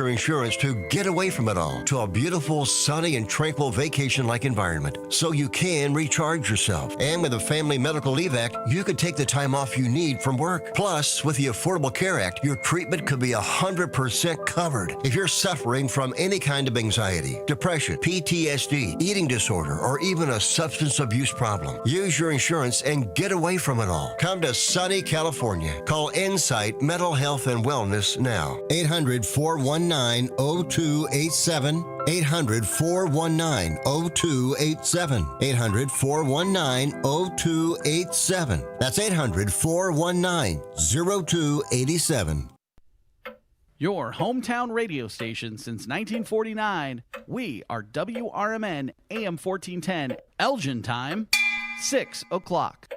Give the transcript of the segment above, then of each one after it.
your insurance to get away from it all to a beautiful, sunny, and tranquil vacation-like environment so you can recharge yourself. And with the Family Medical Leave Act, you could take the time off you need from work. Plus, with the Affordable Care Act, your treatment could be 100% covered if you're suffering from any kind of anxiety, depression, PTSD, eating disorder, or even a substance abuse problem. Use your insurance and get away from it all. Come to sunny California. Call Insight Mental Health and Wellness now. 800-419-0287. 800-419-0287. 800-419-0287. That's 800-419-0287. Your hometown radio station since 1949. We are WRMN AM 1410, Elgin time, 6 o'clock.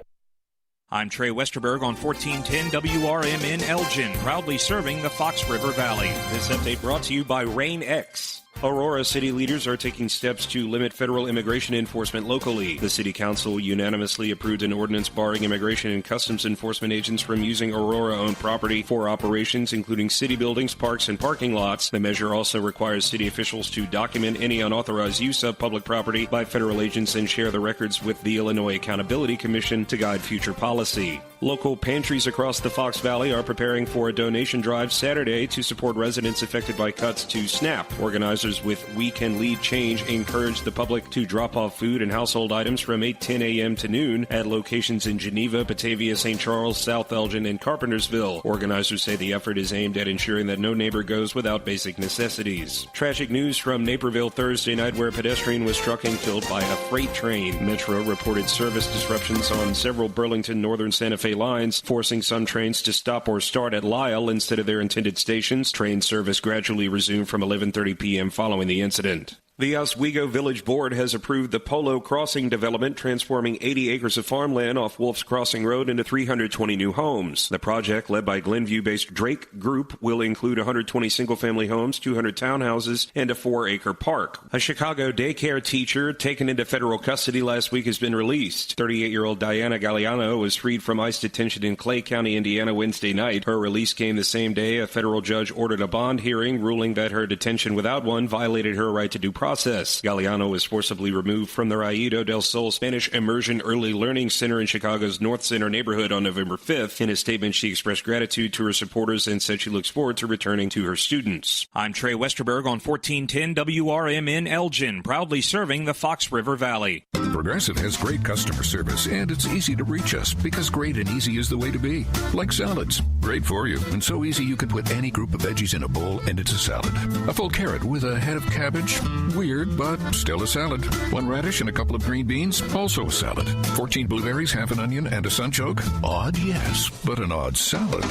I'm Trey Westerberg on 1410 WRMN Elgin, proudly serving the Fox River Valley. This update brought to you by Rain X. Aurora city leaders are taking steps to limit federal immigration enforcement locally. The city council unanimously approved an ordinance barring immigration and customs enforcement agents from using Aurora-owned property for operations, including city buildings, parks, and parking lots. The measure also requires city officials to document any unauthorized use of public property by federal agents and share the records with the Illinois Accountability Commission to guide future policy. Local pantries across the Fox Valley are preparing for a donation drive Saturday to support residents affected by cuts to SNAP. Organizers with We Can Lead Change encourage the public to drop off food and household items from 8:10 a.m. to noon at locations in Geneva, Batavia, St. Charles, South Elgin, and Carpentersville. Organizers say the effort is aimed at ensuring that no neighbor goes without basic necessities. Tragic news from Naperville Thursday night where a pedestrian was struck and killed by a freight train. Metro reported service disruptions on several Burlington Northern Santa Fe lines, forcing some trains to stop or start at Lyle instead of their intended stations. Train service gradually resumed from 11:30 p.m. following the incident. The Oswego Village Board has approved the Polo Crossing development, transforming 80 acres of farmland off Wolf's Crossing Road into 320 new homes. The project, led by Glenview-based Drake Group, will include 120 single-family homes, 200 townhouses, and a 4-acre park. A Chicago daycare teacher taken into federal custody last week has been released. 38-year-old Diana Galliano was freed from ICE detention in Clay County, Indiana, Wednesday night. Her release came the same day a federal judge ordered a bond hearing, ruling that her detention without one violated her right to due process. Galliano was forcibly removed from the Raído del Sol Spanish Immersion Early Learning Center in Chicago's North Center neighborhood on November 5th. In a statement, she expressed gratitude to her supporters and said she looks forward to returning to her students. I'm Trey Westerberg on 1410 WRMN Elgin, proudly serving the Fox River Valley. Progressive has great customer service, and it's easy to reach us because great and easy is the way to be. Like salads. Great for you, and so easy you could put any group of veggies in a bowl, and it's a salad. A full carrot with a head of cabbage. Weird, but still a salad. One radish and a couple of green beans, also a salad. 14 blueberries, half an onion, and a sunchoke. Odd, yes, but an odd salad.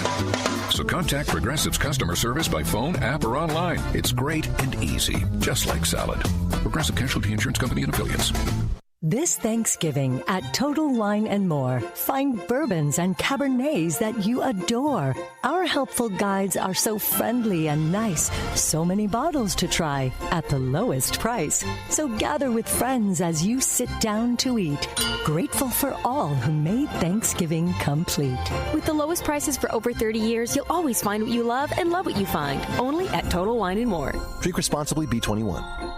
So contact Progressive's customer service by phone, app, or online. It's great and easy, just like salad. Progressive Casualty Insurance Company and Affiliates. This Thanksgiving at Total Wine & More, find bourbons and Cabernets that you adore. Our helpful guides are so friendly and nice. So many bottles to try at the lowest price. So gather with friends as you sit down to eat. Grateful for all who made Thanksgiving complete. With the lowest prices for over 30 years, you'll always find what you love and love what you find. Only at Total Wine & More. Drink responsibly, B21.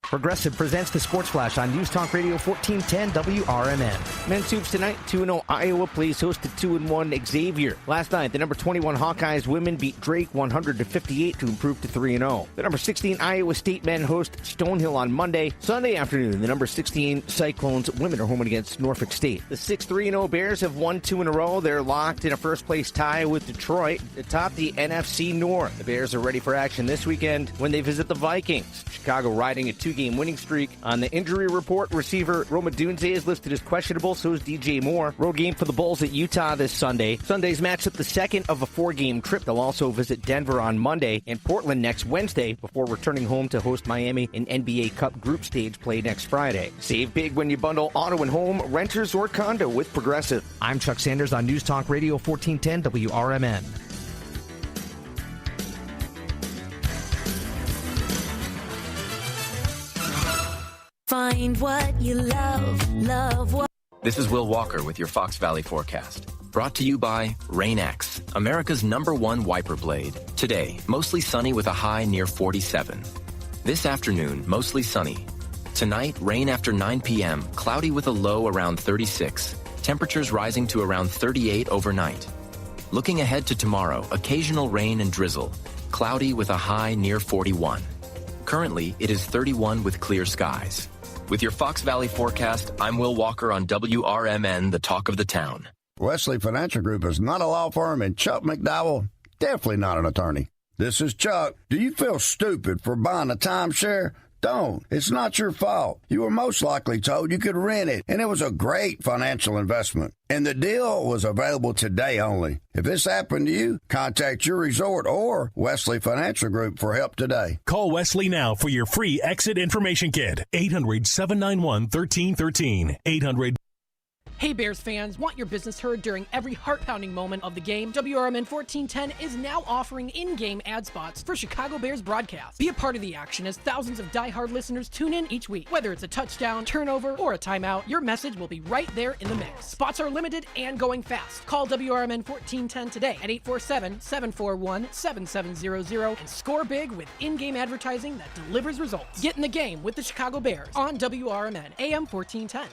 Progressive presents the Sports Flash on News Talk Radio 1410 WRMN. Men's hoops tonight, 2-0 Iowa plays host to 2-1 Xavier. Last night, the number 21 Hawkeyes women beat Drake 100-58 to improve to 3-0. The number 16 Iowa State men host Stonehill on Monday. Sunday afternoon, the number 16 Cyclones women are home against Norfolk State. The 6-3-0 Bears have won 2 in a row. They're locked in a first-place tie with Detroit atop the NFC North. The Bears are ready for action this weekend when they visit the Vikings. Chicago riding a 2-game winning streak. On the injury report, receiver Roma Dunze is listed as questionable, so is DJ Moore. Road game for the Bulls at Utah this Sunday. Sunday's matchup the second of a 4-game trip. They'll also visit Denver on Monday and Portland next Wednesday before returning home to host Miami in NBA Cup group stage play next Friday. Save big when you bundle auto and home, renters, or condo with Progressive. I'm Chuck Sanders on News Talk Radio 1410 WRMN. Find what you love, love what. This is Will Walker with your Fox Valley forecast. Brought to you by Rain X, America's #1 wiper blade. Today, mostly sunny with a high near 47. This afternoon, mostly sunny. Tonight, rain after 9 p.m., cloudy with a low around 36. Temperatures rising to around 38 overnight. Looking ahead to tomorrow, occasional rain and drizzle. Cloudy with a high near 41. Currently, it is 31 with clear skies. With your Fox Valley forecast, I'm Will Walker on WRMN, the talk of the town. Wesley Financial Group is not a law firm, and Chuck McDowell, definitely not an attorney. This is Chuck. Do you feel stupid for buying a timeshare? Don't. It's not your fault. You were most likely told you could rent it, and it was a great financial investment. And the deal was available today only. If this happened to you, contact your resort or Wesley Financial Group for help today. Call Wesley now for your free exit information kit. 800-791-1313. 800. Hey Bears fans, want your business heard during every heart-pounding moment of the game? WRMN 1410 is now offering in-game ad spots for Chicago Bears broadcasts. Be a part of the action as thousands of die-hard listeners tune in each week. Whether it's a touchdown, turnover, or a timeout, your message will be right there in the mix. Spots are limited and going fast. Call WRMN 1410 today at 847-741-7700 and score big with in-game advertising that delivers results. Get in the game with the Chicago Bears on WRMN AM 1410.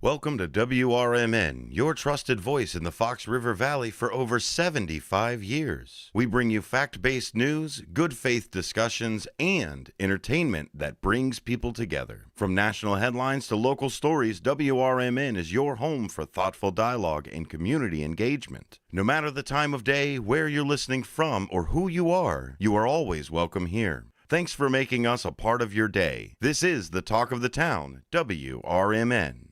Welcome to WRMN, your trusted voice in the Fox River Valley for over 75 years. We bring you fact-based news, good faith discussions, and entertainment that brings people together. From national headlines to local stories, WRMN is your home for thoughtful dialogue and community engagement. No matter the time of day, where you're listening from, or who you are always welcome here. Thanks for making us a part of your day. This is the Talk of the Town, WRMN.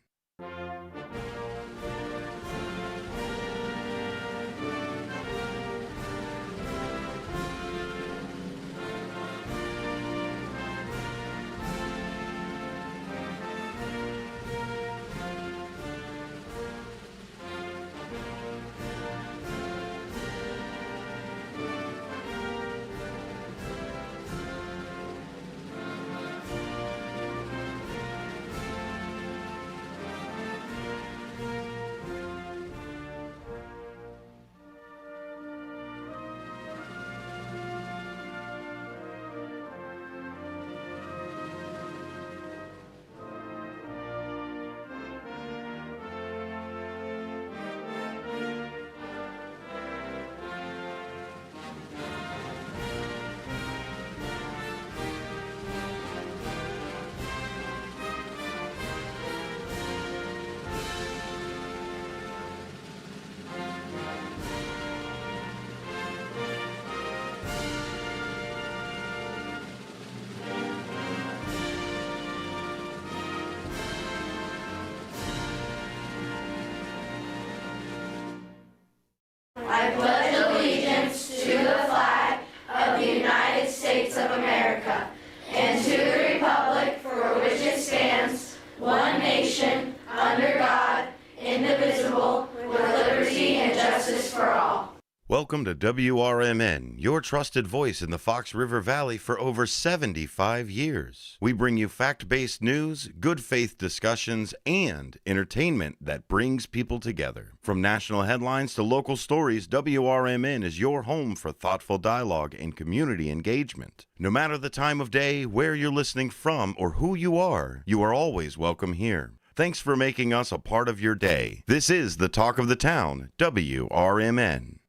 I pledge allegiance to the flag of the United States of America and to the republic for which it stands, one nation, under God, indivisible, with liberty and justice for all. Welcome to WRMN, your trusted voice in the Fox River Valley for over 75 years. We bring you fact-based news, good faith discussions, and entertainment that brings people together. From national headlines to local stories, WRMN is your home for thoughtful dialogue and community engagement. No matter the time of day, where you're listening from, or who you are always welcome here. Thanks for making us a part of your day. This is the Talk of the Town, WRMN.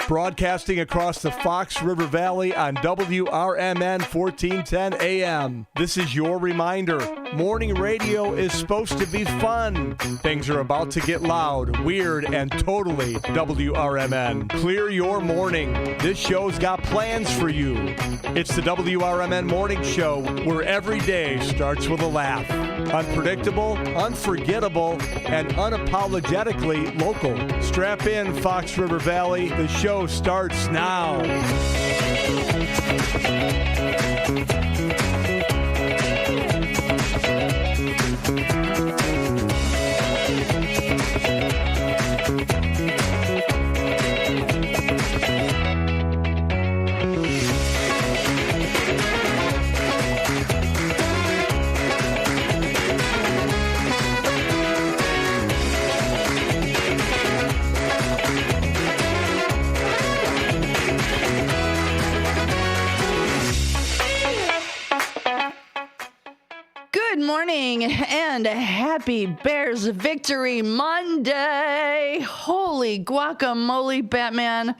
Broadcasting across the Fox River Valley on WRMN 1410 AM. This is your reminder. Morning radio is supposed to be fun. Things are about to get loud, weird, and totally WRMN. Clear your morning. This show's got plans for you. It's the WRMN Morning Show, where every day starts with a laugh. Unpredictable, unforgettable, and unapologetically local. Strap in, Fox River Valley. The show starts now. morning and happy Bears Victory Monday. Holy guacamole, Batman.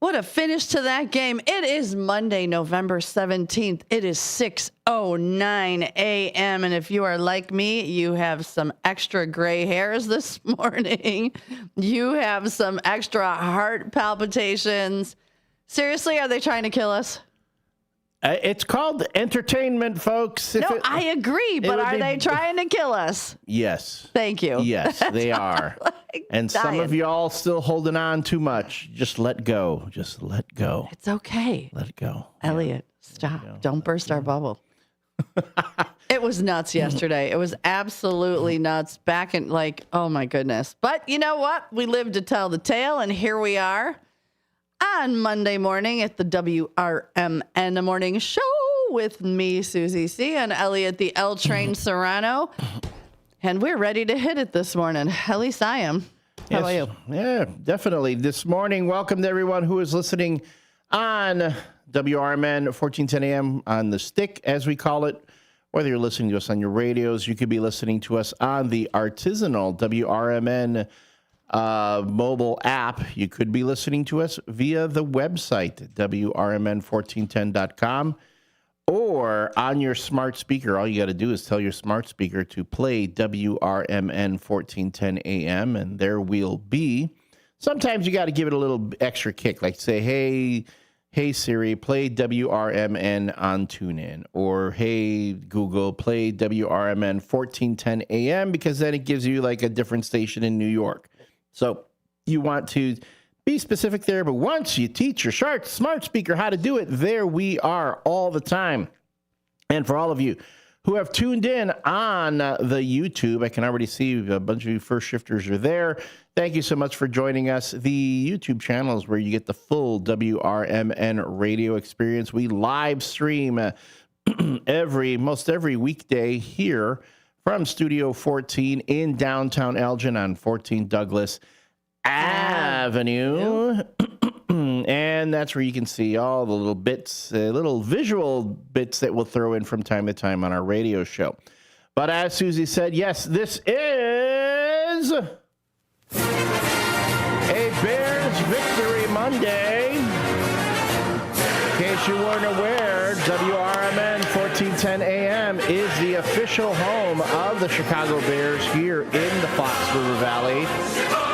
What a finish to that game. It is Monday, November 17th. It is 6:09 a.m. And if you are like me, you have some extra gray hairs this morning. You have some extra heart palpitations. Seriously, are they trying to kill us? It's called entertainment, folks. I agree, but are they trying to kill us? Yes. Thank you. Yes, they are. And some of y'all still holding on too much. Just let go. Just let go. It's okay. Let it go. Elliot, stop. Don't burst our bubble. It was nuts yesterday. It was absolutely nuts. Back in oh my goodness. But you know what? We lived to tell the tale, and here we are on Monday morning at the WRMN Morning Show with me, Susie C., and Elliot the L Train Serrano. And we're ready to hit it this morning. At least I am. How about you? Yeah, definitely. This morning, welcome to everyone who is listening on WRMN 1410 AM on the stick, as we call it. Whether you're listening to us on your radios, you could be listening to us on the artisanal WRMN mobile app. You could be listening to us via the website, WRMN1410.com, or on your smart speaker. All you got to do is tell your smart speaker to play WRMN 1410 AM, and there will be. Sometimes you got to give it a little extra kick, like say, hey Siri, play WRMN on TuneIn, or hey Google, play WRMN 1410 AM, because then it gives you like a different station in New York. So you want to be specific there, but once you teach your smart speaker how to do it, there we are all the time. And for all of you who have tuned in on the YouTube, I can already see a bunch of you first shifters are there. Thank you so much for joining us. The YouTube channel is where you get the full WRMN radio experience. We live stream most every weekday here from Studio 14 in downtown Elgin on 14 Douglas Avenue. And that's where you can see all the little bits, little visual bits that we'll throw in from time to time on our radio show. But as Susie said, yes, this is a Bears Victory Monday. In case you weren't aware, WRMN 1410 AM is the official home of the Chicago Bears here in the Fox River Valley.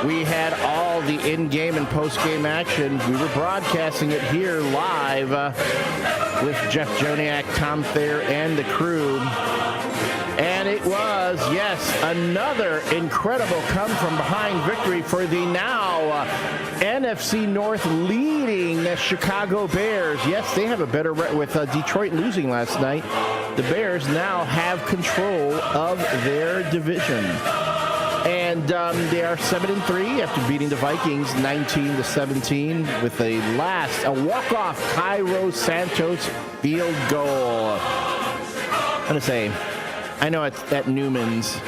We had all the in-game and post-game action. We were broadcasting it here live with Jeff Joniak, Tom Thayer, and the crew. And it was, yes, another incredible come-from-behind victory for the now NFC North leading Chicago Bears. Yes, they have a better with Detroit losing last night. The Bears now have control of their division. And they are 7-3 after beating the Vikings 19-17 with a walk-off Cairo Santos field goal. I'm going to say, I know at Newman's,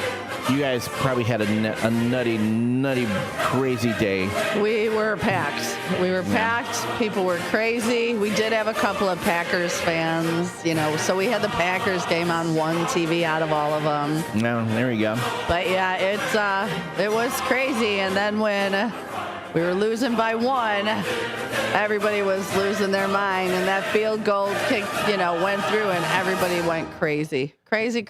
you guys probably had a nutty, crazy day. We were packed. People were crazy. We did have a couple of Packers fans, so we had the Packers game on one TV out of all of them. No, there we go. But yeah, it was crazy. And then when we were losing by one, everybody was losing their mind, and that field goal kick, went through, and everybody went crazy. Crazy.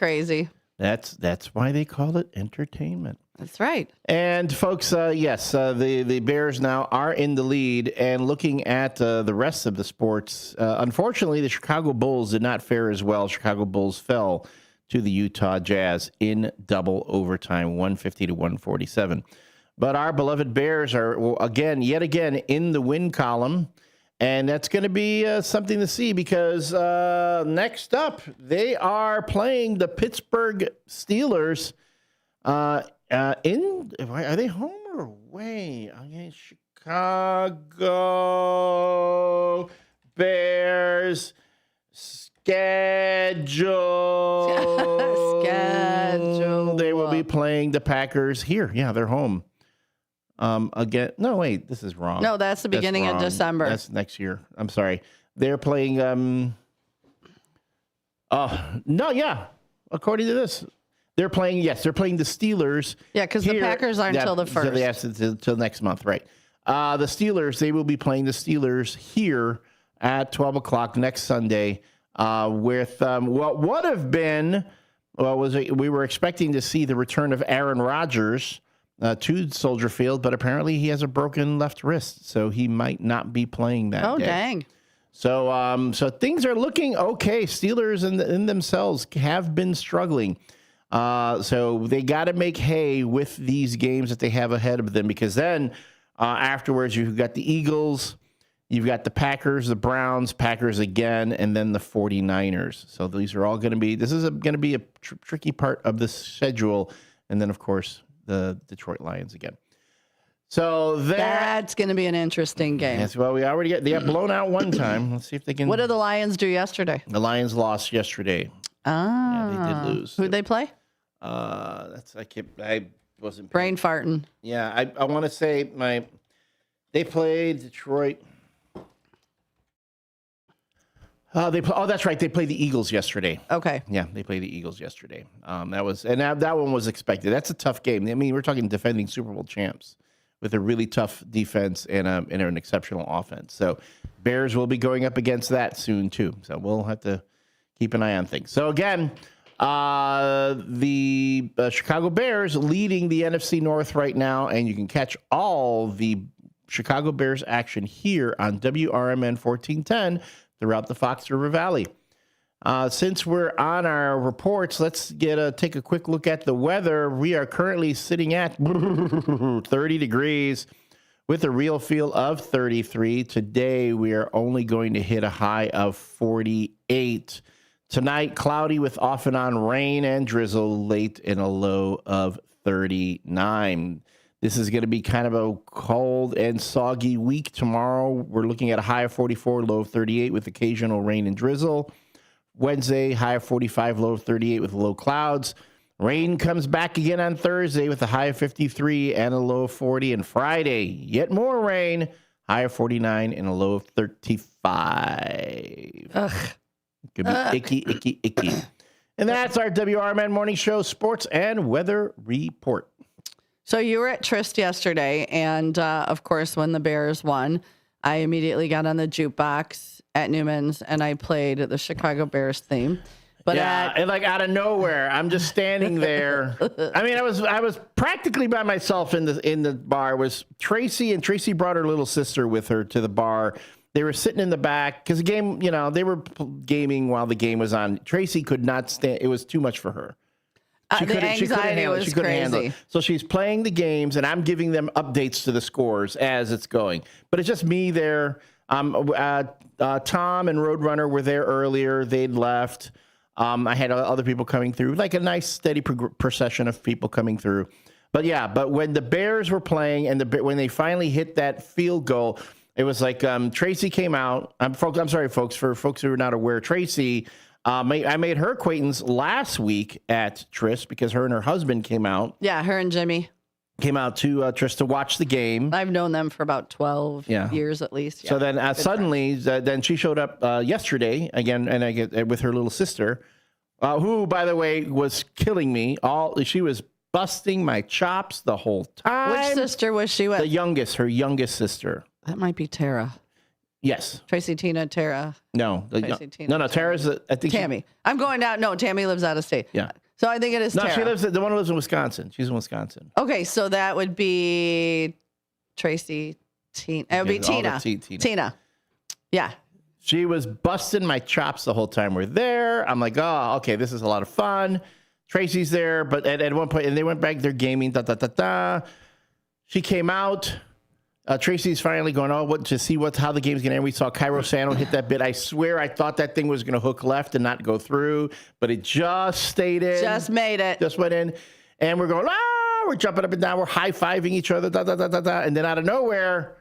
That's why they call it entertainment. That's right. And folks, yes, the Bears now are in the lead. And looking at the rest of the sports, unfortunately, the Chicago Bulls did not fare as well. Chicago Bulls fell to the Utah Jazz in double overtime, 150-147. But our beloved Bears are yet again in the win column. And that's going to be something to see, because next up, they are playing the Pittsburgh Steelers. Are they home or away? Okay, Chicago Bears schedule. They will be playing the Packers here. Yeah, they're home. Again, no, wait, this is wrong. No, that's the beginning of December. That's next year. I'm sorry. They're playing, according to this, They're playing the Steelers. Yeah, because the Packers aren't until the 1st. Until next month, right. The Steelers, they will be playing the Steelers here at 12 o'clock next Sunday with what would have been, we were expecting to see the return of Aaron Rodgers to Soldier Field, but apparently he has a broken left wrist, so he might not be playing that day. Oh, dang. So things are looking okay. Steelers in themselves have been struggling. So they got to make hay with these games that they have ahead of them, because then afterwards you've got the Eagles, you've got the Packers, the Browns, Packers again, and then the 49ers. So these are all going to be, this is going to be a tricky part of the schedule. And then, of course, the Detroit Lions again. So that's going to be an interesting game. Yes, well, they got blown out one time. Let's see if they can. What did the Lions do yesterday? The Lions lost yesterday. Ah, yeah, they did lose. Who'd they play? I wasn't brain farting. Yeah, I want to say they played Detroit. That's right. They played the Eagles yesterday. Okay. Yeah, they played the Eagles yesterday. That one was expected. That's a tough game. I mean, we're talking defending Super Bowl champs with a really tough defense and an exceptional offense. So Bears will be going up against that soon too. So we'll have to keep an eye on things. So again, the Chicago Bears leading the NFC North right now, and you can catch all the Chicago Bears action here on WRMN 1410 throughout the Fox River Valley. Since we're on our reports, let's take a quick look at the weather. We are currently sitting at 30 degrees with a real feel of 33. Today, we are only going to hit a high of 48. Tonight, cloudy with off and on rain and drizzle late in a low of 39. This is going to be kind of a cold and soggy week. Tomorrow, we're looking at a high of 44, low of 38 with occasional rain and drizzle. Wednesday, high of 45, low of 38 with low clouds. Rain comes back again on Thursday with a high of 53 and a low of 40. And Friday, yet more rain, high of 49 and a low of 35. Ugh. Could be icky. And that's our WRMN Morning Show Sports and Weather Report. So you were at Trist yesterday, and of course, when the Bears won, I immediately got on the jukebox at Newman's, and I played the Chicago Bears theme. But and like out of nowhere, I'm just standing there. I mean, I was practically by myself in the bar. It was Tracy, and Tracy brought her little sister with her to the bar. They were sitting in the back because the game, they were gaming while the game was on. Tracy could not stand. It was too much for her. The anxiety was crazy. So she's playing the games, and I'm giving them updates to the scores as it's going. But it's just me there. Tom and Roadrunner were there earlier. They'd left. I had other people coming through, like a nice steady procession of people coming through. But when the Bears were playing and when they finally hit that field goal, it was like Tracy came out. I'm sorry, folks. For folks who are not aware, Tracy, I made her acquaintance last week at Tryst because her and her husband came out. Yeah, her and Jimmy came out to Tryst to watch the game. I've known them for about 12 years at least. Yeah, so then suddenly, then she showed up yesterday again, and I get with her little sister, who, by the way, was killing me. She was busting my chops the whole time. Which sister was she with? Her youngest sister. That might be Tara. Yes. Tracy, Tina, Tara. No. Tina, no. Tara's, I think. Tammy. I'm going out. No, Tammy lives out of state. Yeah. So I think it is Tara. No, the one who lives in Wisconsin. She's in Wisconsin. Okay, so that would be Tracy, Tina. It would be Tina. Tina. Yeah. She was busting my chops the whole time we're there. I'm like, oh, okay, this is a lot of fun. Tracy's there, but at one point, and they went back there gaming, She came out. Tracy's finally going, to see how the game's going to end. We saw Cairo Sano hit that bit. I swear I thought that thing was going to hook left and not go through, but it just stayed in. Just made it. Just went in. And we're going, we're jumping up and down. We're high-fiving each other, And then out of nowhere,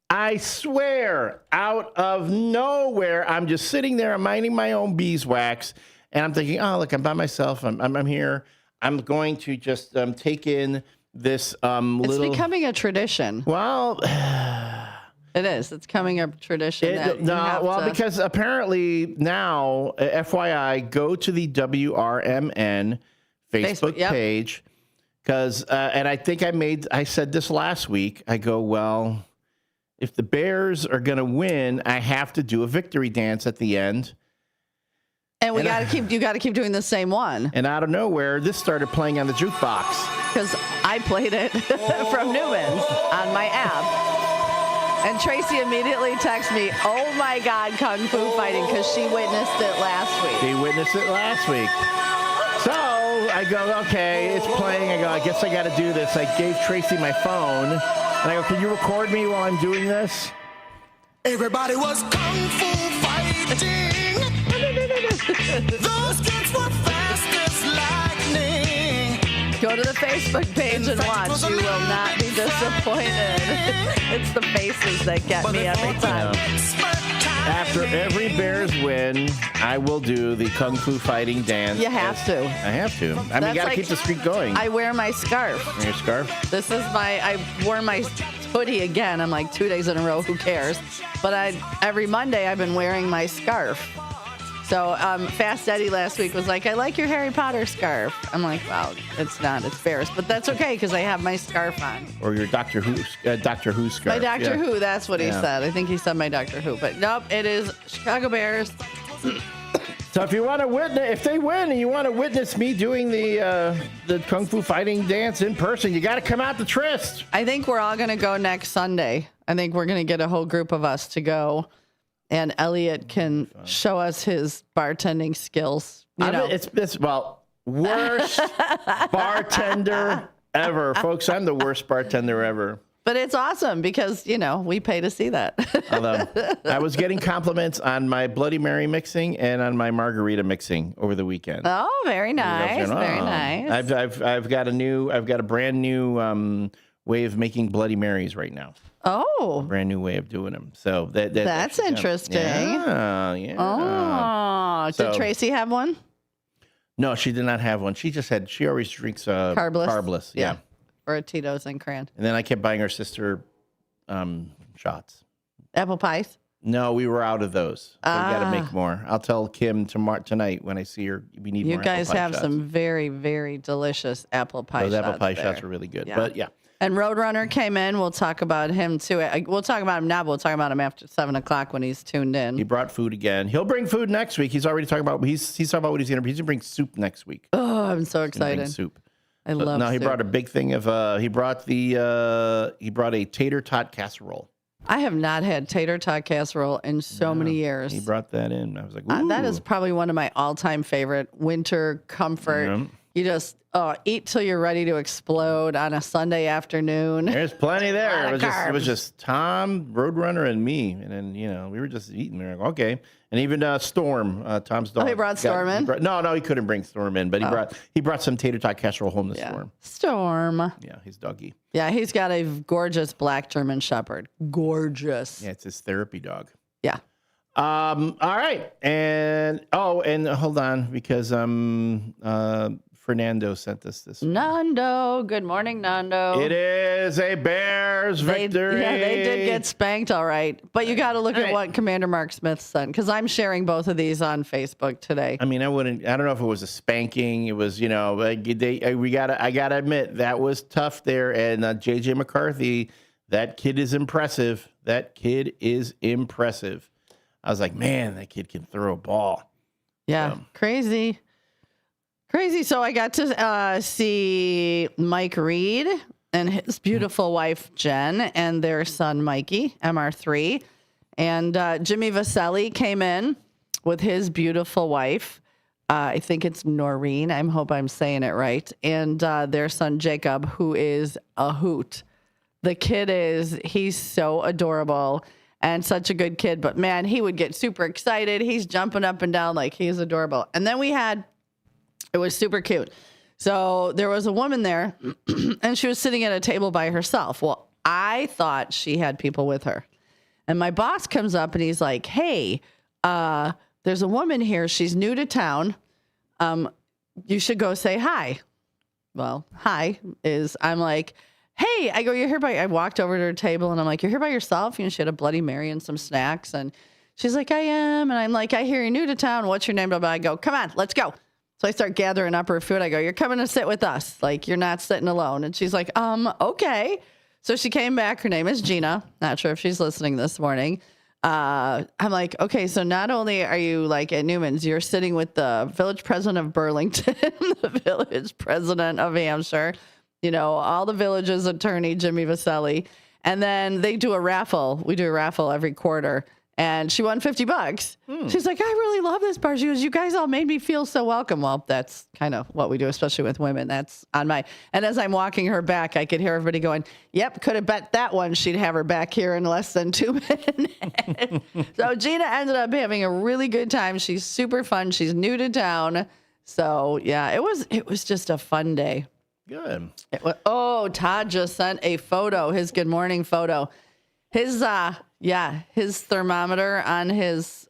I swear, out of nowhere, I'm just sitting there, I'm minding my own beeswax, and I'm thinking, oh, look, I'm by myself. I'm here. I'm going to just take in this It's becoming a tradition. Well, It is. It's coming a tradition. Because apparently now, FYI, go to the WRMN Facebook page. Because, and I think I said this last week. I go, well, if the Bears are going to win, I have to do a victory dance at the end. And you got to keep doing the same one. And out of nowhere, this started playing on the jukebox. Because I played it from Newman's on my app. And Tracy immediately texted me, oh my God, Kung Fu Fighting, because she witnessed it last week. So I go, okay, it's playing. I go, I guess I got to do this. I gave Tracy my phone. And I go, can you record me while I'm doing this? Everybody was Kung Fu Fighting. Those kids were fast as lightning. Go to the Facebook page and watch. You will not be disappointed. It's the faces that get me every time. After every Bears win, I will do the Kung Fu Fighting dance. You have to. I have to. I mean, you got to keep the streak going. I wear my scarf. Your scarf? I wore my hoodie again. I'm like 2 days in a row. Who cares? But every Monday I've been wearing my scarf. So Fast Eddie last week was like, I like your Harry Potter scarf. I'm like, well, it's not. It's Bears. But that's okay because I have my scarf on. Or your Doctor Who scarf. My Doctor Who, that's what he said. I think he said my Doctor Who. But nope, it is Chicago Bears. So if you want to if they win and you want to witness me doing the Kung Fu Fighting dance in person, you got to come out to Tryst. I think we're all going to go next Sunday. I think we're going to get a whole group of us to go. And Elliot can show us his bartending skills. It's worst bartender ever. Folks, I'm the worst bartender ever. But it's awesome because, we pay to see that. Although I was getting compliments on my Bloody Mary mixing and on my margarita mixing over the weekend. Oh, very nice. Very nice. I've got a brand new way of making Bloody Marys right now. Oh. Brand new way of doing them. So that's interesting. Yeah. Oh. Did Tracy have one? No, she did not have one. She always drinks carbless. Yeah. Or a Tito's and Cran. And then I kept buying her sister shots. Apple pies? No, we were out of those. We got to make more. I'll tell Kim tonight when I see her. We need more. You guys have some very, very delicious apple pie shots. Those apple pie shots are really good. Yeah. But yeah. And Roadrunner came in. We'll talk about him too. We'll talk about him now, but we'll talk about him after 7 o'clock when he's tuned in. He brought food again. He'll bring food next week. He's already talking about. He's talking about what he's going to bring soup next week. Oh, I'm so excited. Soup. I love. No, he soup. brought a big thing of. He brought a tater tot casserole. I have not had tater tot casserole in so many years. He brought that in. I was like, ooh. That is probably one of my all-time favorite winter comfort. Yeah. You just eat till you're ready to explode on a Sunday afternoon. There's plenty there. It was just Tom, Roadrunner, and me, and then we were just eating there. Okay, and even Storm, Tom's dog. Oh, he brought Storm in? No, he couldn't bring Storm in, but he brought some tater tot casserole home to Storm. Storm. Yeah, his doggy. Yeah, he's got a gorgeous black German Shepherd. Gorgeous. Yeah, it's his therapy dog. Yeah. All right, and hold on because Fernando sent us this. Nando. Good morning, Nando. It is a Bears victory. They did get spanked, all right. But you got to look at what Commander Mark Smith sent, because I'm sharing both of these on Facebook today. I mean, I don't know if it was a spanking. It was, I gotta admit, that was tough there. And JJ McCarthy, that kid is impressive. I was like, man, that kid can throw a ball. Yeah, crazy. So I got to see Mike Reed and his beautiful wife, Jen, and their son, Mikey, MR3. And Jimmy Vaselli came in with his beautiful wife. I think it's Noreen. I hope I'm saying it right. And their son, Jacob, who is a hoot. The kid he's so adorable and such a good kid. But, man, he would get super excited. He's jumping up and down like he's adorable. And then it was super cute. So there was a woman there, and she was sitting at a table by herself. Well, I thought she had people with her. And my boss comes up, and he's like, hey, there's a woman here. She's new to town. You should go say hi. Well, I'm like, hey, I go, you're here by, I walked over to her table and I'm like, you're here by yourself? You know, she had a Bloody Mary and some snacks. And she's like, I am. And I'm like, I hear you're new to town. What's your name? Blah, blah. I go, come on, let's go. So I start gathering up her food. I go, you're coming to sit with us. Like, you're not sitting alone. And she's like, okay. So she came back. Her name is Gina. Not sure if she's listening this morning. I'm like, okay, so not only are you like at Newman's, you're sitting with the village president of Burlington, the village president of Hampshire, you know, all the village's attorney, Jimmy Vaselli. And then they do a raffle. We do a raffle every quarter. And she won $50. She's like, I really love this bar. She goes, you guys all made me feel so welcome. Well, that's kind of what we do, especially with women. That's on my, and as I'm walking her back, I could hear everybody going, yep, could have bet that one she'd have her back here in less than 2 minutes. So Gina ended up having a really good time. She's super fun. She's new to town. So yeah, it was just a fun day. Good. Todd just sent a photo, his good morning photo. His thermometer on his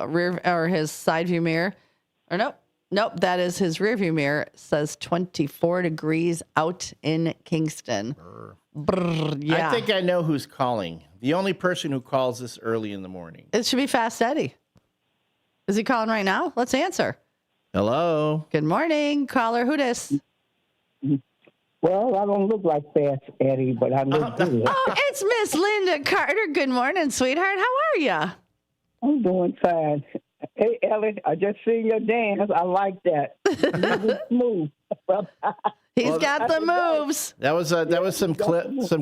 rear or his side view mirror, or nope, that is his rear view mirror, says 24 degrees out in Kingston. Brr, yeah. I think I know who's calling. The only person who calls this early in the morning. It should be Fast Eddie. Is he calling right now? Let's answer. Hello. Good morning, caller. Who dis? Well, I don't look like Fast Eddie, but I look good. Oh, it's Miss Linda Carter. Good morning, sweetheart. How are you? I'm doing fine. Hey, Ellie, I just seen your dance. I like that. Smooth. He's got the moves. That was some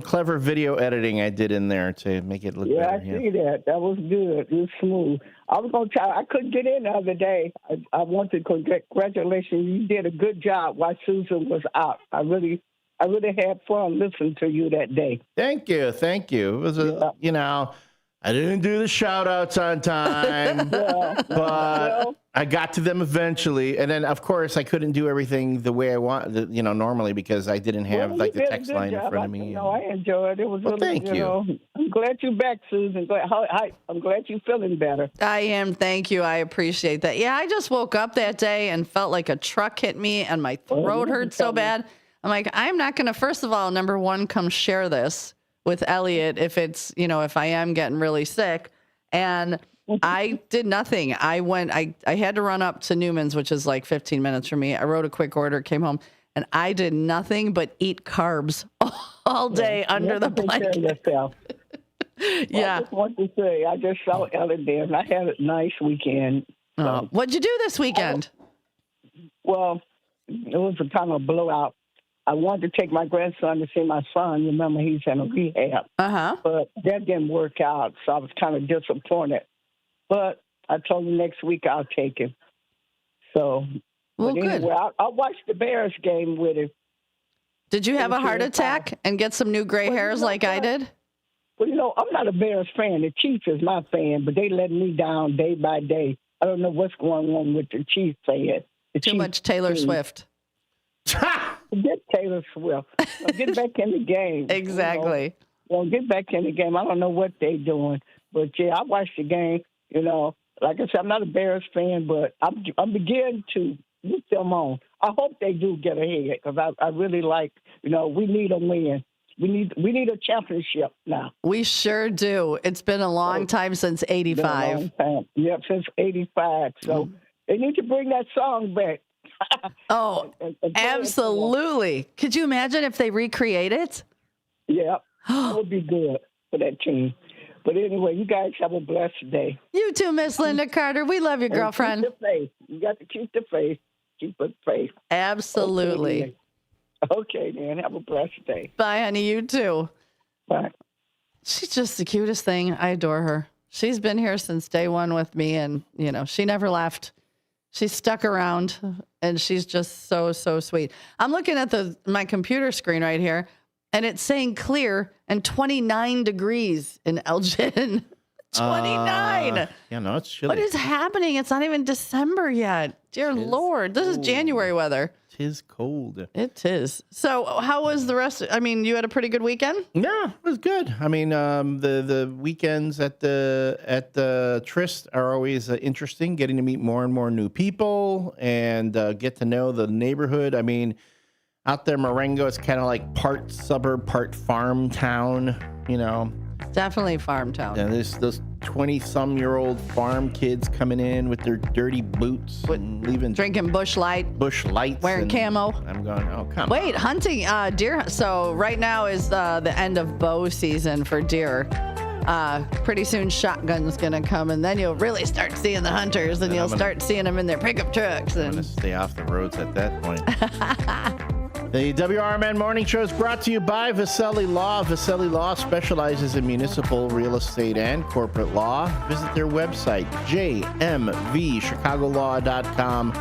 clever video editing I did in there to make it look better. I see that. That was good. It was smooth. I was gonna try. I couldn't get in the other day. I want to congratulations. You did a good job while Susan was out. I really had fun listening to you that day. Thank you. It was I didn't do the shout outs on time, but I got to them eventually. And then, of course, I couldn't do everything the way I want, normally because I didn't have the text line in front of me. I enjoyed it. It was really, thank you. I'm glad you're back, Susan. I'm glad you're feeling better. I am. Thank you. I appreciate that. Yeah, I just woke up that day and felt like a truck hit me and my throat hurt so bad. I'm like, I'm not going to, first of all, number one, come share this with Elliot if it's, if I am getting really sick. And I did nothing. I had to run up to Newman's, which is like 15 minutes from me. I wrote a quick order, came home, and I did nothing but eat carbs all day under the blanket. I just want to say, I just saw Elliot there, and I had a nice weekend. What'd you do this weekend? Well, it was a kind of blowout. I wanted to take my grandson to see my son. Remember, he's in a rehab. But that didn't work out, so I was kind of disappointed. But I told him next week I'll take him. So, anyway, I watched the Bears game with him. Did you have a heart attack and get some new gray hairs like I did? Well, I'm not a Bears fan. The Chiefs is my fan, but they let me down day by day. I don't know what's going on with the Chiefs fan. Too much Taylor Swift. Get Taylor Swift. Get back in the game. Exactly. Get back in the game. I don't know what they're doing. But, yeah, I watched the game. Like I said, I'm not a Bears fan, but I'm beginning to root them on. I hope they do get ahead because I really like, we need a win. We need a championship now. We sure do. It's been a long time since 85. Yep, since 85. So they need to bring that song back. Oh, absolutely. Could you imagine if they recreate it? Yeah, that would be good for that team. But anyway, you guys have a blessed day. You too, Miss Linda Carter. We love you, girlfriend. Keep the faith. You got to keep the faith. Keep the faith. Absolutely. Okay, then. Have a blessed day. Bye, honey. You too. Bye. She's just the cutest thing. I adore her. She's been here since day one with me, and, she never left. She's stuck around, and she's just so, so sweet. I'm looking at my computer screen right here, and it's saying clear and 29 degrees in Elgin. 29. It's chilly. What is happening? It's not even December yet. Dear Lord, this is January weather. Tis cold. It is. So how was the rest? You had a pretty good weekend? Yeah, it was good. The weekends at the Tryst are always interesting, getting to meet more and more new people and get to know the neighborhood. out there, Marengo, it's kind of like part suburb, part farm town, Definitely farm town. Yeah, there's those 20-some-year-old farm kids coming in with their dirty boots and leaving. Drinking Bush Lights. Wearing camo. I'm going, oh, come Wait, on. hunting deer. So right now is the end of bow season for deer. Pretty soon shotgun's going to come, and then you'll really start seeing the hunters, and you'll start seeing them in their pickup trucks. I'm going to stay off the roads at that point. The WRMN Morning Show is brought to you by Vasselli Law. Vasselli Law specializes in municipal real estate and corporate law. Visit their website, jmvchicagolaw.com,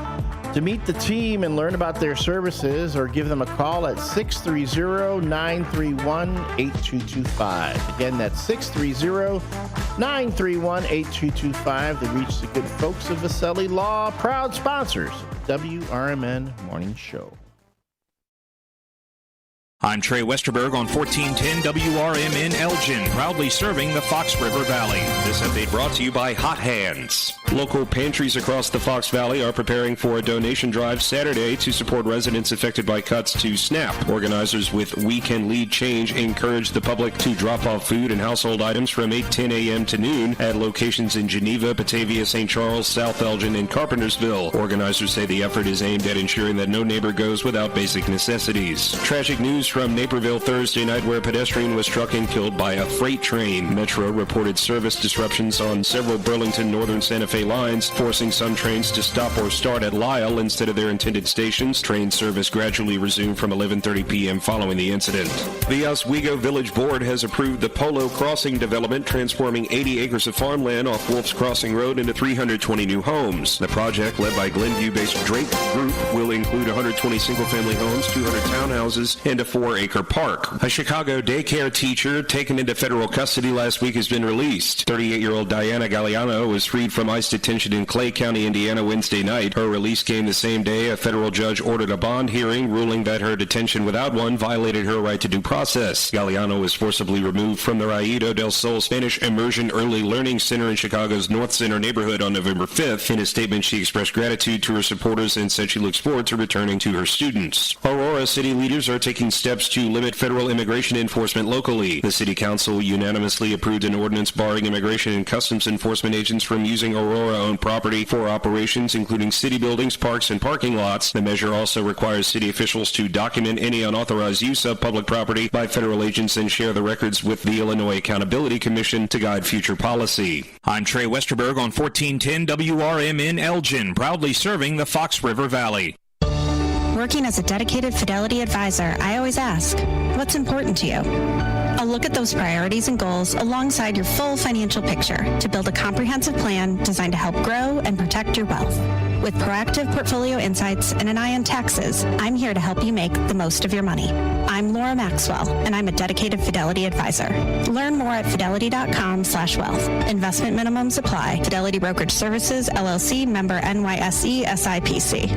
to meet the team and learn about their services, or give them a call at 630-931-8225. Again, that's 630-931-8225. They reach the good folks of Vasselli Law, proud sponsors of the WRMN Morning Show. I'm Trey Westerberg on 1410 WRMN Elgin, proudly serving the Fox River Valley. This update brought to you by Hot Hands. Local pantries across the Fox Valley are preparing for a donation drive Saturday to support residents affected by cuts to SNAP. Organizers with We Can Lead Change encourage the public to drop off food and household items from 8:10 a.m. to noon at locations in Geneva, Batavia, St. Charles, South Elgin, and Carpentersville. Organizers say the effort is aimed at ensuring that no neighbor goes without basic necessities. Tragic news from Naperville Thursday night, where a pedestrian was struck and killed by a freight train. Metro reported service disruptions on several Burlington Northern Santa Fe lines, forcing some trains to stop or start at Lyle instead of their intended stations. Train service gradually resumed from 11:30 p.m. following the incident. The Oswego Village Board has approved the Polo Crossing development, transforming 80 acres of farmland off Wolf's Crossing Road into 320 new homes. The project, led by Glenview-based Drake Group, will include 120 single-family homes, 200 townhouses, and a 4-acre park. A Chicago daycare teacher taken into federal custody last week has been released. 38-year-old Diana Galliano was freed from ICE detention in Clay County, Indiana, Wednesday night. Her release came the same day a federal judge ordered a bond hearing, ruling that her detention without one violated her right to due process. Galliano was forcibly removed from the Raído del Sol Spanish Immersion Early Learning Center in Chicago's North Center neighborhood on November 5th. In a statement, she expressed gratitude to her supporters and said she looks forward to returning to her students. Aurora city leaders are taking steps to limit federal immigration enforcement locally. The city council unanimously approved an ordinance barring immigration and customs enforcement agents from using Aurora-owned property for operations, including city buildings, parks, and parking lots. The measure also requires city officials to document any unauthorized use of public property by federal agents and share the records with the Illinois Accountability Commission to guide future policy. I'm Trey Westerberg on 1410 WRMN Elgin, proudly serving the Fox River Valley. Working as a dedicated Fidelity advisor, I always ask, what's important to you? I'll look at those priorities and goals alongside your full financial picture to build a comprehensive plan designed to help grow and protect your wealth. With proactive portfolio insights and an eye on taxes, I'm here to help you make the most of your money. I'm Laura Maxwell, and I'm a dedicated Fidelity advisor. Learn more at fidelity.com/wealth. Investment minimums apply. Fidelity Brokerage Services, LLC, member NYSE, SIPC.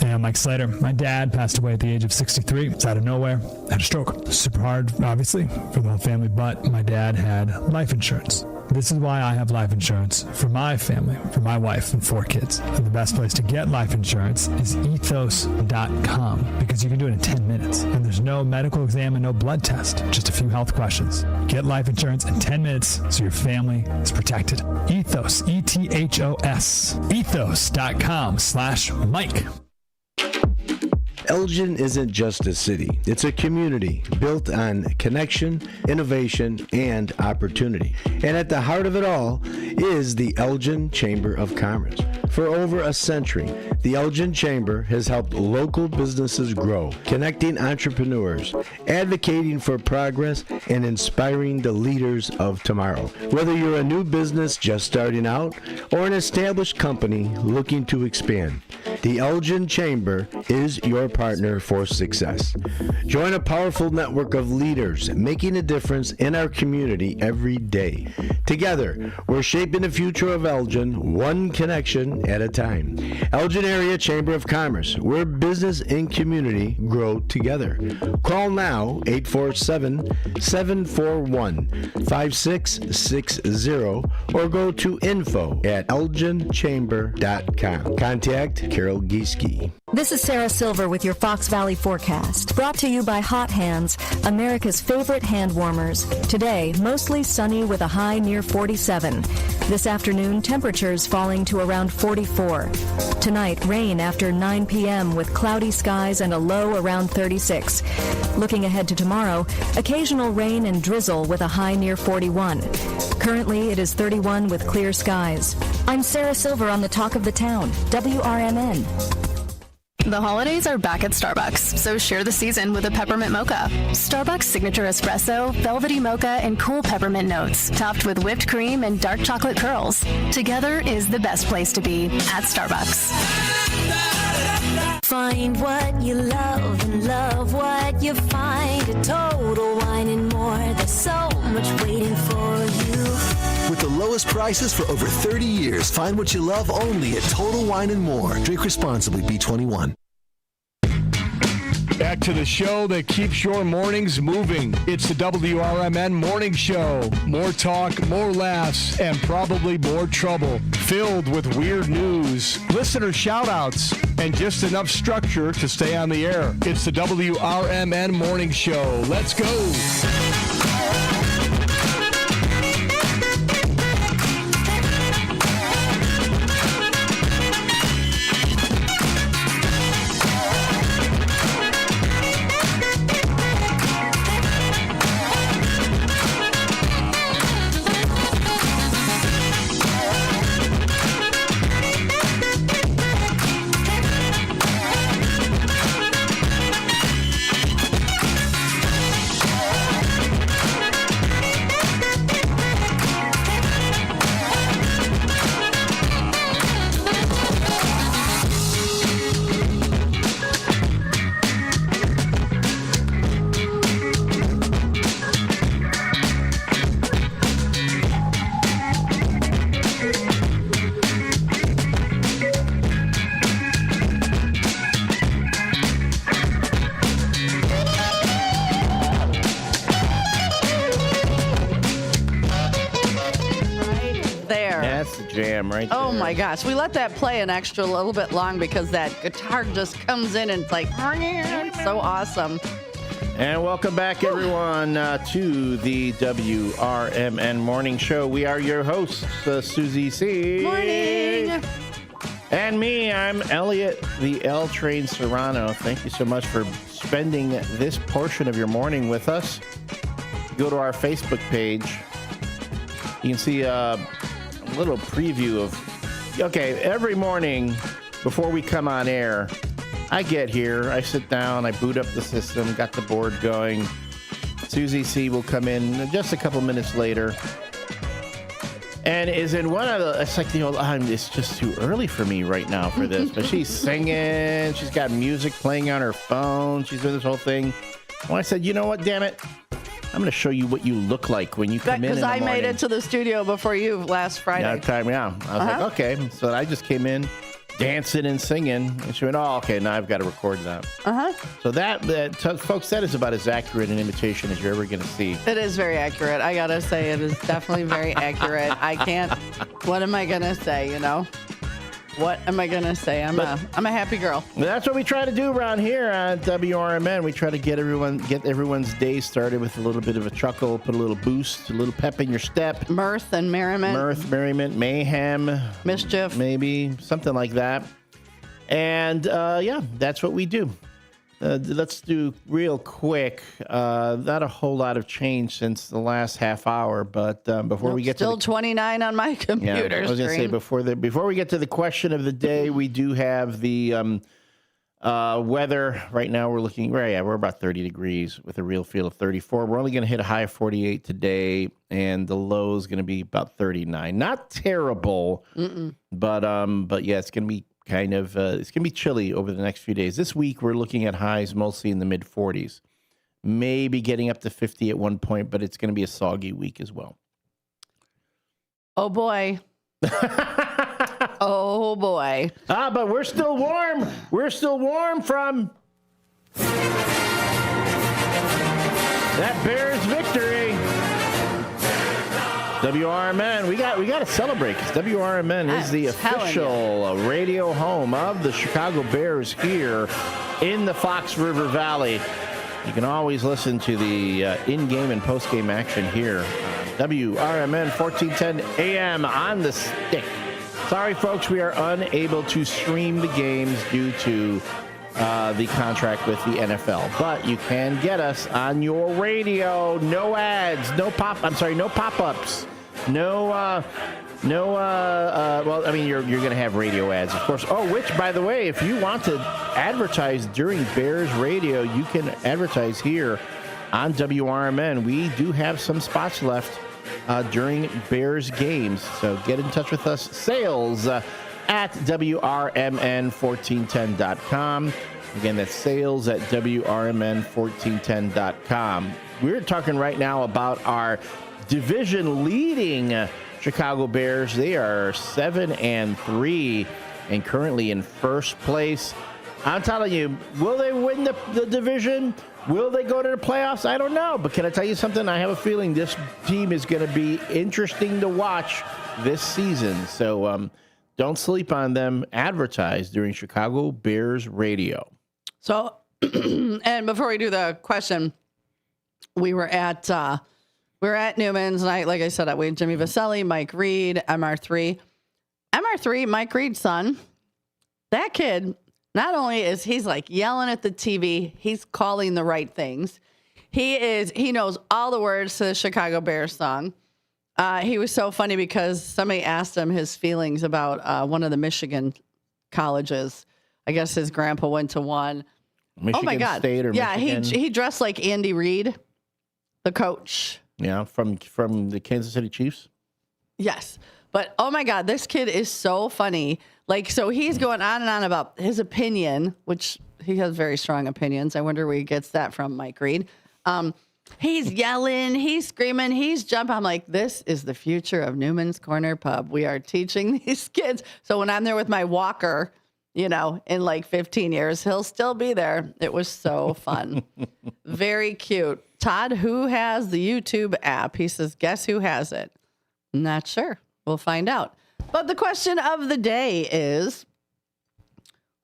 Hey, I'm Mike Slater. My dad passed away at the age of 63. It's out of nowhere. Had a stroke. Super hard, obviously, for the whole family, but my dad had life insurance. This is why I have life insurance for my family, for my wife and 4 kids. And the best place to get life insurance is ethos.com, because you can do it in 10 minutes. And there's no medical exam and no blood test, just a few health questions. Get life insurance in 10 minutes so your family is protected. Ethos, ETHOS, ethos.com/Mike. Elgin isn't just a city. It's a community built on connection, innovation, and opportunity. And at the heart of it all is the Elgin Chamber of Commerce. For over a century, the Elgin Chamber has helped local businesses grow, connecting entrepreneurs, advocating for progress, and inspiring the leaders of tomorrow. Whether you're a new business just starting out or an established company looking to expand, the Elgin Chamber is your partner for success. Join a powerful network of leaders making a difference in our community every day. Together, we're shaping the future of Elgin, one connection at a time. Elgin Area Chamber of Commerce, where business and community grow together. Call now, 847-741-5660, or go to info@elginchamber.com. Contact Carol Gieske. This is Sarah Silver with your Fox Valley forecast. Brought to you by Hot Hands, America's favorite hand warmers. Today, mostly sunny with a high near 47. This afternoon, temperatures falling to around 44. Tonight, rain after 9 p.m. with cloudy skies and a low around 36. Looking ahead to tomorrow, occasional rain and drizzle with a high near 41. Currently, it is 31 with clear skies. I'm Sarah Silver on the Talk of the Town, WRMN. The holidays are back at Starbucks, so share the season with a peppermint mocha. Starbucks signature espresso, velvety mocha, and cool peppermint notes, topped with whipped cream and dark chocolate curls. Together is the best place to be at Starbucks. Find what you love and love what you find. A Total Wine and More. There's so much waiting for you. With the lowest prices for over 30 years, find what you love only at Total Wine and More. Drink responsibly, B21. Back to the show that keeps your mornings moving. It's the WRMN Morning Show. More talk, more laughs, and probably more trouble. Filled with weird news, listener shout-outs, and just enough structure to stay on the air. It's the WRMN Morning Show. Let's go. Jam right there. Oh my gosh, we let that play an extra little bit long because that guitar just comes in and it's like so awesome. And welcome back, everyone, to the WRMN Morning Show. We are your hosts, Susie C. Morning. And me, I'm Elliot, the L Train Serrano. Thank you so much for spending this portion of your morning with us. Go to our Facebook page. You can see a little preview of, every morning before we come on air, I get here, I sit down, I boot up the system, got the board going. Susie C will come in just a couple minutes later and is in one of the, it's like the old, it's just too early for me right now for this, but she's singing, she's got music playing on her phone, she's doing this whole thing. Well, I said, you know what, damn it, I'm going to show you what you look like when you come in the morning. Because I made it to the studio before you last Friday. Yeah. I was like, okay. So I just came in dancing and singing. And she went, oh, okay, now I've got to record that. So that folks, that is about as accurate an imitation as you're ever going to see. It is very accurate. I got to say, it is definitely very accurate. I can't, what am I going to say, you know? What am I going to say? I'm a happy girl. That's what we try to do around here at WRMN. We try to get everyone's day started with a little bit of a chuckle, put a little boost, a little pep in your step. Mirth and merriment. Mirth, merriment, mayhem. Mischief. Maybe, something like that. And, that's what we do. Let's do real quick. Not a whole lot of change since the last half hour, but before we get still 29 on my computer. I was going to say before we get to the question of the day, we do have the weather. Right now, we're about 30 degrees with a real feel of 34. We're only going to hit a high of 48 today, and the low is going to be about 39. Not terrible, but yeah, it's going to be it's going to be chilly over the next few days. This week, we're looking at highs mostly in the mid 40s, maybe getting up to 50 at one point, but it's going to be a soggy week as well. Oh, boy. Oh, boy. But we're still warm. We're still warm from that Bears victory. WRMN, we got to celebrate because WRMN is the official radio home of the Chicago Bears here in the Fox River Valley. You can always listen to the in-game and post-game action here on WRMN 1410 AM on the stick. Sorry, folks, we are unable to stream the games due to the contract with the NFL, but you can get us on your radio. No ads, no pop-ups. Well, I mean, you're going to have radio ads, of course. Oh, which, by the way, if you want to advertise during Bears radio, you can advertise here on WRMN. We do have some spots left during Bears games, so get in touch with us. Sales at WRMN1410.com. Again, that's sales at WRMN1410.com. We're talking right now about our division-leading Chicago Bears. They are 7-3 and currently in first place. I'm telling you, will they win the division? Will they go to the playoffs? I don't know. But can I tell you something? I have a feeling this team is going to be interesting to watch this season. So don't sleep on them. Advertise during Chicago Bears radio. So, and before we do the question, we were at Newman's night. Like I said, we had Jimmy Vaselli, Mike Reed, MR3. MR3, Mike Reed's son, that kid, not only is he's like yelling at the TV, he's calling the right things. He knows all the words to the Chicago Bears song. He was so funny because somebody asked him his feelings about one of the Michigan colleges. I guess his grandpa went to one. Michigan oh my God. State or Michigan? he dressed like Andy Reid, the coach. Yeah, from the Kansas City Chiefs. Yes. But, oh, my God, this kid is so funny. Like, so he's going on and on about his opinion, which he has very strong opinions. I wonder where he gets that from, Mike Reed. He's yelling, he's screaming, he's jumping. I'm like, this is the future of Newman's Corner Pub. We are teaching these kids. So when I'm there with my walker, in like 15 years, he'll still be there. It was so fun. Very cute. Todd, who has the YouTube app? He says, guess who has it? Not sure. We'll find out. But the question of the day is,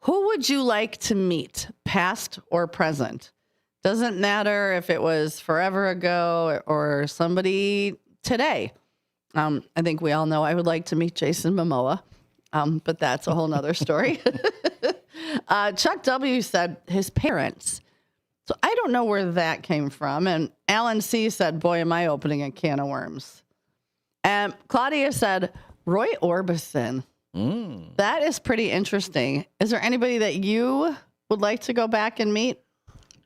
who would you like to meet, past or present? Doesn't matter if it was forever ago or somebody today. I think we all know I would like to meet Jason Momoa. But that's a whole nother story. Chuck W. said his parents. So I don't know where that came from. And Alan C. said, boy, am I opening a can of worms. And Claudia said, Roy Orbison. That is pretty interesting. Is there anybody that you would like to go back and meet?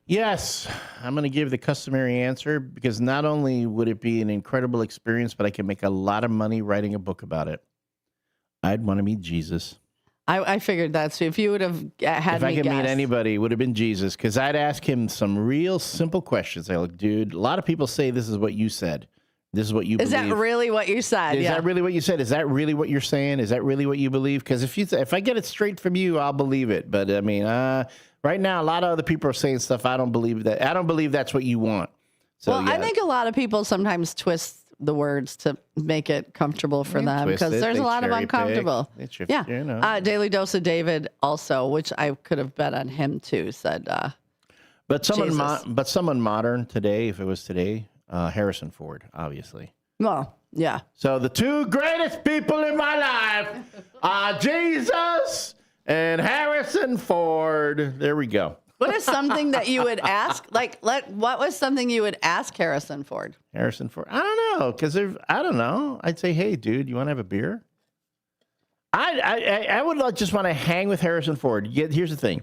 Yes. I'm going to give the customary answer because not only would it be an incredible experience, but I can make a lot of money writing a book about it. I'd want to meet Jesus. I figured that. So if you would have had if I could meet anybody, it would have been Jesus because I'd ask him some real simple questions. I look, dude, a lot of people say this is what you said. This is what you believe. Is that really what you said? Is that really what you said? Is that really what you're saying? Is that really what you believe? Because if I get it straight from you, I'll believe it. But I mean, right now, a lot of other people are saying stuff. I don't believe that. I don't believe that's what you want. So, well, yeah. I think a lot of people sometimes twist the words to make it comfortable for them because there's a lot of uncomfortable. Daily Dose of David also, which I could have bet on him too, said. But someone modern today, if it was today, Harrison Ford, obviously. Well, yeah. So the two greatest people in my life are Jesus and Harrison Ford. There we go. What is something that you would ask? What was something you would ask Harrison Ford? Harrison Ford. I don't know. Because I don't know. I'd say, hey, dude, you want to have a beer? I would just want to hang with Harrison Ford. Here's the thing.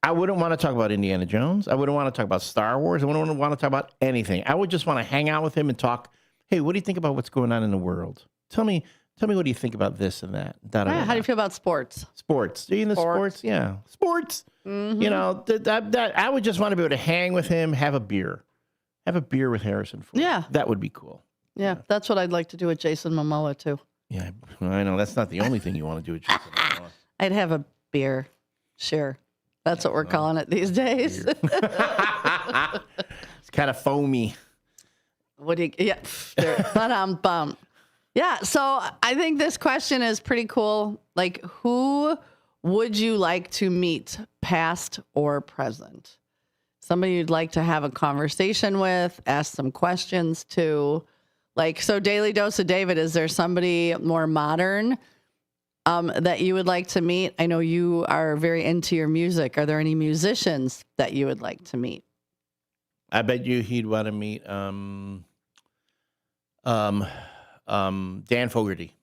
I wouldn't want to talk about Indiana Jones. I wouldn't want to talk about Star Wars. I wouldn't want to talk about anything. I would just want to hang out with him and talk. Hey, what do you think about what's going on in the world? Tell me what do you think about this and that? How do you feel about sports? Sports. Are you in the sports? Yeah. Sports. Mm-hmm. I would just want to be able to hang with him, have a beer with Harrison Ford. Yeah. That would be cool. Yeah. That's what I'd like to do with Jason Momoa too. Yeah. I know that's not the only thing you want to do with Jason Momoa. I'd have a beer. Sure. That's what we're calling it these days. It's kind of foamy. What do you, yeah. But I'm bummed. Yeah, so I think this question is pretty cool. Like, who would you like to meet, past or present? Somebody you'd like to have a conversation with, ask some questions to. Like, so Daily Dose of David, is there somebody more modern that you would like to meet? I know you are very into your music. Are there any musicians that you would like to meet? I bet you he'd want to meet Dan Fogerty.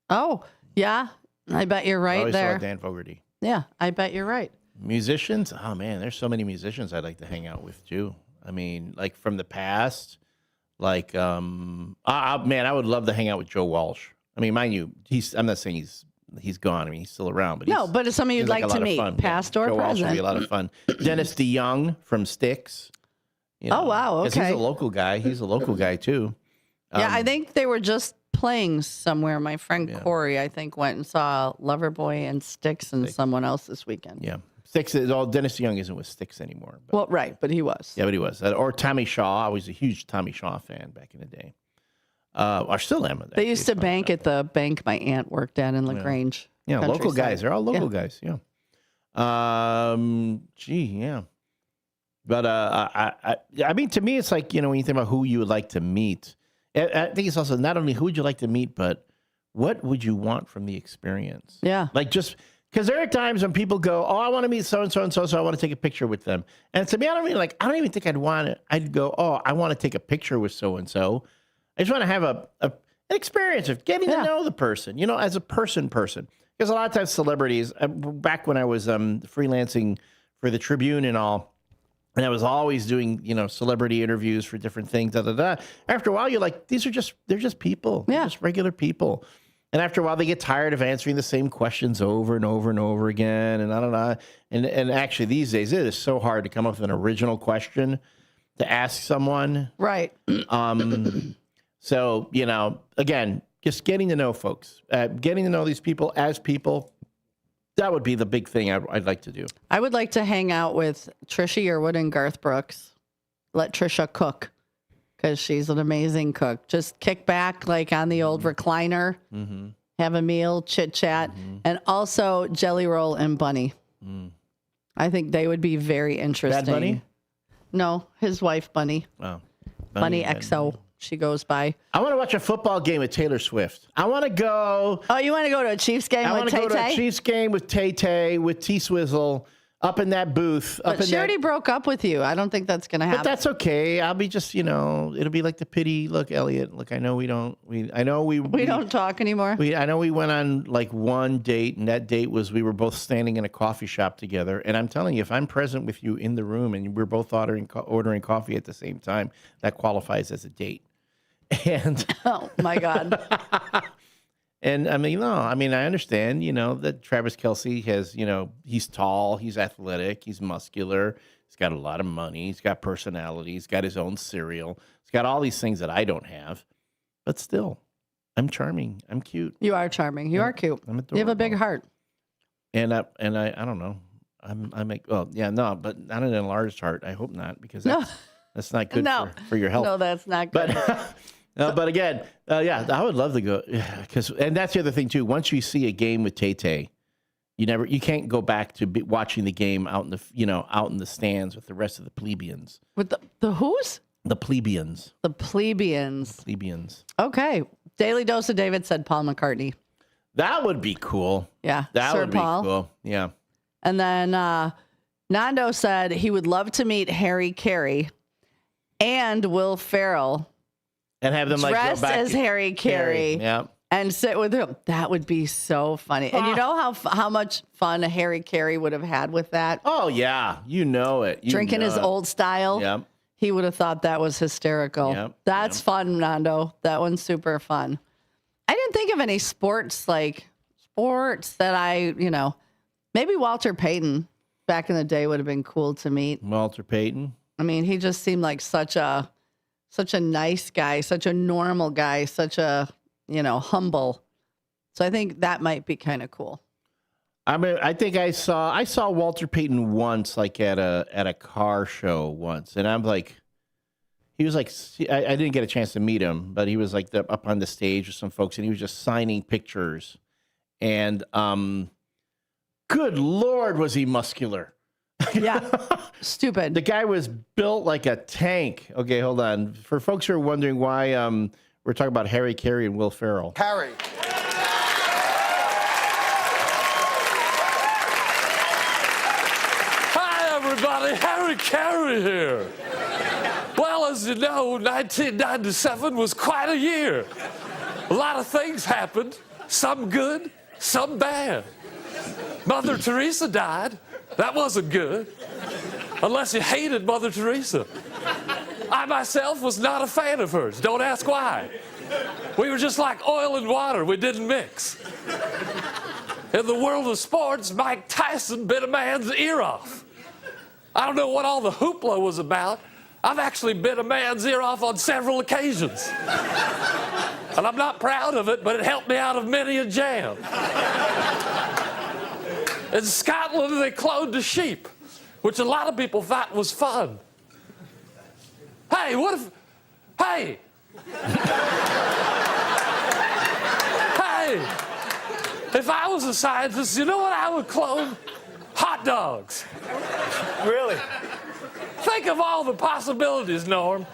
Oh, yeah. I bet you're right I always there. saw Dan Fogerty. Yeah, I bet you're right. Musicians? Oh, man, there's so many musicians I'd like to hang out with, too. I mean, like from the past, like, man, I would love to hang out with Joe Walsh. I mean, mind you, I'm not saying he's gone. I mean, he's still around. But no, but it's somebody you'd like to meet, past or Joe Walsh present. would be a lot of fun. Dennis DeYoung from Styx. You know, oh, wow, 'cause okay. he's a local guy. He's a local guy, too. Yeah, I think they were just playing somewhere. My friend Corey, I think, went and saw Loverboy and Styx and someone else this weekend. Yeah. Styx is all. Dennis DeYoung isn't with Styx anymore. But, well, right, but he was. Yeah, but he was. Or Tommy Shaw. I was a huge Tommy Shaw fan back in the day. Or still am. They used to bank at the bank my aunt worked at in LaGrange. Yeah, local Countryside. guys. They're all local guys. Yeah. Yeah. But I mean, to me, it's like, you know, when you think about who you would like to meet, I think it's also not only who would you like to meet, but what would you want from the experience? Yeah. Like just because there are times when people go, oh, I want to meet so and so and so, so I want to take a picture with them. And to me, I don't even think I'd want it. I'd go, oh, I want to take a picture with so and so. I just want to have an experience of getting to know the person, you know, as a person. Because a lot of times celebrities, back when I was freelancing for the Tribune and all, and I was always doing, you know, celebrity interviews for different things. After a while, you're like, they're just people. They're just regular people. And after a while, they get tired of answering the same questions over and over and over again. And I don't know. And actually, these days, it is so hard to come up with an original question to ask someone. Right. So, you know, again, just getting to know folks, getting to know these people as people. That would be the big thing I'd like to do. I would like to hang out with Trisha Yearwood and Garth Brooks. Let Trisha cook because she's an amazing cook. Just kick back like on the old recliner, have a meal, chit chat, and also Jelly Roll and Bunny. I think they would be very interesting. Bad Bunny? No, his wife Bunny. Oh, Bunny XO. She goes by. I want to watch a football game with Taylor Swift. I want to go. Oh, you want to go to a Chiefs game with Tay-Tay? I want to go to a Chiefs game with Tay-Tay, with T-Swizzle, up in that booth. But she already broke up with you. I don't think that's going to happen. But that's okay. I'll be just, you know, it'll be like the pity. Look, Elliot, look, I know we don't talk anymore. I know we went on like one date, and that date was we were both standing in a coffee shop together. And I'm telling you, if I'm present with you in the room and we're both ordering coffee at the same time, that qualifies as a date. And oh my God. And I mean, I understand, you know, that Travis Kelce has, you know, he's tall, he's athletic, he's muscular, he's got a lot of money, he's got personality, he's got his own cereal, he's got all these things that I don't have. But still, I'm charming, I'm cute. You are charming. You are cute. I'm adorable. You have a big heart. And I don't know. But not an enlarged heart. I hope not, because that's not good for your health. No, that's not good. But again, I would love to go and that's the other thing too. Once you see a game with Tay-Tay, you can't go back to watching the game out in the stands with the rest of the plebeians. With the who's? The plebeians. The plebeians. The plebeians. Okay. Daily Dose of David said Paul McCartney. That would be cool. Yeah. That Sir would Paul. be cool. Yeah. And then Nando said he would love to meet Harry Carey and Will Ferrell. And have them dressed go back as Harry Carey. Yeah. And sit with him. That would be so funny. And you know how much fun Harry Carey would have had with that? Oh, yeah. You know it. Drinking his old style. Yep. He would have thought that was hysterical. Yep. That's fun, Nando. That one's super fun. I didn't think of any sports that maybe Walter Payton back in the day would have been cool to meet. Walter Payton. I mean, he just seemed like such a nice guy, such a normal guy, such a, humble. So I think that might be kind of cool. I mean, I think I saw Walter Payton once, like at a car show once, and I'm like, he was like, I didn't get a chance to meet him, but he was like up on the stage with some folks, and he was just signing pictures. And good Lord, was he muscular. Yeah, stupid. The guy was built like a tank. Okay, hold on. For folks who are wondering why we're talking about Harry Carey and Will Ferrell. Harry. Hi, everybody. Harry Carey here. Well, as you know, 1997 was quite a year. A lot of things happened, some good, some bad. Mother Teresa died. That wasn't good, unless you hated Mother Teresa. I myself was not a fan of hers. Don't ask why. We were just like oil and water. We didn't mix. In the world of sports, Mike Tyson bit a man's ear off. I don't know what all the hoopla was about. I've actually bit a man's ear off on several occasions. And I'm not proud of it, but it helped me out of many a jam. In Scotland, they cloned a sheep, which a lot of people thought was fun. Hey, what if... Hey! Hey! If I was a scientist, you know what I would clone? Hot dogs. Really? Think of all the possibilities, Norm.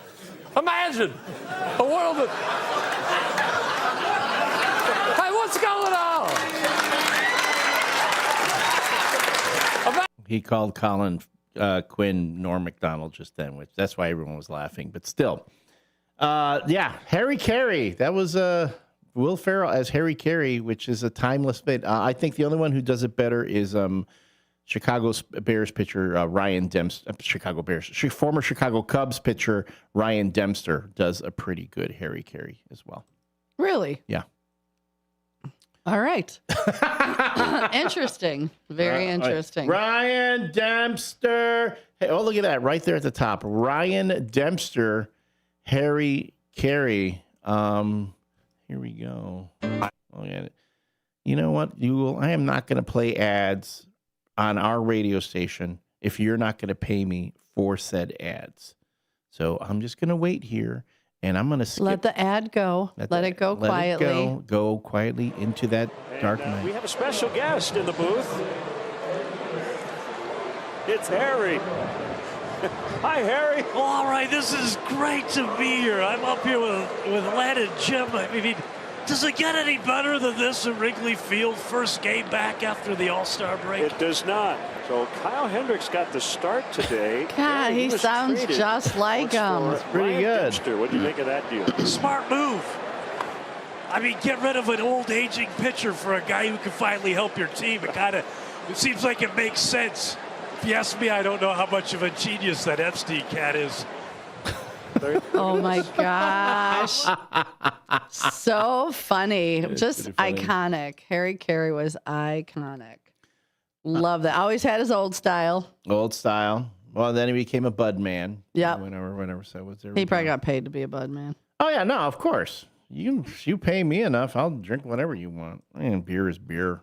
Imagine a world that... Hey, what's going on? He called Colin Quinn Norm Macdonald just then, which that's why everyone was laughing. But still, yeah, Harry Carey. That was Will Ferrell as Harry Carey, which is a timeless bit. I think the only one who does it better is Chicago Bears pitcher Ryan Dempster. Former Chicago Cubs pitcher Ryan Dempster does a pretty good Harry Carey as well. Really? Yeah. All right. Interesting. Very interesting. Ryan Dempster. Hey, oh, look at that right there at the top. Ryan Dempster, Harry Carey. Here we go. Look at it. You know what? I am not going to play ads on our radio station if you're not going to pay me for said ads. So I'm just going to wait here. And I'm going to skip. Let the ad go. Let it go quietly. Go quietly into that dark night. We have a special guest in the booth. It's Harry. Hi, Harry. Well, all right, this is great to be here. I'm up here with Len and Jim. I mean, does it get any better than this at Wrigley Field? First game back after the All-Star break? It does not. So Kyle Hendricks got the start today. God, he sounds just like him. It's pretty good. What do you think of that deal? Smart move. I mean, get rid of an old aging pitcher for a guy who can finally help your team. It seems like it makes sense. If you ask me, I don't know how much of a genius that Epstein cat is. Oh my gosh. So funny. Just iconic. Harry Carey was iconic. Love that. Always had his old style. Old style. Well, then he became a Bud man. Yeah. Whenever. So was there. He probably got paid to be a Bud man. Oh yeah, no, of course. You pay me enough, I'll drink whatever you want. And beer is beer.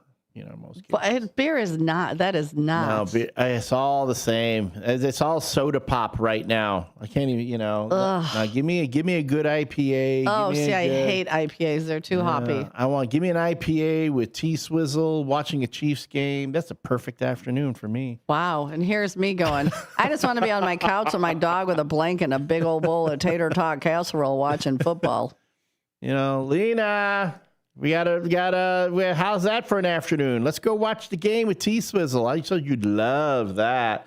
Most cases. But beer is not. That is not. No, it's all the same. It's all soda pop right now. I can't even, Now give me a good IPA. Oh, see, I hate IPAs. They're too hoppy. Give me an IPA with T-Swizzle, watching a Chiefs game. That's a perfect afternoon for me. Wow. And here's me going, I just want to be on my couch with my dog with a blanket and a big old bowl of tater tot casserole watching football. Lena... We gotta. How's that for an afternoon? Let's go watch the game with T-Swizzle. I thought you'd love that.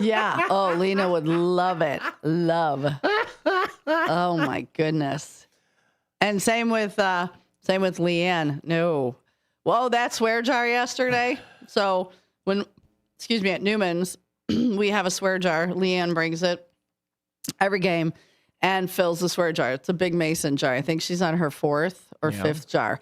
Yeah. Oh, Lena would love it. Love. Oh my goodness. And same with Leanne. No. Whoa, that swear jar yesterday. So at Newman's, we have a swear jar. Leanne brings it every game and fills the swear jar. It's a big mason jar. I think she's on her 4th or 5th jar.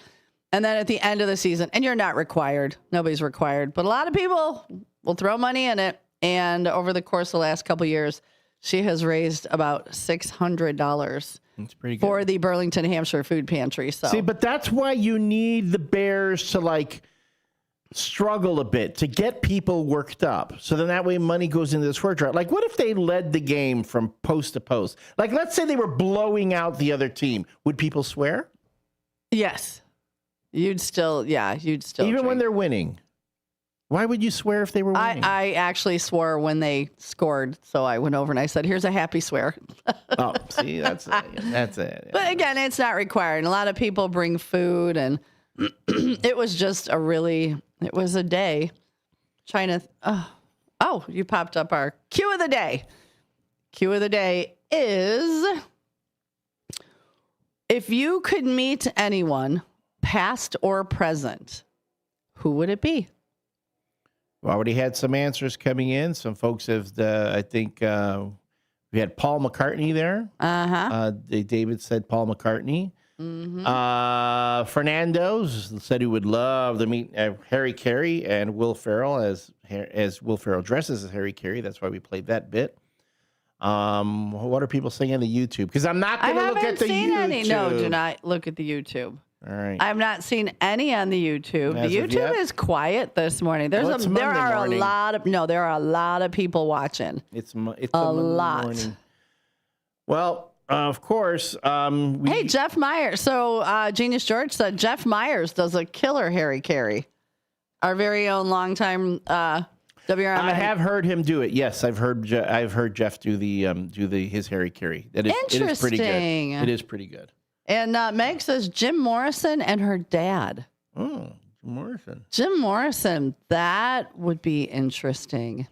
And then at the end of the season, and you're not required, nobody's required, but a lot of people will throw money in it. And over the course of the last couple of years, she has raised about $600 That's pretty good. for the Burlington, Hampshire Food Pantry. So See, but that's why you need the Bears to struggle a bit to get people worked up. So then that way money goes into the swear jar. Like, what if they led the game from post to post? Like, let's say they were blowing out the other team. Would people swear? Yes. You'd still Even drink. when they're winning. Why would you swear if they were winning? I actually swore when they scored. So I went over and I said, here's a happy swear. Oh, see, that's it. But again, it's not required. A lot of people bring food, and it was just it was a day. You popped up our cue of the day. Cue of the day is, if you could meet anyone, past or present, who would it be? We already had some answers coming in. Some folks have, I think, we had Paul McCartney there. David said Paul McCartney. Mm-hmm. Fernando said he would love to meet Harry Carey and Will Ferrell, as Will Ferrell dresses as Harry Carey. That's why we played that bit. What are people saying on the YouTube? Because I'm not going to look at the YouTube. No, do not look at the YouTube. All right. I've not seen any on the YouTube. The YouTube is quiet this morning. There are a lot of people watching. It's a lot. Morning. Well, of course. Hey, Jeff Myers. So Genius George said Jeff Myers does a killer Harry Carey. Our very own longtime WRMN. I have heard him do it. Yes, I've heard Jeff do his Harry Carey. It is pretty good. It is pretty good. And Meg says Jim Morrison and her dad. Oh, Morrison. Jim Morrison. That would be interesting.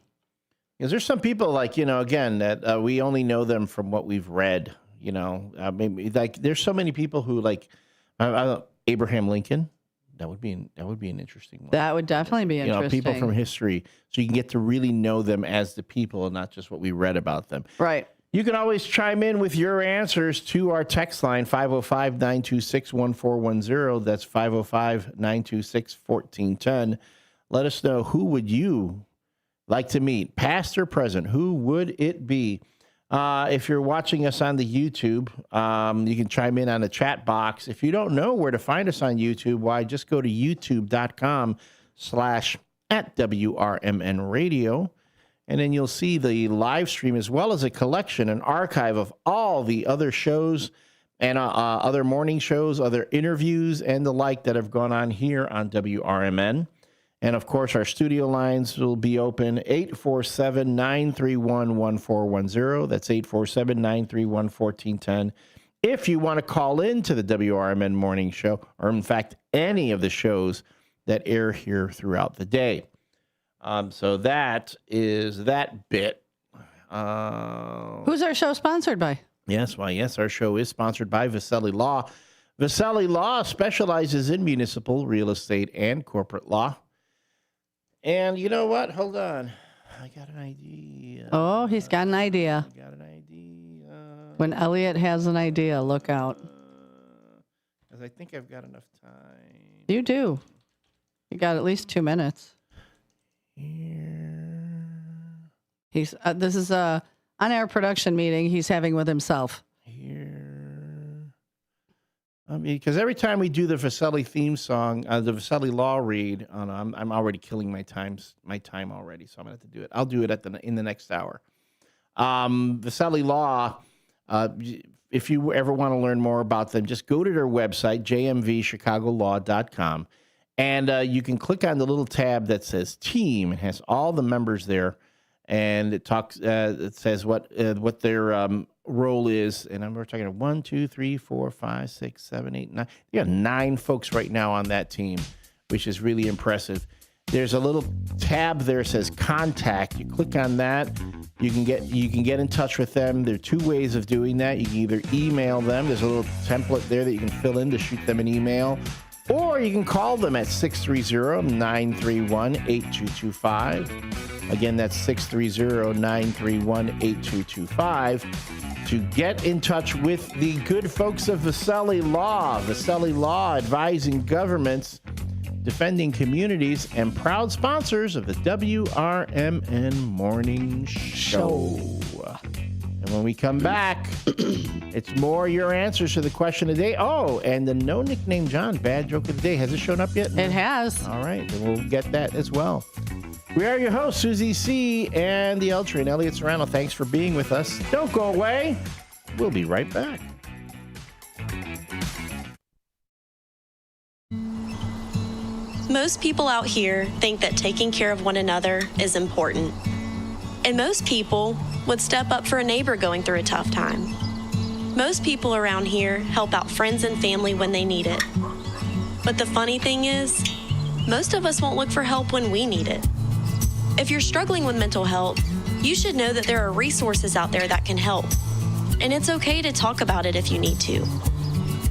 Because there's some people again, that we only know them from what we've read. Maybe there's so many people who Abraham Lincoln. That would be an interesting one. That would definitely be interesting. People from history, so you can get to really know them as the people and not just what we read about them. Right. You can always chime in with your answers to our text line, 505-926-1410. That's 505-926-1410. Let us know, who would you like to meet, past or present? Who would it be? If you're watching us on the YouTube, you can chime in on the chat box. If you don't know where to find us on YouTube, why, just go to youtube.com/@WRMN Radio. And then you'll see the live stream, as well as a collection, an archive of all the other shows and other morning shows, other interviews, and the like that have gone on here on WRMN. And, of course, our studio lines will be open 847-931-1410. That's 847-931-1410. If you want to call in to the WRMN morning show, or, in fact, any of the shows that air here throughout the day. So that is that bit. Who's our show sponsored by? Yes, our show is sponsored by Vasselli Law. Vasselli Law specializes in municipal, real estate, and corporate law. And you know what? Hold on. I got an idea. Oh, he's got an idea. I got an idea. When Elliot has an idea, look out. Because I think I've got enough time. You do. You got at least 2 minutes. He's this is a on-air production meeting he's having with himself. Because every time we do the Vasselli theme song, the Vasselli Law read, I'm already killing my time already, so I'm gonna have to do it. I'll do it in the next hour. Vasselli Law. If you ever want to learn more about them, just go to their website, jmvchicagolaw.com. And you can click on the little tab that says Team. It has all the members there, and it talks. It says what their role is. And we're talking 1, 2, 3, 4, 5, 6, 7, 8, 9. You got 9 folks right now on that team, which is really impressive. There's a little tab there that says Contact. You click on that. You can get in touch with them. There are 2 ways of doing that. You can either email them. There's a little template there that you can fill in to shoot them an email. Or you can call them at 630-931-8225. Again, that's 630-931-8225 to get in touch with the good folks of Vasselli Law. Vasselli Law, advising governments, defending communities, and proud sponsors of the WRMN Morning Show. And When we come back, it's more your answers to the question of the day. Oh, and the no nickname John bad joke of the day. Has it shown up yet? It has. All right, then we'll get that as well. We are your hosts, Susie C. and the L Train, Elliot Serrano. Thanks for being with us. Don't go away. We'll be right back. Most people out here think that taking care of one another is important. And most people would step up for a neighbor going through a tough time. Most people around here help out friends and family when they need it. But the funny thing is, most of us won't look for help when we need it. If you're struggling with mental health, you should know that there are resources out there that can help. And it's okay to talk about it if you need to.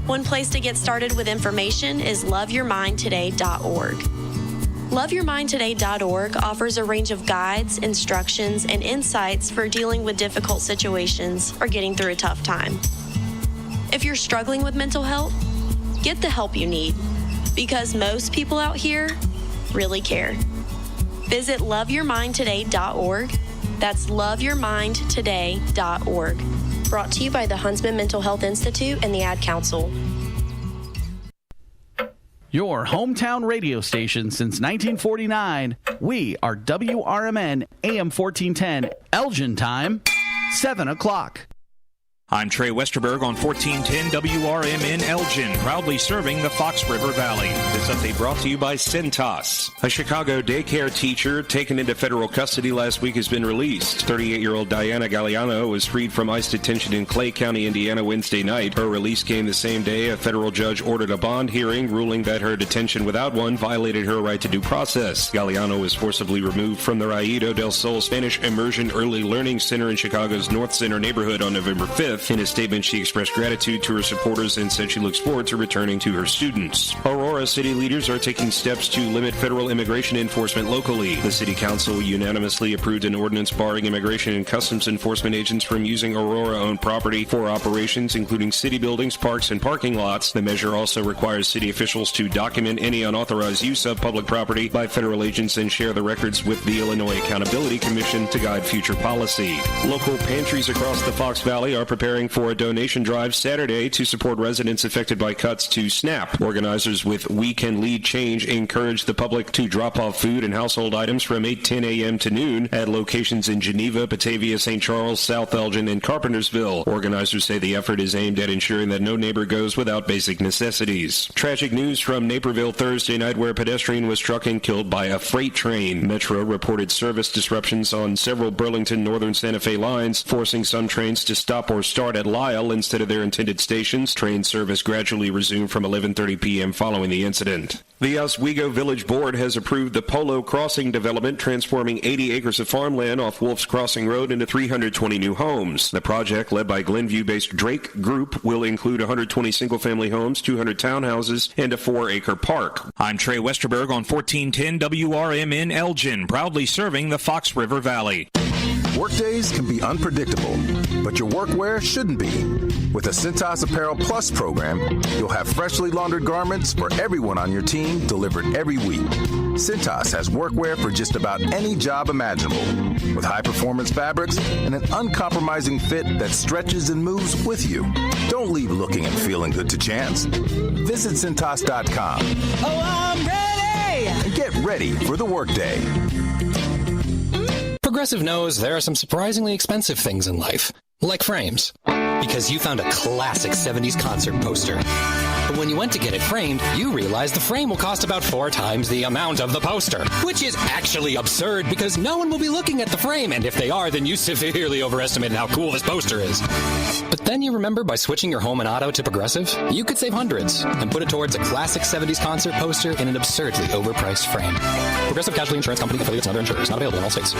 One place to get started with information is loveyourmindtoday.org. Loveyourmindtoday.org offers a range of guides, instructions, and insights for dealing with difficult situations or getting through a tough time. If you're struggling with mental health, get the help you need, because most people out here really care. Visit loveyourmindtoday.org. That's loveyourmindtoday.org. Brought to you by the Huntsman Mental Health Institute and the Ad Council. Your hometown radio station since 1949. We are WRMN AM 1410, Elgin time, 7 o'clock. I'm Trey Westerberg on 1410 WRMN Elgin, proudly serving the Fox River Valley. This update brought to you by Cintas. A Chicago daycare teacher taken into federal custody last week has been released. 38-year-old Diana Galliano was freed from ICE detention in Clay County, Indiana, Wednesday night. Her release came the same day a federal judge ordered a bond hearing, ruling that her detention without one violated her right to due process. Galliano was forcibly removed from the Raído del Sol Spanish Immersion Early Learning Center in Chicago's North Center neighborhood on November 5th. In a statement, she expressed gratitude to her supporters and said she looks forward to returning to her students. Aurora city leaders are taking steps to limit federal immigration enforcement locally. The city council unanimously approved an ordinance barring immigration and customs enforcement agents from using Aurora-owned property for operations, including city buildings, parks, and parking lots. The measure also requires city officials to document any unauthorized use of public property by federal agents and share the records with the Illinois Accountability Commission to guide future policy. Local pantries across the Fox Valley are preparing for a donation drive Saturday to support residents affected by cuts to SNAP. Organizers with We Can Lead Change encourage the public to drop off food and household items from 8:10 a.m. to noon at locations in Geneva, Batavia, St. Charles, South Elgin, and Carpentersville. Organizers say the effort is aimed at ensuring that no neighbor goes without basic necessities. Tragic news from Naperville Thursday night, where a pedestrian was struck and killed by a freight train. Metro reported service disruptions on several Burlington Northern Santa Fe lines, forcing some trains to stop or start at Lyle instead of their intended stations. Train service gradually resumed from 11:30 p.m. following the incident. The Oswego Village Board has approved the Polo Crossing development, transforming 80 acres of farmland off Wolf's Crossing Road into 320 new homes. The project, led by Glenview-based Drake Group, will include 120 single-family homes, 200 townhouses, and a 4-acre park. I'm Trey Westerberg on 1410 WRMN Elgin, proudly serving the Fox River Valley. Workdays can be unpredictable, but your workwear shouldn't be. With a Cintas Apparel Plus program, you'll have freshly laundered garments for everyone on your team delivered every week. Cintas has workwear for just about any job imaginable, with high-performance fabrics and an uncompromising fit that stretches and moves with you. Don't leave looking and feeling good to chance. Visit Cintas.com. Oh, I'm ready! And get ready for the workday. Progressive knows there are some surprisingly expensive things in life, like frames, because you found a classic 70s concert poster. But when you went to get it framed, you realized the frame will cost about 4 times the amount of the poster, which is actually absurd because no one will be looking at the frame, and if they are, then you severely overestimated how cool this poster is. But then you remember by switching your home and auto to Progressive, you could save hundreds and put it towards a classic 70s concert poster in an absurdly overpriced frame. Progressive Casualty Insurance Company, affiliates, and other insurers. Not available in all states.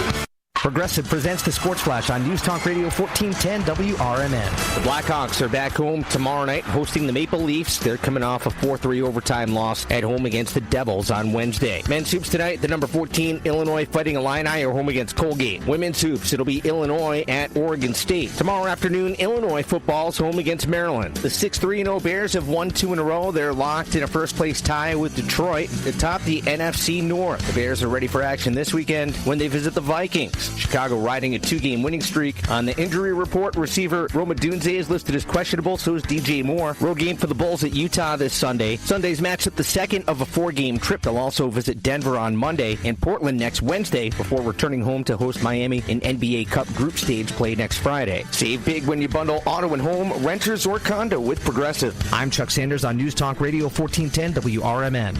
Progressive presents the Sports Flash on News Talk Radio 1410 WRMN. The Blackhawks are back home tomorrow night hosting the Maple Leafs. They're coming off a 4-3 overtime loss at home against the Devils on Wednesday. Men's hoops tonight, the number 14 Illinois Fighting Illini are home against Colgate. Women's hoops, it'll be Illinois at Oregon State. Tomorrow afternoon, Illinois football's home against Maryland. The 6-3-0 Bears have won 2 in a row. They're locked in a first-place tie with Detroit atop the NFC North. The Bears are ready for action this weekend when they visit the Vikings. Chicago riding a 2-game winning streak. On the injury report, receiver Roma Dunze is listed as questionable, so is DJ Moore. Road game for the Bulls at Utah this Sunday. Sunday's matchup the second of a 4-game trip. They'll also visit Denver on Monday and Portland next Wednesday before returning home to host Miami in NBA Cup group stage play next Friday. Save big when you bundle auto and home, renters, or condo with Progressive. I'm Chuck Sanders on News Talk Radio 1410 WRMN.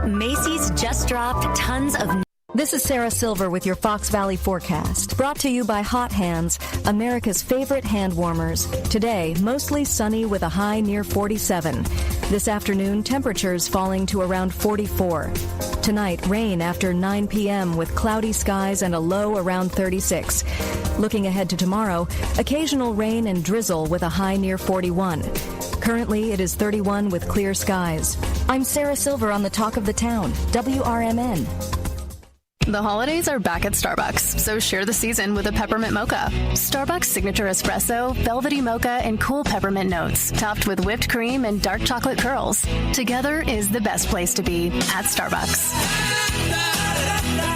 Macy's just dropped tons of... This is Sarah Silver with your Fox Valley forecast, brought to you by Hot Hands, America's favorite hand warmers. Today, mostly sunny with a high near 47. This afternoon, temperatures falling to around 44. Tonight, rain after 9 p.m. with cloudy skies and a low around 36. Looking ahead to tomorrow, occasional rain and drizzle with a high near 41. Currently, it is 31 with clear skies. I'm Sarah Silver on the Talk of the Town, WRMN. The holidays are back at Starbucks, so share the season with a peppermint mocha. Starbucks signature espresso, velvety mocha, and cool peppermint notes, topped with whipped cream and dark chocolate curls. Together is the best place to be at Starbucks.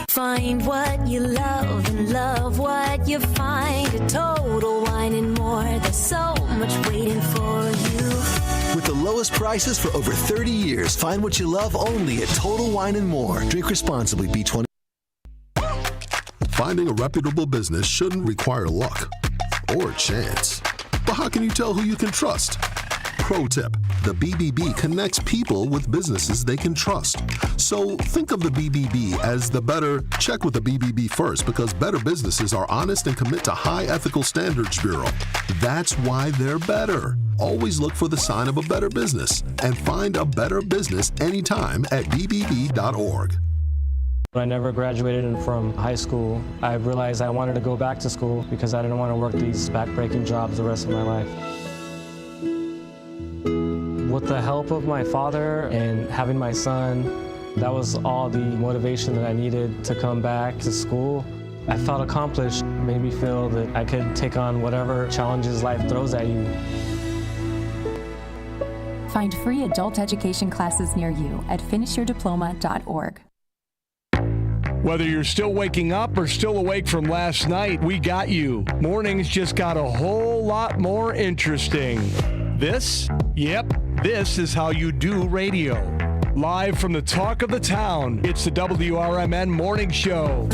Find what you love and love what you find. A Total Wine and More. There's so much waiting for you. With the lowest prices for over 30 years, find what you love only at Total Wine and More. Drink responsibly. B20. Finding a reputable business shouldn't require luck or chance. But how can you tell who you can trust? Pro tip, the BBB connects people with businesses they can trust. So think of the BBB as the better, check with the BBB first, because better businesses are honest and commit to high ethical standards bureau. That's why they're better. Always look for the sign of a better business and find a better business anytime at bbb.org. When I never graduated from high school, I realized I wanted to go back to school because I didn't want to work these back-breaking jobs the rest of my life. With the help of my father and having my son, that was all the motivation that I needed to come back to school. I felt accomplished. It made me feel that I could take on whatever challenges life throws at you. Find free adult education classes near you at finishyourdiploma.org. Whether you're still waking up or still awake from last night, we got you. Mornings just got a whole lot more interesting. This? Yep, this is how you do radio. Live from the Talk of the Town, it's the WRMN Morning Show.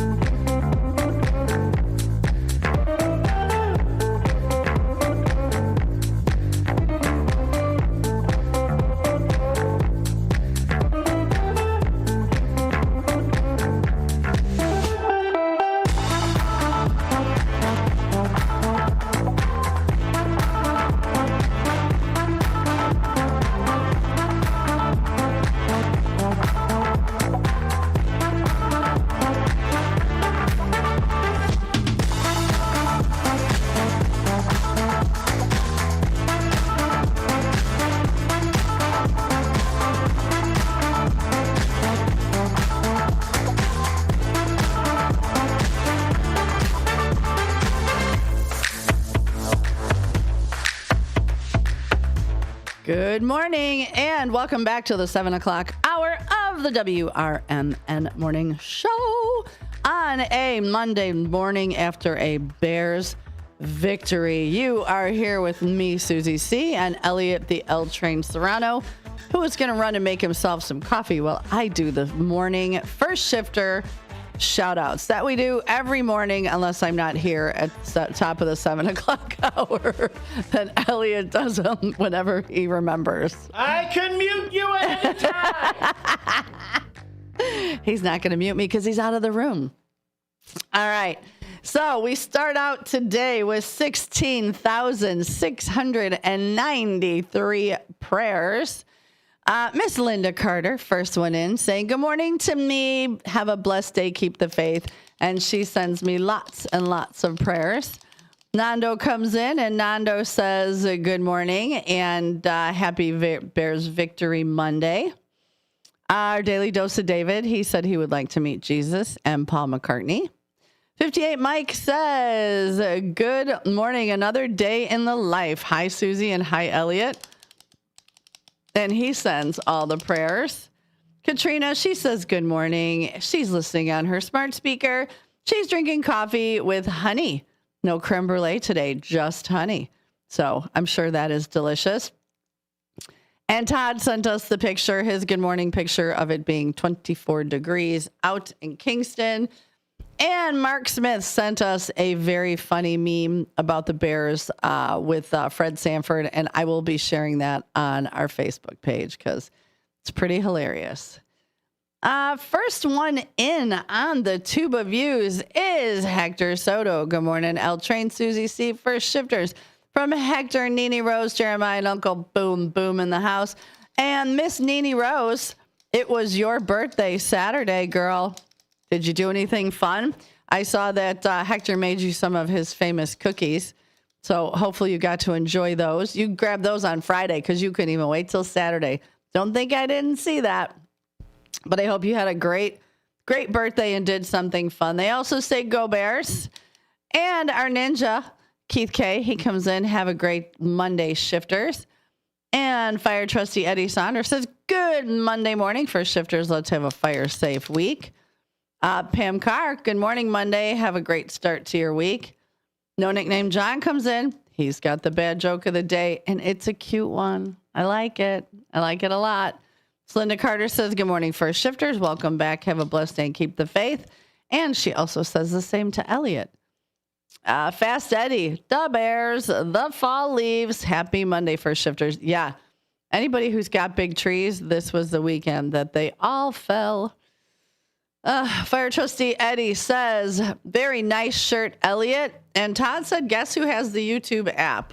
Good morning and welcome back to the 7 o'clock hour of the WRMN Morning Show on a Monday morning after a Bears victory. You are here with me, Susie C., and Elliot, the L Train Serrano, who is going to run and make himself some coffee while I do the morning first shifter shout outs that we do every morning, unless I'm not here at the top of the 7 o'clock hour. Then Elliot does them whenever he remembers. I can mute you at any time. He's not going to mute me because he's out of the room. All right. So we start out today with 16,693 prayers. Miss Linda Carter, first one in, saying, good morning to me. Have a blessed day. Keep the faith. And she sends me lots and lots of prayers. Nando comes in and Nando says, good morning and happy Bears Victory Monday. Our Daily Dose of David, he said he would like to meet Jesus and Paul McCartney. 58 Mike says, good morning. Another day in the life. Hi, Susie, and hi, Elliot. And he sends all the prayers. Katrina, she says good morning. She's listening on her smart speaker. She's drinking coffee with honey. No creme brulee today, just honey. So I'm sure that is delicious. And Todd sent us the picture, his good morning picture of it being 24 degrees out in Kingston. And Mark Smith sent us a very funny meme about the Bears with Fred Sanford. And I will be sharing that on our Facebook page because it's pretty hilarious. First one in on the Tuba Views is Hector Soto. Good morning, L Train, Susie C. First Shifters. From Hector, Nene Rose, Jeremiah, and Uncle Boom Boom in the house. And Miss Nene Rose, it was your birthday Saturday, girl. Did you do anything fun? I saw that Hector made you some of his famous cookies. So hopefully you got to enjoy those. You grabbed those on Friday because you couldn't even wait till Saturday. Don't think I didn't see that. But I hope you had a great birthday and did something fun. They also say go Bears. And our ninja, Keith K., he comes in, have a great Monday, Shifters. And Fire Trustee Eddie Saunders says, good Monday morning for Shifters. Let's have a fire-safe week. Pam Carr, good morning, Monday. Have a great start to your week. No Nickname John comes in. He's got the bad joke of the day, and it's a cute one. I like it. I like it a lot. Linda Carter says, good morning, First Shifters. Welcome back. Have a blessed day and keep the faith. And she also says the same to Elliot. Fast Eddie, the Bears, the fall leaves. Happy Monday, First Shifters. Yeah. Anybody who's got big trees, this was the weekend that they all fell. Fire Trustee Eddie says, very nice shirt, Elliot. And Todd said, guess who has the YouTube app?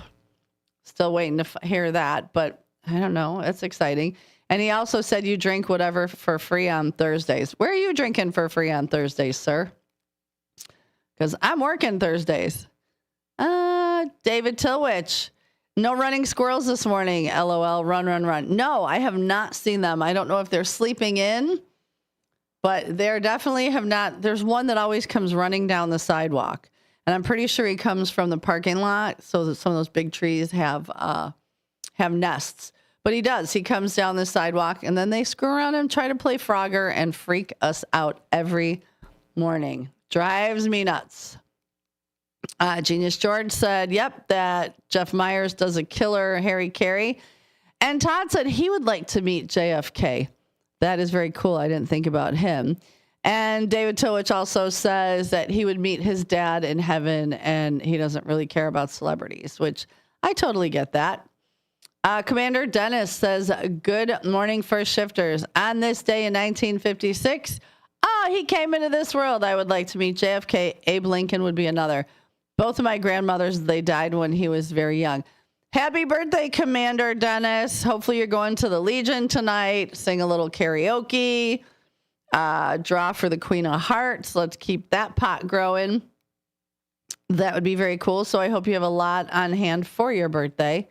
Still waiting to hear that, but I don't know. It's exciting. And he also said you drink whatever for free on Thursdays. Where are you drinking for free on Thursdays, sir? Because I'm working Thursdays. David Tilwich. No running squirrels this morning. LOL. Run, run, run. No, I have not seen them. I don't know if they're sleeping in, but they're definitely have not. There's one that always comes running down the sidewalk. And I'm pretty sure he comes from the parking lot. So that some of those big trees have nests. But he does. He comes down the sidewalk, and then they screw around and try to play Frogger and freak us out every morning. Drives me nuts. Genius George said, yep, that Jeff Myers does a killer Harry Carey. And Todd said he would like to meet JFK. That is very cool. I didn't think about him. And David Tilwich also says that he would meet his dad in heaven, and he doesn't really care about celebrities, which I totally get that. Commander Dennis says, good morning, First Shifters. On this day in 1956, he came into this world. I would like to meet JFK. Abe Lincoln would be another. Both of my grandmothers, they died when he was very young. Happy birthday, Commander Dennis. Hopefully you're going to the Legion tonight. Sing a little karaoke. Draw for the Queen of Hearts. Let's keep that pot growing. That would be very cool. So I hope you have a lot on hand for your birthday.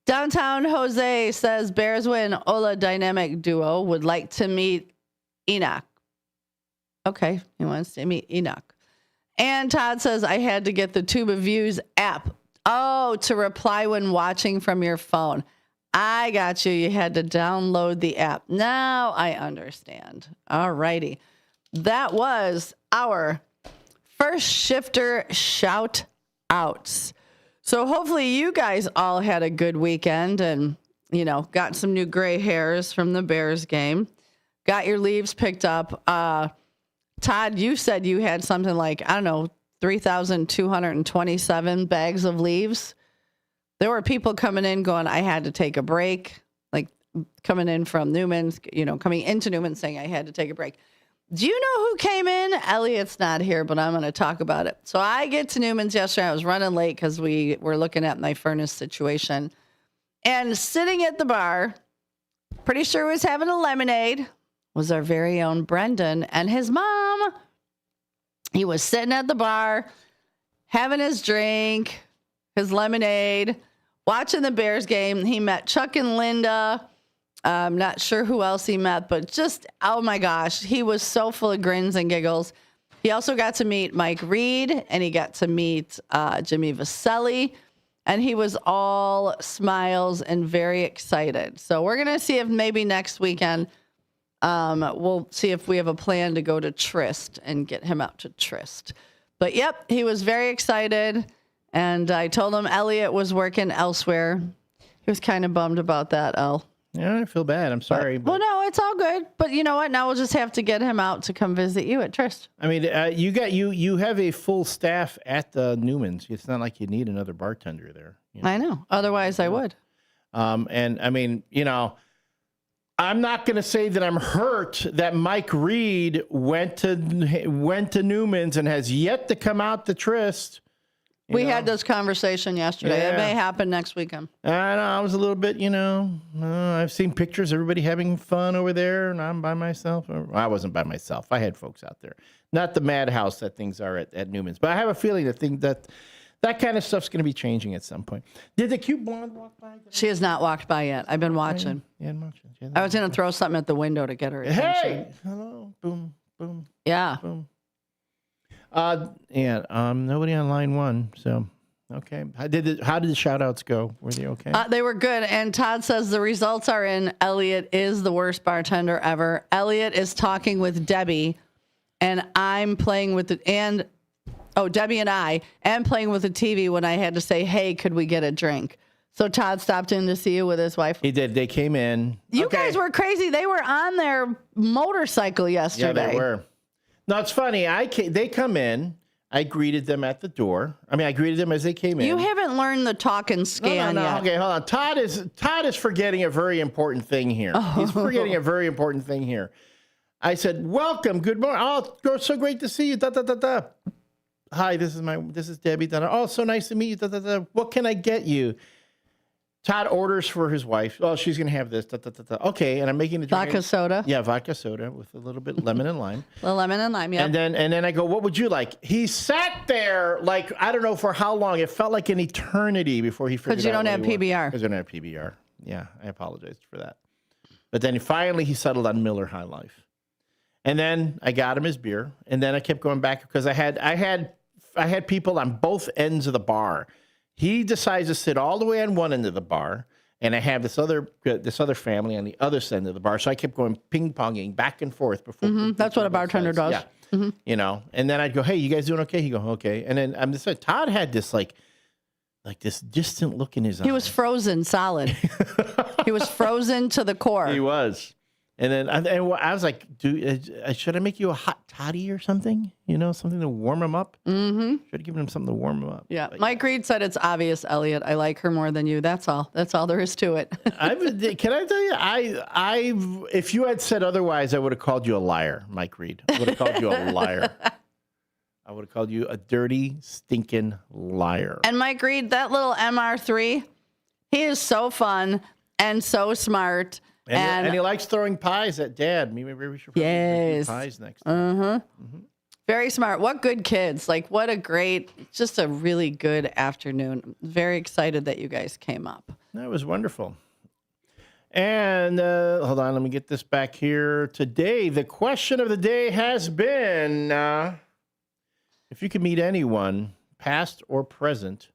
Downtown Jose says, Bears win. Ola Dynamic Duo would like to meet Enoch. Okay, he wants to meet Enoch. And Todd says, I had to get the Tuba Views app. Oh, to reply when watching from your phone. I got you. You had to download the app. Now I understand. All righty. That was our First Shifter shout outs. So hopefully you guys all had a good weekend and, got some new gray hairs from the Bears game. Got your leaves picked up. Todd, you said you had something like, 3,227 bags of leaves. There were people coming in going, I had to take a break, like coming in from Newman's, coming into Newman saying I had to take a break. Do you know who came in? Elliot's not here, but I'm going to talk about it. So I get to Newman's yesterday. I was running late because we were looking at my furnace situation. And sitting at the bar, pretty sure was having a lemonade, was our very own Brendan and his mom. He was sitting at the bar, having his drink, his lemonade, watching the Bears game. He met Chuck and Linda. I'm not sure who else he met, but just, oh my gosh, he was so full of grins and giggles. He also got to meet Mike Reed, and he got to meet Jimmy Vaselli. and he was all smiles and very excited. So we're going to see if maybe next weekend we'll see if we have a plan to go to Tryst and get him out to Tryst. But, yep, he was very excited, and I told him Elliot was working elsewhere. He was kind of bummed about that, El. Yeah, I feel bad. I'm sorry. Well, no, it's all good. But you know what? Now we'll just have to get him out to come visit you at Tryst. I mean, you have a full staff at the Newmans. It's not like you need another bartender there. You know? I know. Otherwise, I would. And I mean, I'm not going to say that I'm hurt that Mike Reed went to Newman's and has yet to come out to Tryst. We had this conversation yesterday. Yeah. It may happen next weekend. I know. I was a little bit, I've seen pictures, everybody having fun over there, and I'm by myself. Well, I wasn't by myself. I had folks out there. Not the madhouse that things are at Newman's. But I have a feeling that kind of stuff's going to be changing at some point. Did the cute blonde walk by? She has not walked by yet. I've been watching. Yeah, I'm watching. I was going to throw something at the window to get her attention. Hey! Hello. Boom, boom. Yeah. Boom. Nobody on line one, so okay. How did the shout outs go? Were they okay? They were good. And Todd says the results are in. Elliot is the worst bartender ever. Elliot is talking with Debbie, and I'm playing with Debbie and I am playing with the TV when I had to say, hey, could we get a drink? So Todd stopped in to see you with his wife. He did. They came in. You guys were crazy. They were on their motorcycle yesterday. Yeah, they were. No, it's funny. They come in. I greeted them at the door. I mean, I greeted them as they came in. You haven't learned the talk and scan yet. Okay, hold on. Todd is forgetting a very important thing here. He's forgetting a very important thing here. I said, welcome. Good morning. Oh, so great to see you. Da, da, da, da. Hi, this is Debbie. Da, da. Oh, so nice to meet you. Da, da, da. What can I get you? Todd orders for his wife. Oh, she's going to have this. Da, da, da, da. Okay, and I'm making a drink. Vodka soda. Yeah, vodka soda with a little bit of lemon and lime. The lemon and lime, yeah. And then I go, what would you like? He sat there like, I don't know for how long. It felt like an eternity before he figured out. Because you don't have PBR. Because I don't have PBR. Yeah, I apologized for that. But then finally he settled on Miller High Life. And then I got him his beer. And then I kept going back because I had people on both ends of the bar. He decides to sit all the way on one end of the bar, and I have this other family on the other side of the bar. So I kept going ping-ponging back and forth before. That's what a bartender does. Yeah. And then I'd go, hey, you guys doing okay? He'd go, okay. And then I'm just like, Todd had this like this distant look in his eyes. He was frozen solid. He was frozen to the core. He was. And then I was like, should I make you a hot toddy or something? Something to warm him up? Mm-hmm. Should have given him something to warm him up. Yeah. Mike Reed said it's obvious, Elliot. I like her more than you. That's all. That's all there is to it. Can I tell you, if you had said otherwise, I would have called you a liar, Mike Reed. I would have called you a liar. I would have called you a dirty, stinking liar. And Mike Reed, that little MR3, he is so fun and so smart. And he likes throwing pies at Dad. Maybe we should probably do pies next time. Mm-hmm. Very smart. What good kids. Like, what a just a really good afternoon. Very excited that you guys came up. That was wonderful. And hold on, let me get this back here. Today, the question of the day has been, if you could meet anyone, past or present,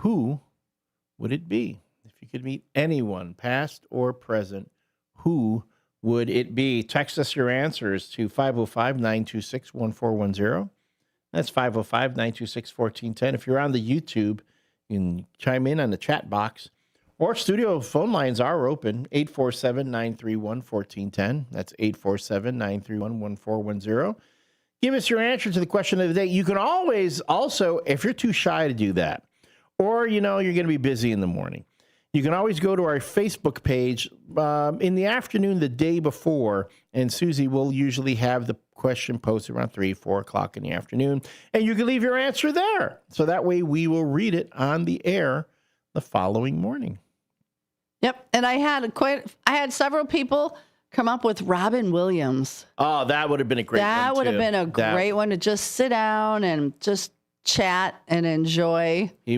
who would it be? If you could meet anyone, past or present, who would it be? Text us your answers to 505-926-1410. That's 505-926-1410. If you're on the YouTube, you can chime in on the chat box. Or studio phone lines are open, 847-931-1410. That's 847-931-1410. Give us your answer to the question of the day. You can always also, if you're too shy to do that, or you're going to be busy in the morning, you can always go to our Facebook page in the afternoon the day before, and Susie will usually have the question posted around 3, 4 o'clock in the afternoon, and you can leave your answer there. So that way we will read it on the air the following morning. Yep, and I had several people come up with Robin Williams. Oh, that would have been a great one, That would have been a great one to just sit down and just chat and enjoy. He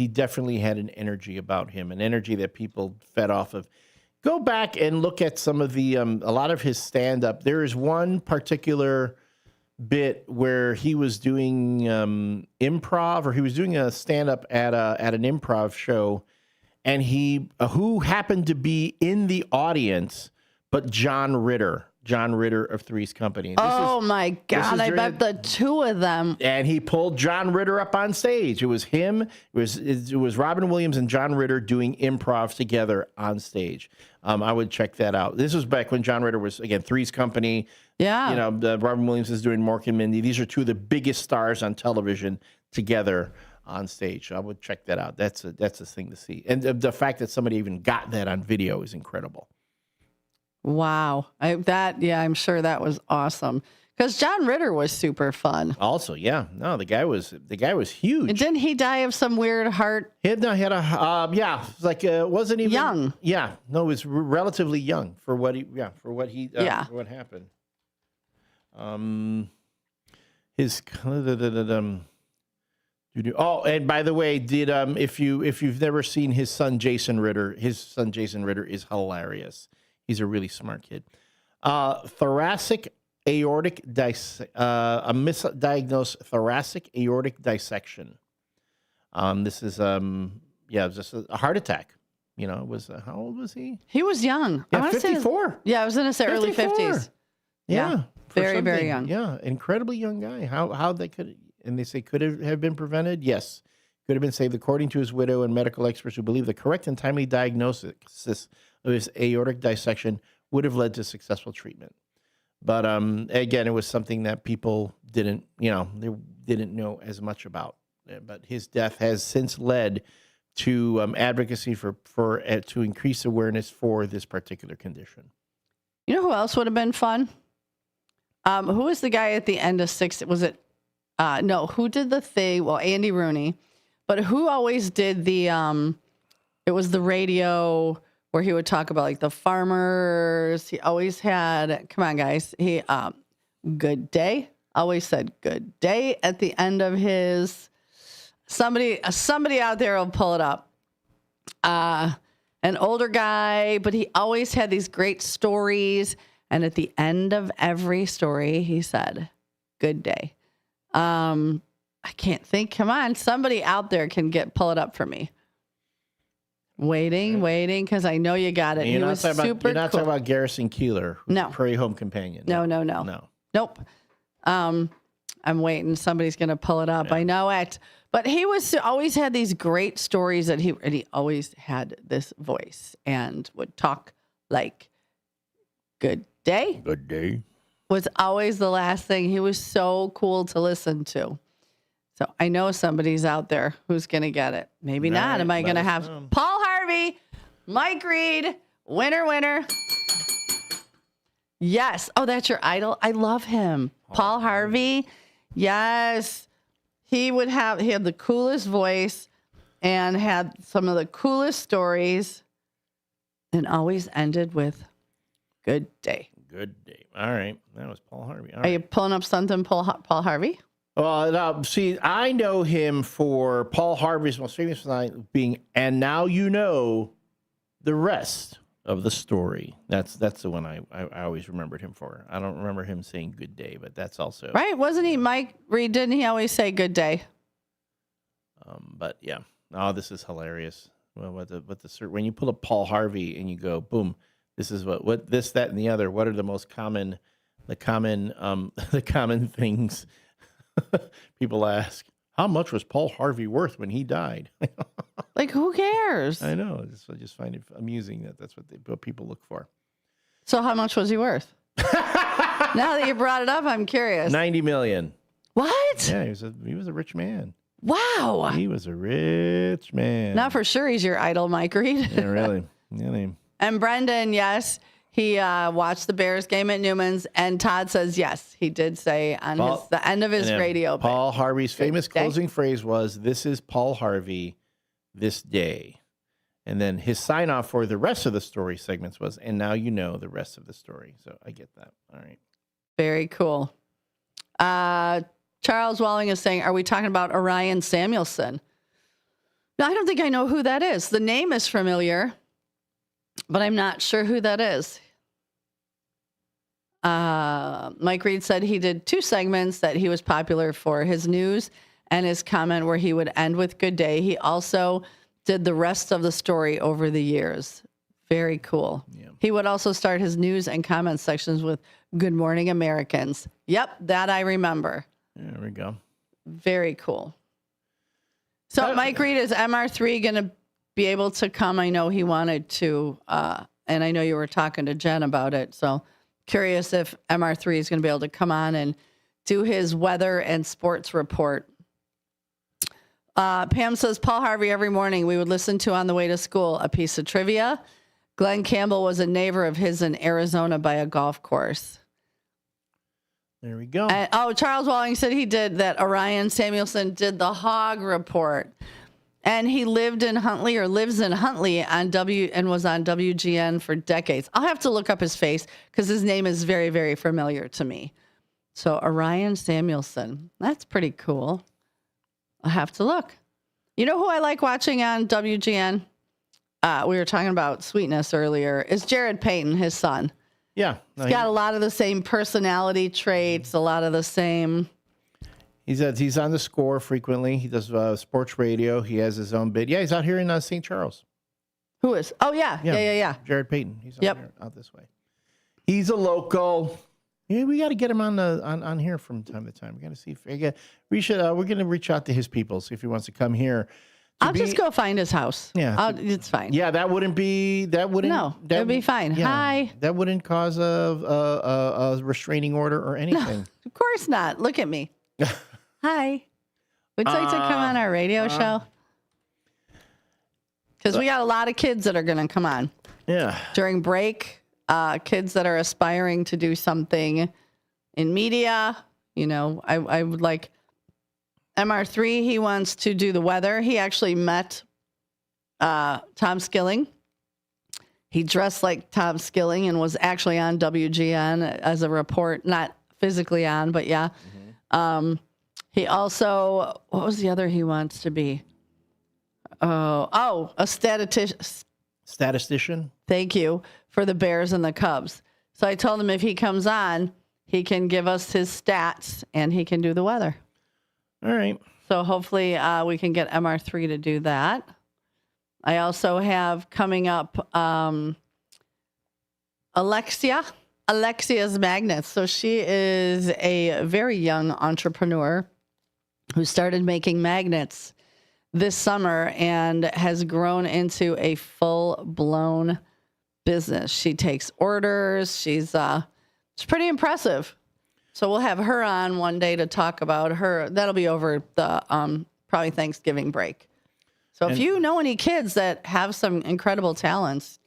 definitely had an energy about him, an energy that people fed off of. Go back and look at some of the a lot of his stand-up. There is one particular bit where he was doing improv, or he was doing a stand-up at an improv show, and he who happened to be in the audience, but John Ritter of Three's Company. My God! I bet the two of them. And he pulled John Ritter up on stage. It was him. It was Robin Williams and John Ritter doing improv together on stage. I would check that out. This was back when John Ritter was, again, Three's Company. Yeah. You know, Robin Williams is doing Mork and Mindy. These are two of the biggest stars on television together on stage. So I would check that out. That's a thing to see. And the fact that somebody even got that on video is incredible. Wow. I'm sure that was awesome. Because John Ritter was super fun. Also, yeah. No, the guy was huge. And didn't he die of some weird heart? He had wasn't even young. Yeah. No, he was relatively young for what happened. And by the way, if you've never seen his son Jason Ritter is hilarious. He's a really smart kid. Thoracic aortic a misdiagnosed thoracic aortic dissection. This is just a heart attack. You know, it was how old was he? He was young. Yeah, 54. I was going to say early 50s. Yeah. Very, very young. Yeah, incredibly young guy. How they could, and they say could have been prevented? Yes. Could have been saved, according to his widow and medical experts who believe the correct and timely diagnosis of his aortic dissection would have led to successful treatment. But again, it was something that people didn't know as much about. But his death has since led to advocacy to increase awareness for this particular condition. You know who else would have been fun? Who was the guy at the end of 6? Was it? Who did the thing? Well, Andy Rooney. But who always did the? It was the radio where he would talk about like the farmers. He always had. Come on, guys. He good day. Always said good day at the end of his. Somebody out there will pull it up. An older guy, but he always had these great stories. And at the end of every story, he said, "Good day." I can't think. Come on, somebody out there can pull it up for me. Waiting, because I know you got it. You're not talking about Garrison Keillor, no, Prairie Home Companion. No. Nope. I'm waiting. Somebody's going to pull it up. Yeah. I know it. But he always had these great stories and he always had this voice and would talk like, "Good day." Good day. Was always the last thing. He was so cool to listen to. So I know somebody's out there who's going to get it. Maybe not. Right, am I going to have Paul Harvey, Mike Reed, winner. Yes. Oh, that's your idol. I love him. Paul Harvey. Yes. He had the coolest voice and had some of the coolest stories and always ended with "good day." Good day. All right. That was Paul Harvey. Are you pulling up something, Paul Harvey? Well, see, I know him for Paul Harvey's most famous line being, "And now you know the rest of the story." That's the one I always remembered him for. I don't remember him saying "good day," but that's also right. Wasn't he Mike Reed? Didn't he always say "good day"? But yeah. Oh, this is hilarious. Well, when you pull up Paul Harvey and you go, boom, this is what this, that, and the other. What are the most common things people ask? How much was Paul Harvey worth when he died? Like, who cares? I know. I just find it amusing that's what people look for. So how much was he worth? Now that you brought it up, I'm curious. $90 million. What? Yeah, he was a rich man. Wow. He was a rich man. Now for sure he's your idol, Mike Reed. Yeah, really. Yeah, and Brendan, yes, he watched the Bears game at Newman's, and Todd says yes, he did say on the end of his radio. Paul Harvey's famous closing phrase was, "This is Paul Harvey, this day." And then his sign off for the rest of the story segments was, "And now you know the rest of the story." So I get that. All right. Very cool. Charles Walling is saying, are we talking about Orion Samuelson? No, I don't think I know who that is. The name is familiar, but I'm not sure who that is. Mike Reed said he did 2 segments that he was popular for, his news and his comment where he would end with good day. He also did the rest of the story over the years. Very cool. Yeah. He would also start his news and comment sections with Good Morning Americans. Yep, that I remember. There we go. Very cool. So Mike Reed, is MR3 going to be able to come? I know he wanted to, and I know you were talking to Jen about it. So curious if MR3 is going to be able to come on and do his weather and sports report. Pam says, Paul Harvey, every morning we would listen to on the way to school a piece of trivia. Glenn Campbell was a neighbor of his in Arizona by a golf course. There we go. And, Charles Walling said he did that. Orion Samuelson did the hog report. And he lived in Huntley or lives in Huntley and was on WGN for decades. I'll have to look up his face because his name is very, very familiar to me. So Orion Samuelson, that's pretty cool. I'll have to look. You know who I like watching on WGN? We were talking about sweetness earlier. Is Jared Payton, his son. Yeah. He's got a lot of the same personality traits, a lot of the same. He's on the Score frequently. He does sports radio. He has his own bid. Yeah, he's out here in St. Charles. Who is? Oh, yeah. Jared Payton. He's out this way. He's a local. Yeah, we got to get him on here from time to time. We got to see if we should. We're going to reach out to his people, see if he wants to come here. I'll just go find his house. Yeah, it's fine. Yeah, that wouldn't. No, it'd be fine. Yeah, hi. That wouldn't cause a restraining order or anything. No, of course not. Look at me. Hi. Would you like to come on our radio show? Because we got a lot of kids that are going to come on. Yeah. During break, kids that are aspiring to do something in media. You know, I would like MR3. He wants to do the weather. He actually met Tom Skilling. He dressed like Tom Skilling and was actually on WGN as a report, not physically on, but yeah. Mm-hmm. He also, what was the other he wants to be? A statistician. Statistician? Thank you, for the Bears and the Cubs. So I told him if he comes on, he can give us his stats and he can do the weather. All right. So hopefully we can get MR3 to do that. I also have coming up Alexia's Magnets. So she is a very young entrepreneur who started making magnets this summer and has grown into a full-blown business. She takes orders. She's pretty impressive. So we'll have her on one day to talk about her. That'll be over the probably Thanksgiving break. So if you know any kids that have some incredible talents,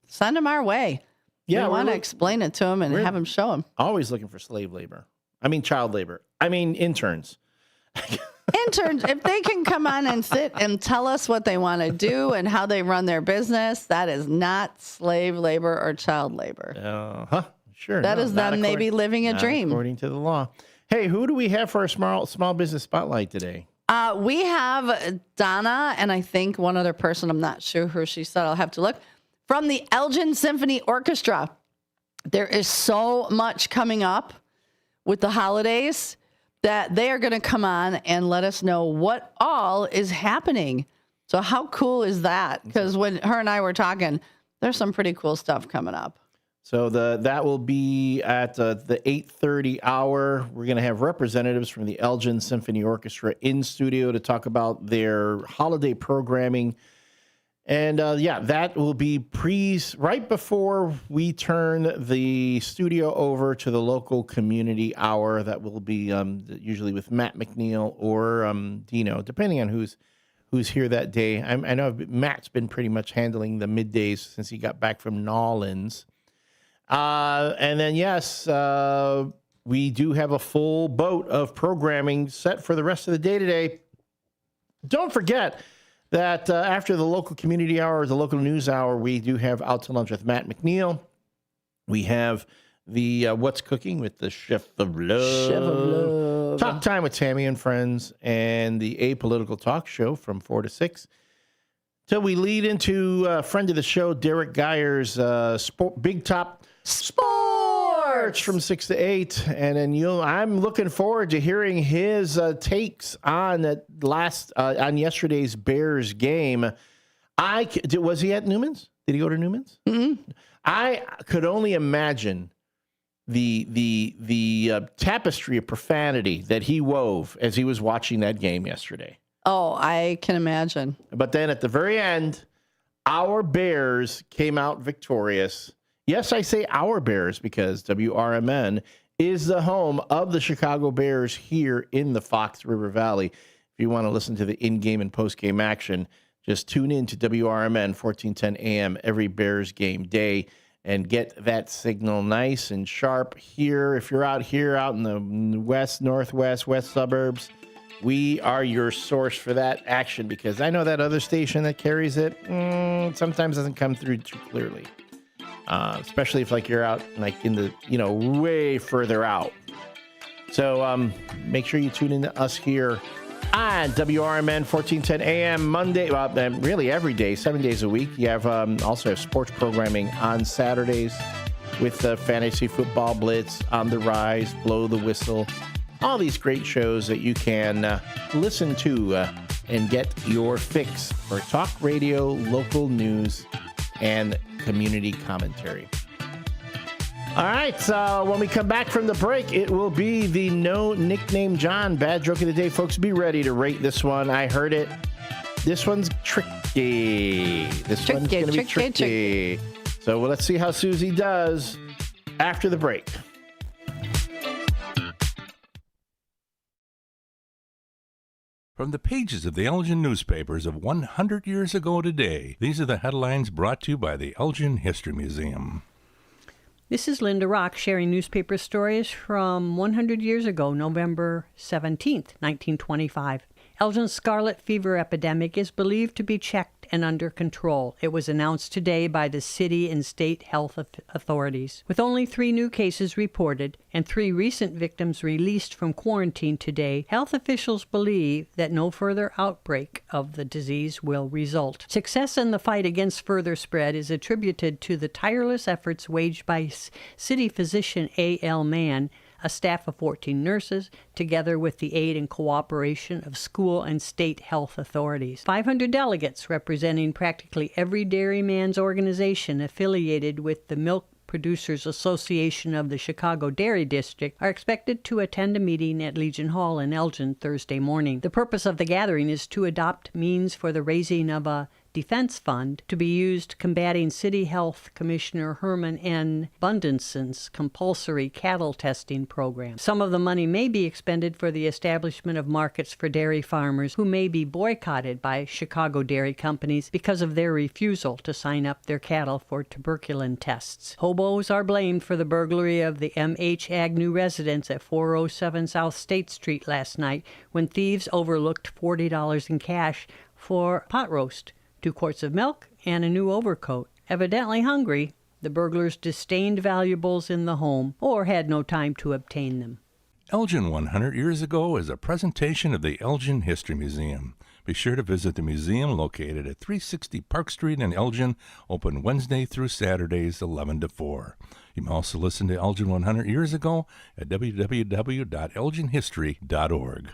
send them our way. Yeah, we want to explain it to them and have them show them. Always looking for slave labor. I mean, child labor. I mean, interns. Interns, if they can come on and sit and tell us what they want to do and how they run their business, that is not slave labor or child labor. Sure. That is them maybe living a dream. According to the law. Hey, who do we have for our small business spotlight today? We have Donna and I think one other person. I'm not sure who she said. I'll have to look. From the Elgin Symphony Orchestra. There is so much coming up with the holidays that they are going to come on and let us know what all is happening. So how cool is that? Because when her and I were talking, there's some pretty cool stuff coming up. So that will be at the 8:30 hour. We're going to have representatives from the Elgin Symphony Orchestra in studio to talk about their holiday programming. And that will be right before we turn the studio over to the local community hour. That will be usually with Matt McNeil or Dino, depending on who's here that day. I know Matt's been pretty much handling the middays since he got back from Nolans. And then, yes, we do have a full boat of programming set for the rest of the day today. Don't forget that after the local community hour, the local news hour, we do have Out to Lunch with Matt McNeil. We have the What's Cooking with the Chef of Love. Talk Time with Tammy and Friends, and the Apolitical Talk Show from 4 to 6. Till we lead into a friend of the show, Derek Geyer's Big Top Sports. Sports from 6 to 8. And then I'm looking forward to hearing his takes on on yesterday's Bears game. Was he at Newman's? Did he go to Newman's? Mm-hmm. I could only imagine the tapestry of profanity that he wove as he was watching that game yesterday. Oh, I can imagine. But then at the very end, our Bears came out victorious. Yes, I say our Bears because WRMN is the home of the Chicago Bears here in the Fox River Valley. If you want to listen to the in-game and post-game action, just tune in to WRMN 1410 AM every Bears game day and get that signal nice and sharp here. If you're out in the west, northwest, west suburbs, we are your source for that action because I know that other station that carries it sometimes doesn't come through too clearly, especially if you're out in the way further out. So make sure you tune in to us here on WRMN 1410 AM Monday, really every day, 7 days a week. You have also have sports programming on Saturdays with the Fantasy Football Blitz, On the Rise, Blow the Whistle, all these great shows that you can listen to and get your fix for talk radio, local news, and community commentary. All right, when we come back from the break, it will be the No Nickname John Bad Joke of the Day. Folks, be ready to rate this one. I heard it. This one's tricky. One's going to be tricky. So let's see how Susie does after the break. From the pages of the Elgin newspapers of 100 years ago today, these are the headlines brought to you by the Elgin History Museum. This is Linda Rock sharing newspaper stories from 100 years ago, November 17th, 1925. Elgin's scarlet fever epidemic is believed to be checked and under control. It was announced today by the city and state health authorities. With only 3 new cases reported and 3 recent victims released from quarantine today, health officials believe that no further outbreak of the disease will result. Success in the fight against further spread is attributed to the tireless efforts waged by city physician A.L. Mann, a staff of 14 nurses, together with the aid and cooperation of school and state health authorities. 500 delegates representing practically every dairyman's organization affiliated with the Milk Producers Association of the Chicago Dairy District are expected to attend a meeting at Legion Hall in Elgin Thursday morning. The purpose of the gathering is to adopt means for the raising of a defense fund to be used combating City Health Commissioner Herman N. Bundenson's compulsory cattle testing program. Some of the money may be expended for the establishment of markets for dairy farmers who may be boycotted by Chicago dairy companies because of their refusal to sign up their cattle for tuberculin tests. Hobos are blamed for the burglary of the M.H. Agnew residence at 407 South State Street last night when thieves overlooked $40 in cash for pot roast, 2 quarts of milk, and a new overcoat. Evidently hungry, the burglars disdained valuables in the home or had no time to obtain them. Elgin 100 years ago is a presentation of the Elgin History Museum. Be sure to visit the museum located at 360 Park Street in Elgin, open Wednesday through Saturdays 11 to 4. You can also listen to Elgin 100 years ago at www.elginhistory.org.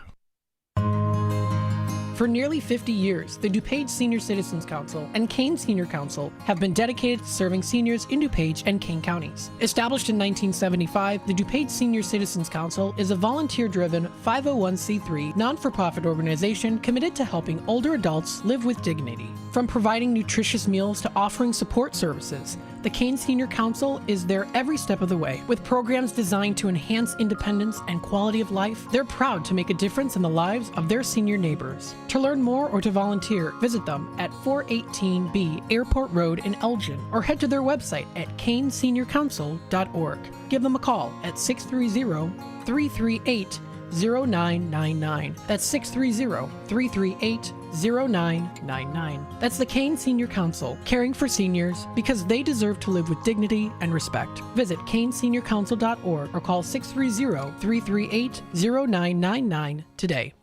For nearly 50 years, the DuPage Senior Citizens Council and Kane Senior Council have been dedicated to serving seniors in DuPage and Kane counties. Established in 1975, the DuPage Senior Citizens Council is a volunteer-driven 501c3 non-for-profit organization committed to helping older adults live with dignity. From providing nutritious meals to offering support services, the Kane Senior Council is there every step of the way. With programs designed to enhance independence and quality of life, they're proud to make a difference in the lives of their senior neighbors. To learn more or to volunteer, visit them at 418B Airport Road in Elgin or head to their website at caneseniorcouncil.org. Give them a call at 630-338-0999. That's 630-338-0999. That's the Kane Senior Council, caring for seniors because they deserve to live with dignity and respect. Visit caneseniorcouncil.org or call 630-338-0999 today.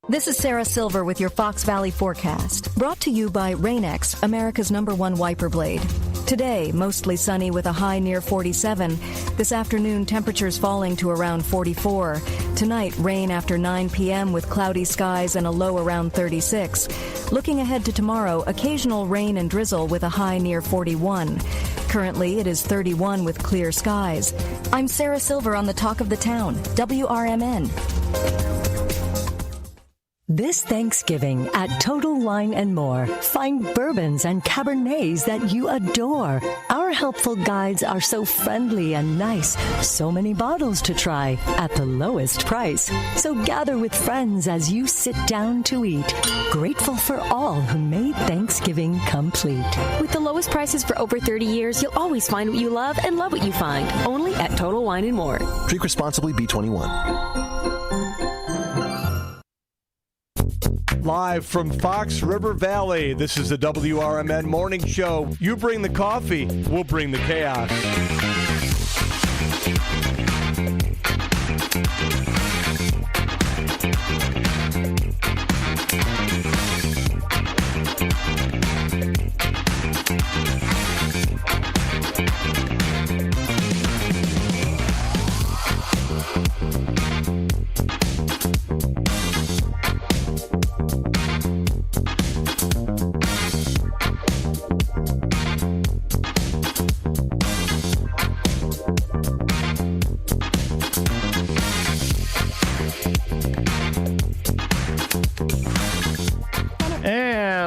This is Sarah Silver with your Fox Valley forecast, brought to you by Rain-X, America's #1 wiper blade. Today, mostly sunny with a high near 47. This afternoon, temperatures falling to around 44. Tonight, rain after 9 p.m. with cloudy skies and a low around 36. Looking ahead to tomorrow, occasional rain and drizzle with a high near 41. Currently, it is 31 with clear skies. I'm Sarah Silver on the Talk of the Town, WRMN. This Thanksgiving at Total Wine & More, find bourbons and Cabernets that you adore. Our helpful guides are so friendly and nice. So many bottles to try at the lowest price. So gather with friends as you sit down to eat. Grateful for all who made Thanksgiving complete. With the lowest prices for over 30 years, you'll always find what you love and love what you find. Only at Total Wine & More. Drink responsibly, B21. Live from Fox River Valley, this is the WRMN Morning Show. You bring the coffee, we'll bring the chaos.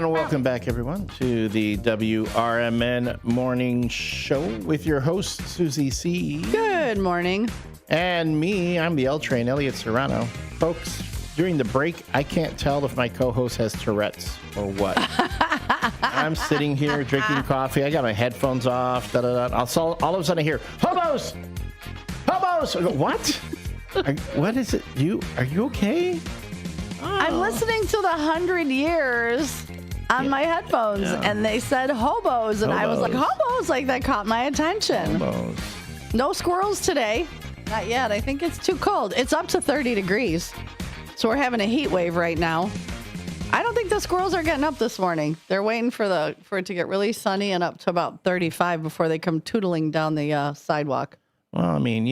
Welcome back, everyone, to the WRMN Morning Show with your host, Susie C. Good morning. And me, I'm the L Train, Elliot Serrano. Folks, during the break, I can't tell if my co-host has Tourette's or what. I'm sitting here drinking coffee. I got my headphones off. All of a sudden I hear, hobos! Hobos! I go, what? What is it? Are you okay? I'm listening to the 100 Years on my headphones, and they said hobos, and I was like, hobos? Like, that caught my attention. Hobos. No squirrels today. Not yet. I think it's too cold. It's up to 30 degrees, so we're having a heat wave right now. I don't think the squirrels are getting up this morning. They're waiting for it to get really sunny and up to about 35 before they come tootling down the sidewalk. Well, I mean,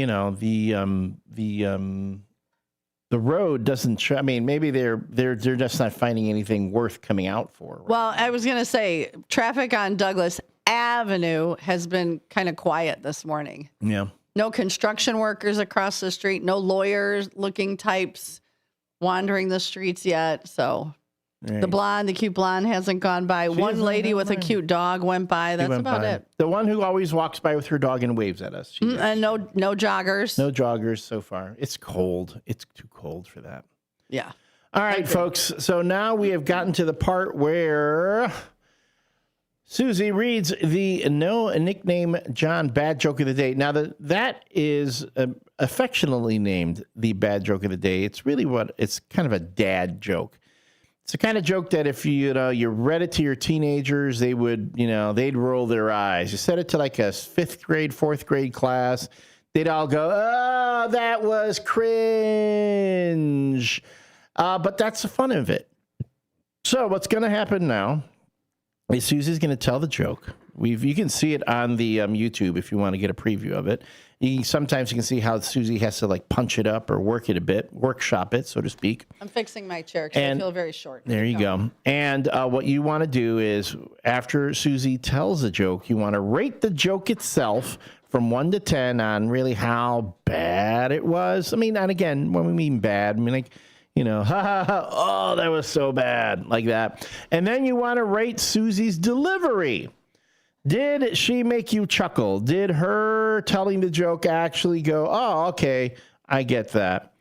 the road doesn't. Maybe they're just not finding anything worth coming out for. Right? Well, I was gonna say traffic on Douglas Avenue has been kind of quiet this morning. Yeah. No construction workers across the street. No lawyers-looking types wandering the streets yet. So the cute blonde hasn't gone by. One lady with a cute dog went by. That's about it. The one who always walks by with her dog and waves at us. And no joggers. No joggers so far. It's cold. It's too cold for that. Yeah. All right, folks. So now we have gotten to the part where Susie reads the No Nickname John Bad Joke of the Day. Now, that is affectionately named the Bad Joke of the Day. It's really it's kind of a dad joke. It's the kind of joke that if you read it to your teenagers, they would, they'd roll their eyes. You said it to like a 5th grade, 4th grade class, they'd all go, "Oh, that was cringe." But that's the fun of it. So what's going to happen now is Susie's going to tell the joke. You can see it on the YouTube if you want to get a preview of it. Sometimes you can see how Susie has to punch it up or work it a bit, workshop it, so to speak. I'm fixing my chair because I feel very short. There you go. And what you want to do is after Susie tells a joke, you want to rate the joke itself from 1 to 10 on really how bad it was. And again, when we mean bad, ha ha ha, oh, that was so bad, like that. And then you want to rate Susie's delivery. Did she make you chuckle? Did her telling the joke actually go, "Oh, okay, I get that"?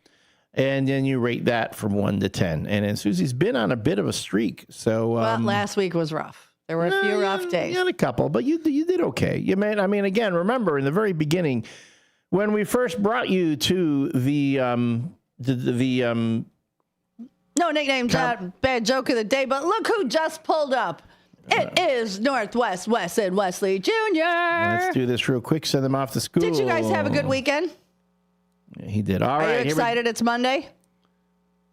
And then you rate that from 1 to 10. And then Susie's been on a bit of a streak. So last week was rough. There were a few rough days. You had a couple, but you did okay. Again, remember in the very beginning when we first brought you to the No Nickname Bad Joke of the Day, but look who just pulled up. It is Northwest Wesson Wesley Jr. Let's do this real quick. Send them off to school. Did you guys have a good weekend? Yeah, he did. All right. Are you excited? It's Monday.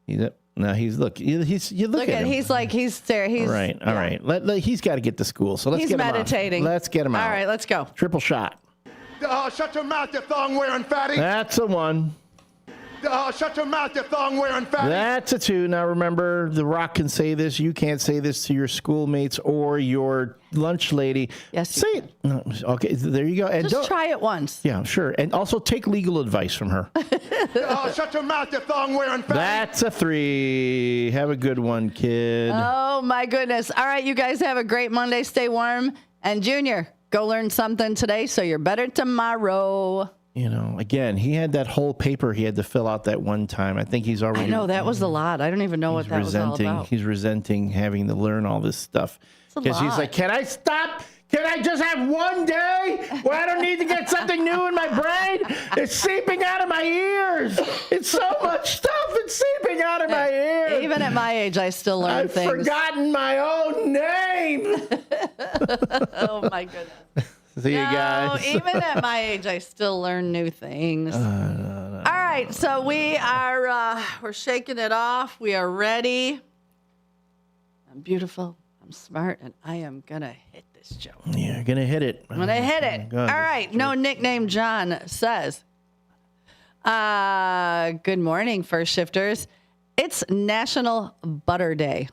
Yep. No, he's look. You look at him. He's like he's there. He's all right. All right. He's got to get to school. So let's he's get him meditating. out. Let's get him out. All right, let's go. Triple shot. Shut your mouth, you thong-wearing fatty. That's a 1. Shut your mouth, you thong-wearing fatty. That's a 2. Now remember, The Rock can say this. You can't say this to your schoolmates or your lunch lady. Yes. Say it. No, okay, there you go. And Just try it once. Yeah, sure. And also take legal advice from her. Shut your mouth, you thong-wearing fatty. That's a 3. Have a good one, kid. Oh, my goodness. All right, you guys have a great Monday. Stay warm. And Junior, go learn something today so you're better tomorrow. You know, again, he had that whole paper he had to fill out that one time. I think he's already... I know, that was a lot. I don't even know what that was all about. He's resenting having to learn all this stuff. Because he's like, can I stop? Can I just have one day where I don't need to get something new in my brain? It's seeping out of my ears. It's so much stuff. It's seeping out of my ears. Even at my age, I still learn things. I've forgotten my own name. Oh, my goodness. See you guys. Even at my age, I still learn new things. All right, so we are we're shaking it off. We are ready. I'm beautiful. I'm smart, and I am gonna hit this joke. You're gonna hit it. I'm gonna hit it. God, all right. No nickname John says. Good morning, first shifters. It's National Butter Day.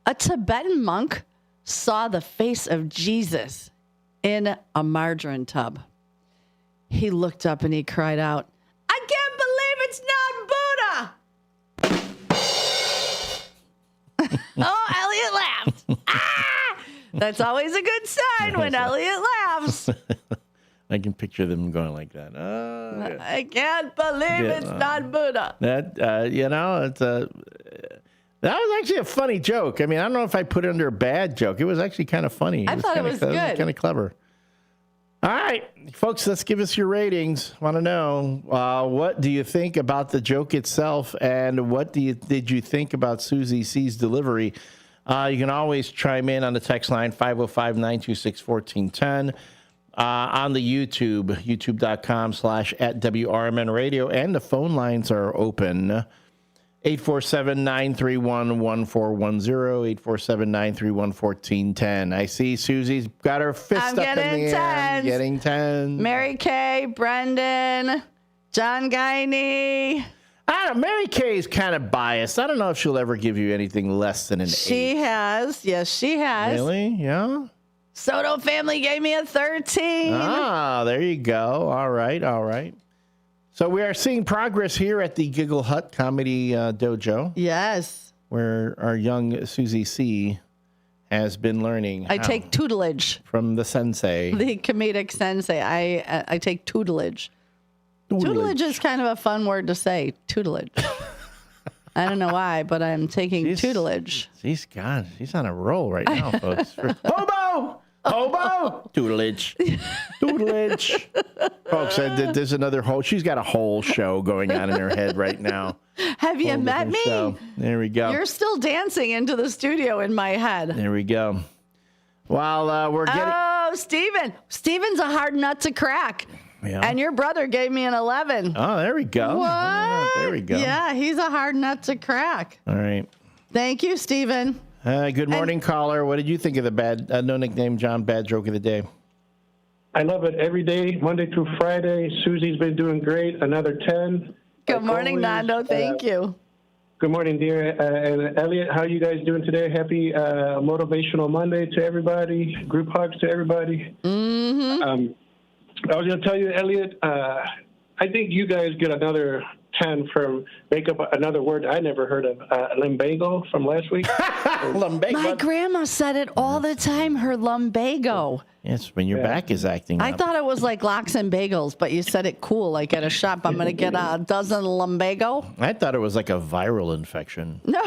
A Tibetan monk saw the face of Jesus in a margarine tub. He looked up and he cried out, "I can't believe it's not Buddha!" Oh, Elliot laughed. That's always a good sign when Elliot laughs. I can picture them going like that. I can't believe it's not Buddha. That it's that was actually a funny joke. I mean, I don't know if I put it under a bad joke. It was actually kind of funny. I thought it was good. Kind of clever. All right, folks, let's give us your ratings. Want to know what do you think about the joke itself, and what did you think about Susie C's delivery? You can always chime in on the text line 505-926-1410. On the youtube.com/@WRMN radio, and the phone lines are open. 847-931-1410, 847-931-1410. I see Susie's got her fist up in the air. I'm getting 10. Mary Kay, Brendan, John Guiney. I don't know. Mary Kay's kind of biased. I don't know if she'll ever give you anything less than an 8. She has. Yes, she has. Really? Yeah? Soto family gave me a 13. Ah, there you go. All right, all right. So we are seeing progress here at the Giggle Hut Comedy Dojo. Yes. Where our young Susie C has been learning. I take tutelage. From the sensei. The comedic sensei. I take tutelage. Tutelage is kind of a fun word to say. Tutelage. I don't know why, but I'm taking tutelage. She's on a roll right now, folks. Hobo! Hobo! Tutelage. Tutelage. Folks, there's another whole... She's got a whole show going on in her head right now. Have you met me? Show. There we go. You're still dancing into the studio in my head. There we go. While we're getting... Oh, Steven. Steven's a hard nut to crack. Yeah. And your brother gave me an 11. Oh, there we go. What? Yeah, there we go. Yeah, he's a hard nut to crack. All right. Thank you, Steven. Good morning, caller. What did you think of the bad, no nickname John, bad joke of the day? I love it every day, Monday through Friday. Susie's been doing great. Another 10. Good morning, Nando. Thank you. Good morning, dear. And Elliot, how are you guys doing today? Happy Motivational Monday to everybody. Group hugs to everybody. Mm-hmm. I was going to tell you, Elliot, I think you guys get another 10 from make up another word I never heard of, lumbago from last week. Lumbago. My grandma said it all the time, her lumbago. Yes, when your back is acting I up. thought it was like lox and bagels, but you said it cool, like at a shop. I'm going to get a dozen lumbago. I thought it was like a viral infection. No,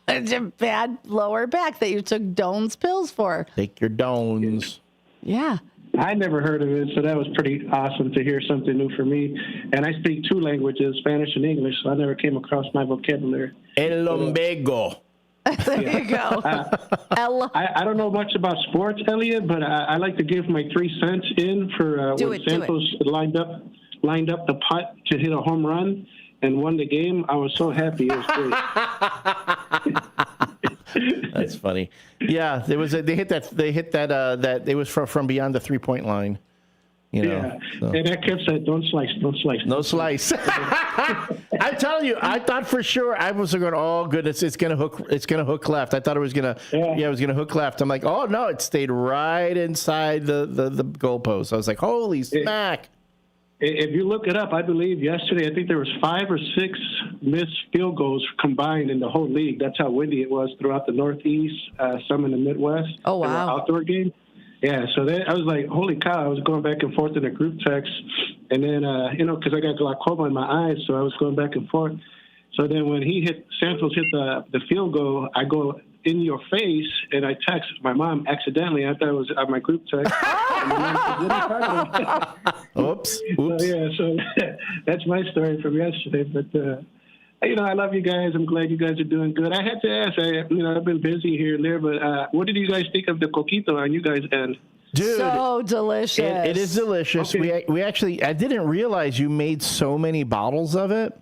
it's a bad lower back that you took Doan's pills for. Take your Doan's. Yeah. I never heard of it, so that was pretty awesome to hear something new for me. And I speak 2 languages, Spanish and English, so I never came across my vocabulary. El lumbago. There you go. I don't know much about sports, Elliot, but I like to give my 3 cents in for when Santos lined up the putt to hit a home run. and won the game, I was so happy. It was great. That's funny. Yeah, there was they hit that that it was from beyond the 3-point line. You know, yeah, so. And that kept saying, "Don't slice, don't slice, no slice." I'm telling you, I thought for sure I was going, "Oh goodness, it's gonna hook left." I thought it was gonna, it was gonna hook left. I'm like, "Oh no, it stayed right inside the goalpost." I was like, "Holy smack!" If you look it up, I believe yesterday, I think there was 5 or 6 missed field goals combined in the whole league. That's how windy it was throughout the Northeast, some in the Midwest. Oh, wow. They were outdoor game. Yeah, so I was like, holy cow. I was going back and forth in a group text. And then, because I got glaucoma in my eyes, so I was going back and forth. So then when Santos hit the field goal, I go, "In your face," and I text my mom accidentally. I thought it was on my group text. Oops. So that's my story from yesterday. But, I love you guys. I'm glad you guys are doing good. I had to ask, I've been busy here and there, but what did you guys think of the coquito on you guys' end? Dude, so delicious. It is delicious. Okay. We actually, I didn't realize you made so many bottles of it.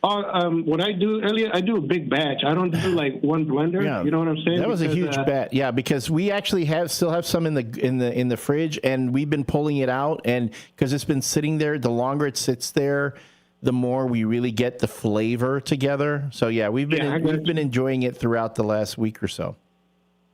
What I do, Elliot, I do a big batch. I don't do like one blender. Yeah. You know what I'm saying? That was a huge batch. Yeah, because we actually still have some in the fridge, and we've been pulling it out, and because it's been sitting there, the longer it sits there, the more we really get the flavor together. So yeah, we've been enjoying it throughout the last week or so.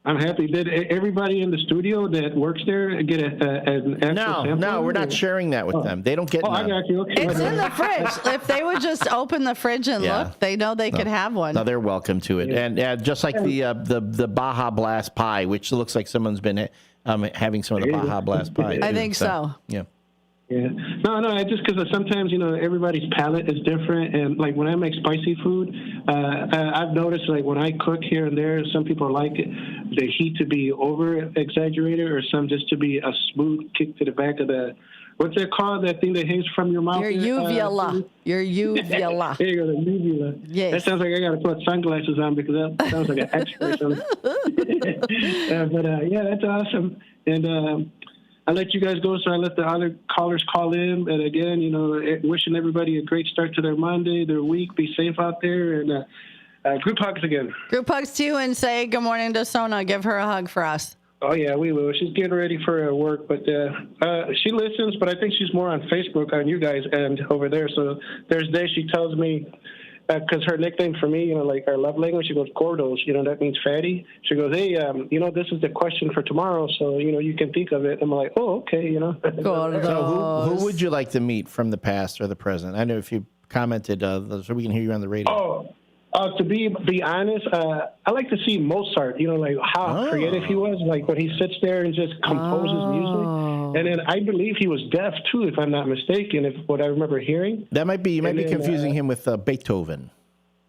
I'm happy. Did everybody in the studio that works there get an actual sample? No, we're not sharing that with them. They don't get none. I got you. Okay. It's in the fridge. If they would just open the fridge and look, they know they could have one. No, they're welcome to it. Yeah. And just like the Baja Blast pie, which looks like someone's been having some of the Baja Blast pie. I think so. Yeah. Yeah. No, just because sometimes, everybody's palate is different. And, like, when I make spicy food, I've noticed, like, when I cook here and there, some people like the heat to be over-exaggerated or some just to be a smooth kick to the back of the, what's that called, that thing that hangs from your mouth? Your uvula. Your uvula. There you go, the uvula. Yes. That sounds like I got to put sunglasses on because that sounds like an X-ray or something. Yeah, that's awesome. And, I let you guys go, so I let the other callers call in. And again, wishing everybody a great start to their Monday, their week. Be safe out there, and group hugs again. Group hugs to you, and say good morning to Sona. Give her a hug for us. Oh, yeah, we will. She's getting ready for her work, but she listens, but I think she's more on Facebook on you guys' end over there. So there's days she tells me, because her nickname for me, like our love language, she goes, Gordos, that means fatty. She goes, hey, this is the question for tomorrow, so, you can think of it. I'm like, oh, okay, So who would you like to meet from the past or the present? I know if you commented, so we can hear you on the radio. To be honest, I like to see Mozart, like how creative he was, like when he sits there and just composes music. And then I believe he was deaf too, if I'm not mistaken, if what I remember hearing. That might be, you might be confusing him with Beethoven.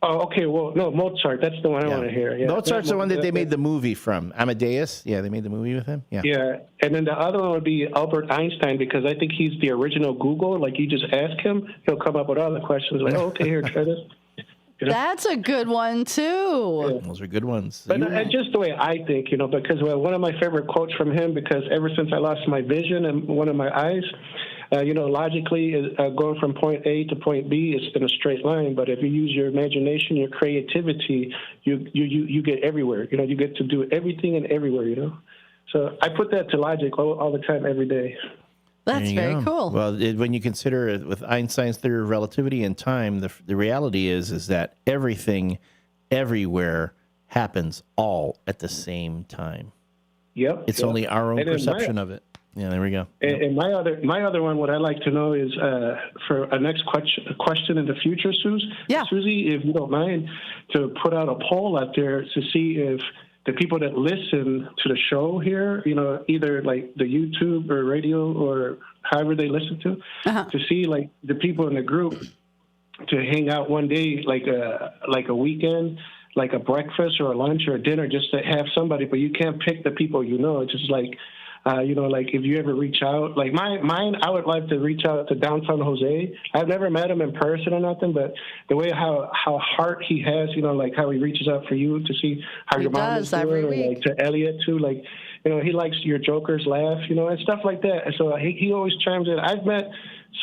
Oh, okay. Well, no, Mozart. That's the one I want to hear. Yeah. Mozart's the one that they made the movie from. Amadeus. Yeah, they made the movie with him. Yeah. Yeah. And then the other one would be Albert Einstein, because I think he's the original Google. Like, you just ask him, he'll come up with all the questions. Like, oh, okay, here, try this. That's a good one, too. Yeah. Those are good ones. But just the way I think, because one of my favorite quotes from him, because ever since I lost my vision and one of my eyes, logically, going from point A to point B is in a straight line. But if you use your imagination, your creativity, you get everywhere. You get to do everything and everywhere, So I put that to logic all the time, every day. That's very cool. Well, when you consider it with Einstein's theory of relativity and time, the reality is that everything, everywhere, happens all at the same time. Yep. It's only our own perception of it. Yeah, there we go. And my other one, what I'd like to know is for a next question in the future, Susie, if you don't mind, to put out a poll out there to see if the people that listen to the show here, either like the YouTube or radio or however they listen to see like the people in the group to hang out one day, like a weekend, like a breakfast or a lunch or a dinner, just to have somebody, but you can't pick the people It's just like, like if you ever reach out, like mine, I would like to reach out to Downtown Jose. I've never met him in person or nothing, but the way how heart he has, like how he reaches out for you to see how your mom is doing, or like to Elliot too, like he likes your Joker's laugh, and stuff like that. And so he always chimes in. I've met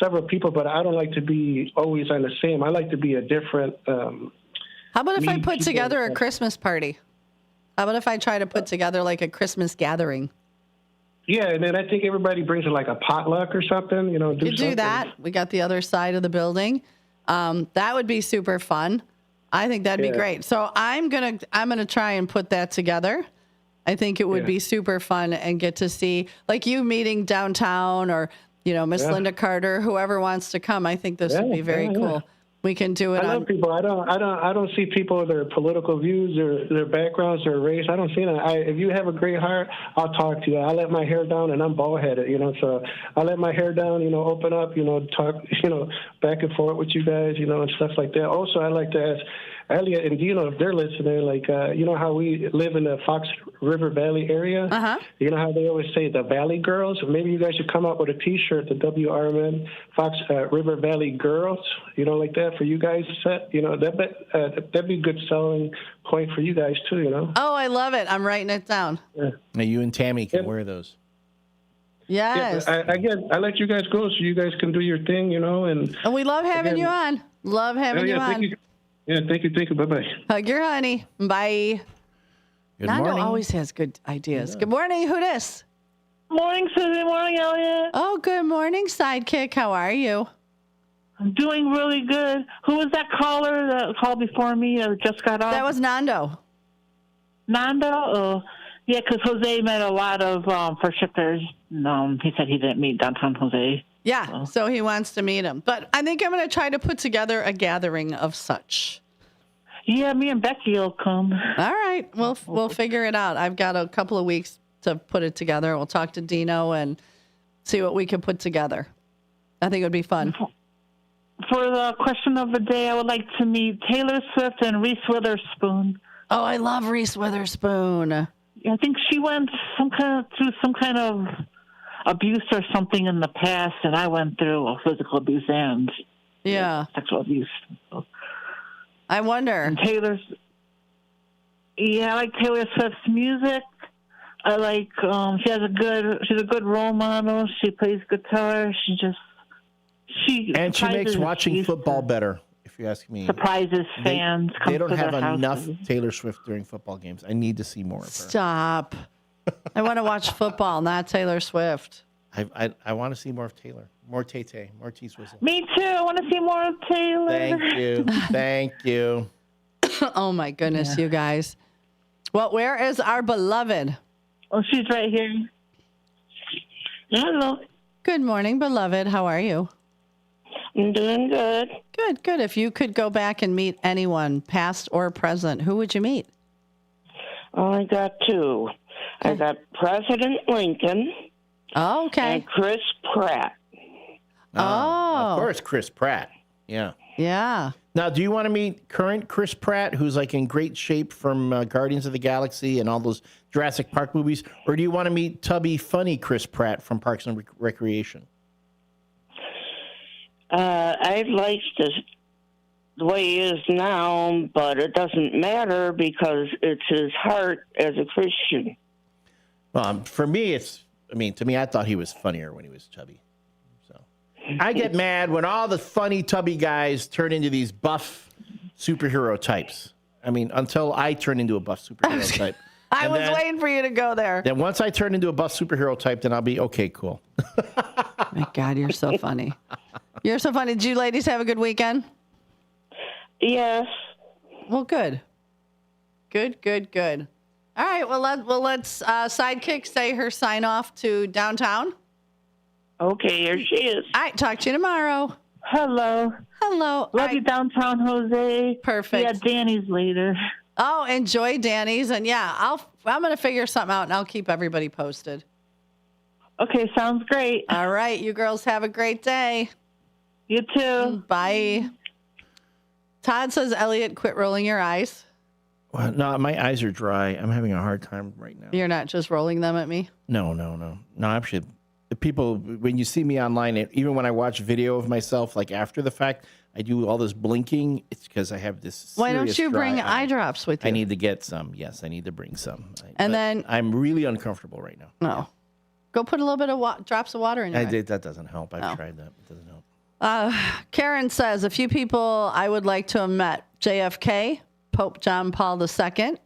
several people, but I don't like to be always on the same. I like to be a different. How about if I put together a Christmas party? How about if I try to put together like a Christmas gathering? Yeah, and then I think everybody brings in like a potluck or something, Do that. We got the other side of the building. That would be super fun. I think that'd be great. So I'm gonna try and put that together. I think it would be super fun and get to see like you meeting downtown or Miss Linda Carter, whoever wants to come. I think this would be very cool. We can do it. I love people. I don't see people, their political views, their backgrounds, their race. I don't see that. If you have a great heart, I'll talk to you. I let my hair down, and I'm bald headed. So I let my hair down. Open up. Talk. Back and forth with you guys. And stuff like that. Also, I like to ask Elliot and Dino if they're listening. Like, how we live in the Fox River Valley area. You know how they always say the Valley Girls. Maybe you guys should come up with a T-shirt, the WRMN Fox River Valley Girls. Like that for you guys. That'd be a good selling point for you guys too. Oh, I love it. I'm writing it down. Yeah. Now you and Tammy can wear those. Yes. Yeah, I let you guys go so you guys can do your thing. And we love having you on. Love having you on. Thank you. Yeah, thank you. Bye-bye. Hug your honey. Bye. Good Nando morning. always has good ideas. Good morning. Who dis? Morning, Susie. Morning, Elliot. Oh, good morning, Sidekick. How are you? I'm doing really good. Who was that caller that called before me that just got off? That was Nando. Nando? Oh, yeah, because Jose met a lot of first shifters. He said he didn't meet downtown Jose. Yeah, so he wants to meet him. But I think I'm going to try to put together a gathering of such. Yeah, me and Becky will come. All right, we'll figure it out. I've got a couple of weeks to put it together. We'll talk to Dino and see what we can put together. I think it would be fun. For the question of the day, I would like to meet Taylor Swift and Reese Witherspoon. Oh, I love Reese Witherspoon. I think she went through some kind of abuse or something in the past, and I went through physical abuse and sexual abuse. So. I wonder. And I like Taylor Swift's music. I like she's a good role model. She plays guitar. She makes watching football better. If you ask me, surprises fans. They don't have enough Taylor Swift during football games. I need to see more of her. Stop. I want to watch football, not Taylor Swift. I want to see more of Taylor. More Tay-Tay. More T-Swizzle. Me too. I want to see more of Taylor. Thank you. Oh, my goodness, you guys. Well, where is our beloved? Oh, she's right here. Hello. Good morning, beloved. How are you? I'm doing good. Good. If you could go back and meet anyone, past or present, who would you meet? Oh, I got two. Okay. I got President Lincoln. Oh, okay. And Chris Pratt. Of course, Chris Pratt. Yeah. Yeah. Now, do you want to meet current Chris Pratt, who's like in great shape from Guardians of the Galaxy and all those Jurassic Park movies, or do you want to meet tubby, funny Chris Pratt from Parks and Recreation? I'd like the way he is now, but it doesn't matter because it's his heart as a Christian. Well, for me, to me, I thought he was funnier when he was chubby. So I get mad when all the funny tubby guys turn into these buff superhero types. I mean, until I turn into a buff superhero type. I was waiting for you to go there. Then once I turn into a buff superhero type, then I'll be okay, cool. My God, you're so funny. You're so funny. Did you ladies have a good weekend? Yes. Well, good. Good. All right. Well, let's Sidekick say her sign off to downtown. Okay, here she is. All right. Talk to you tomorrow. Hello. Love you, downtown Jose. Perfect. Yeah, Danny's later. Oh, enjoy Danny's, and I'm gonna figure something out, and I'll keep everybody posted. Okay, sounds great. All right, you girls have a great day. You too. Bye. Todd says, Elliot, quit rolling your eyes. Well, no, my eyes are dry. I'm having a hard time right now. You're not just rolling them at me? No. Actually, people, when you see me online, even when I watch video of myself, like after the fact, I do all this blinking. It's because I have this. Why don't you bring eye drops with you? I need to get some. Yes, I need to bring some. And then I'm really uncomfortable right now. No, go put a little bit of drops of water in your eye. That doesn't help. I've tried that. It doesn't help. Karen says a few people I would like to have met: JFK, Pope John Paul II,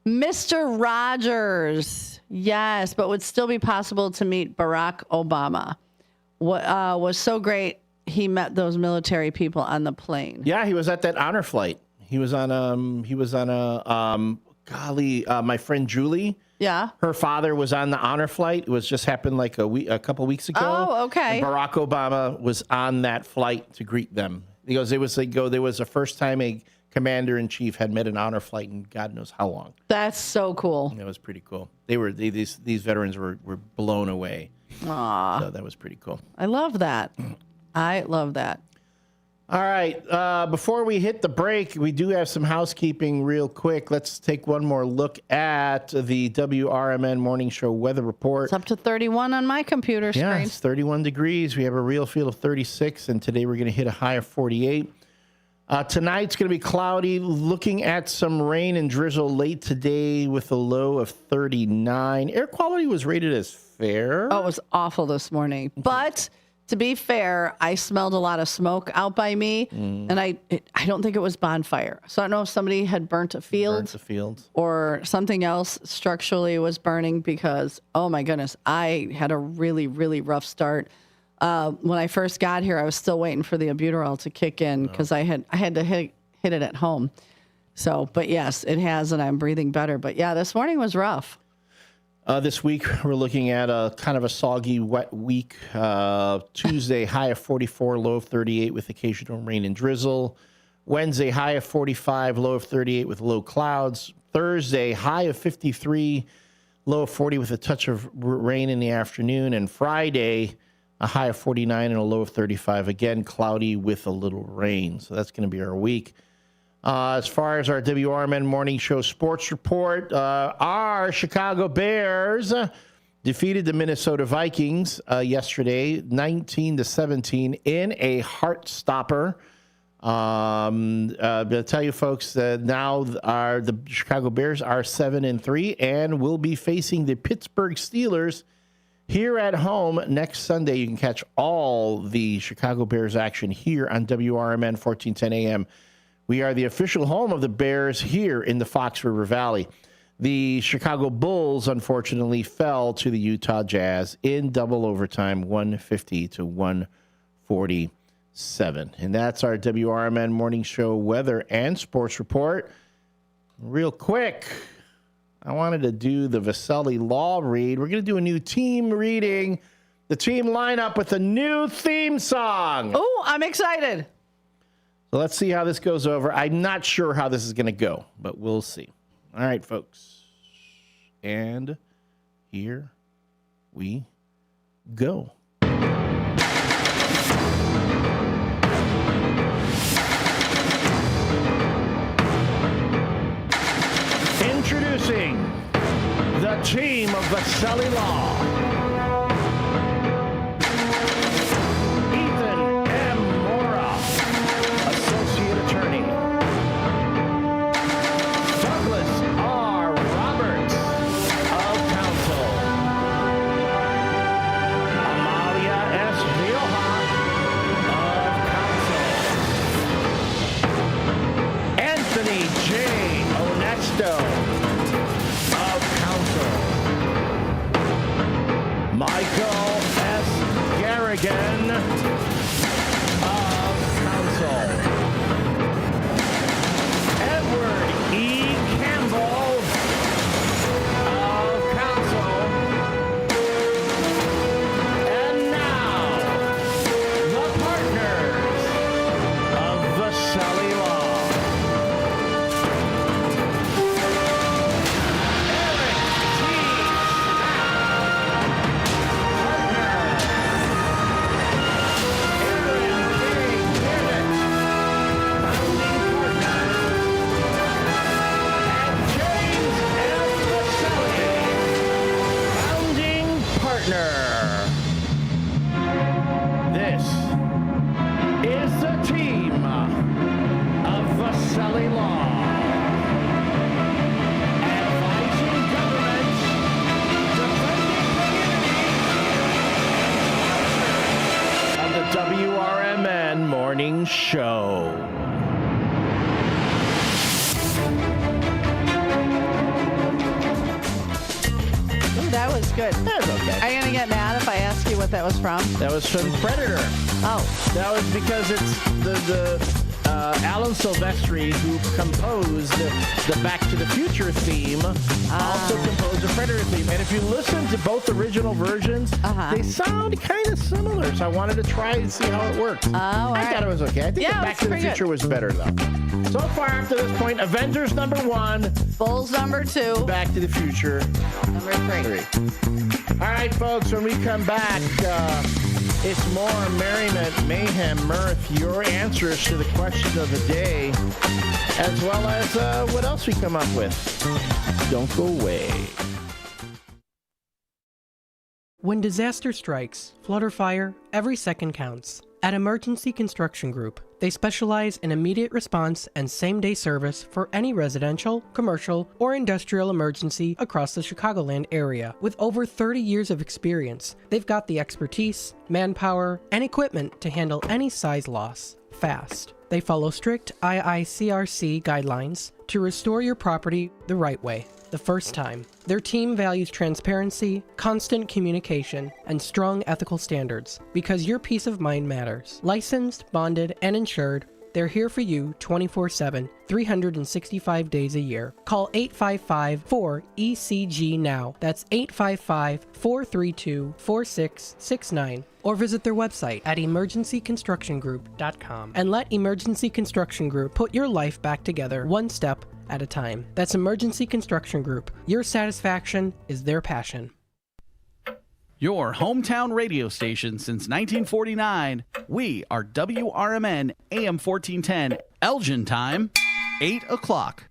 Mr. Rogers. Yes, but would still be possible to meet Barack Obama. What was so great? He met those military people on the plane. Yeah, he was at that honor flight. He was on my friend Julie. Yeah. Her father was on the honor flight. It was just happened like a couple weeks ago. Oh, okay. And Barack Obama was on that flight to greet them. He goes, there was the first time a commander in chief had met an honor flight in God knows how long. That's so cool. It was pretty cool. These veterans were blown away. Aww. So that was pretty cool. I love that. I love that. All right. Before we hit the break, we do have some housekeeping real quick. Let's take one more look at the WRMN Morning Show weather report. It's up to 31 on my computer screen. Yeah, it's 31 degrees. We have a real feel of 36, and today we're going to hit a high of 48. Tonight's going to be cloudy, looking at some rain and drizzle late today with a low of 39. Air quality was rated as fair. Oh, it was awful this morning. But to be fair, I smelled a lot of smoke out by me, and I don't think it was bonfire. So I don't know if somebody had burnt a field, or something else structurally was burning, because, oh my goodness, I had a really, really rough start. When I first got here, I was still waiting for the albuterol to kick in because I had to hit it at home. So, but yes, it has, and I'm breathing better. But yeah, this morning was rough. This week, we're looking at a kind of a soggy, wet week. Tuesday, high of 44, low of 38 with occasional rain and drizzle. Wednesday, high of 45, low of 38 with low clouds. Thursday, high of 53, low of 40 with a touch of rain in the afternoon. And Friday, a high of 49 and a low of 35. Again, cloudy with a little rain. So that's going to be our week. As far as our WRMN Morning Show sports report, our Chicago Bears defeated the Minnesota Vikings yesterday, 19-17, in a heart stopper. I'll tell you, folks, now the Chicago Bears are 7-3 and will be facing the Pittsburgh Steelers here at home next Sunday. You can catch all the Chicago Bears action here on WRMN 1410 AM. We are the official home of the Bears here in the Fox River Valley. The Chicago Bulls, unfortunately, fell to the Utah Jazz in double overtime, 150-147. And that's our WRMN Morning Show weather and sports report. Real quick, I wanted to do the Vasselli Law read. We're going to do a new team reading, the team lineup with a new theme song. Oh, I'm excited. So let's see how this goes over. I'm not sure how this is going to go, but we'll see. All right, folks. And here we go. Introducing the team of Vasselli Law. Again of council. Edward E. Campbell of council. And now, the partners of Vasselli Law. Eric T. Valley Law. Advising governments, defending community, of the WRMN Morning Show. That was good. That's okay. Are you going to get mad if I ask you what that was from? That was from Predator. Oh. That was because it's the Alan Silvestri, who composed the Back to the Future theme, also composed the Predator theme. And if you listen to both original versions, they sound kind of similar. So I wanted to try and see how it works. I thought it was okay. I think the Back to the Future was better, though. So far, up to this point, Avengers number 1. Bulls number 2. Back to the Future number 3. All right, folks, when we come back, it's more merriment, mayhem, mirth, your answers to the question of the day, as well as what else we come up with. Don't go away. When disaster strikes, flood or fire, every second counts. At Emergency Construction Group, they specialize in immediate response and same-day service for any residential, commercial, or industrial emergency across the Chicagoland area. With over 30 years of experience, they've got the expertise, manpower, and equipment to handle any size loss fast. They follow strict IICRC guidelines to restore your property the right way, the first time. Their team values transparency, constant communication, and strong ethical standards because your peace of mind matters. Licensed, bonded, and insured, they're here for you 24/7, 365 days a year. Call 855-4ECG now. That's 855-432-4669. Or visit their website at emergencyconstructiongroup.com and let Emergency Construction Group put your life back together one step at a time. That's Emergency Construction Group. Your satisfaction is their passion. Your hometown radio station since 1949. We are WRMN AM 1410, Elgin time, 8 o'clock.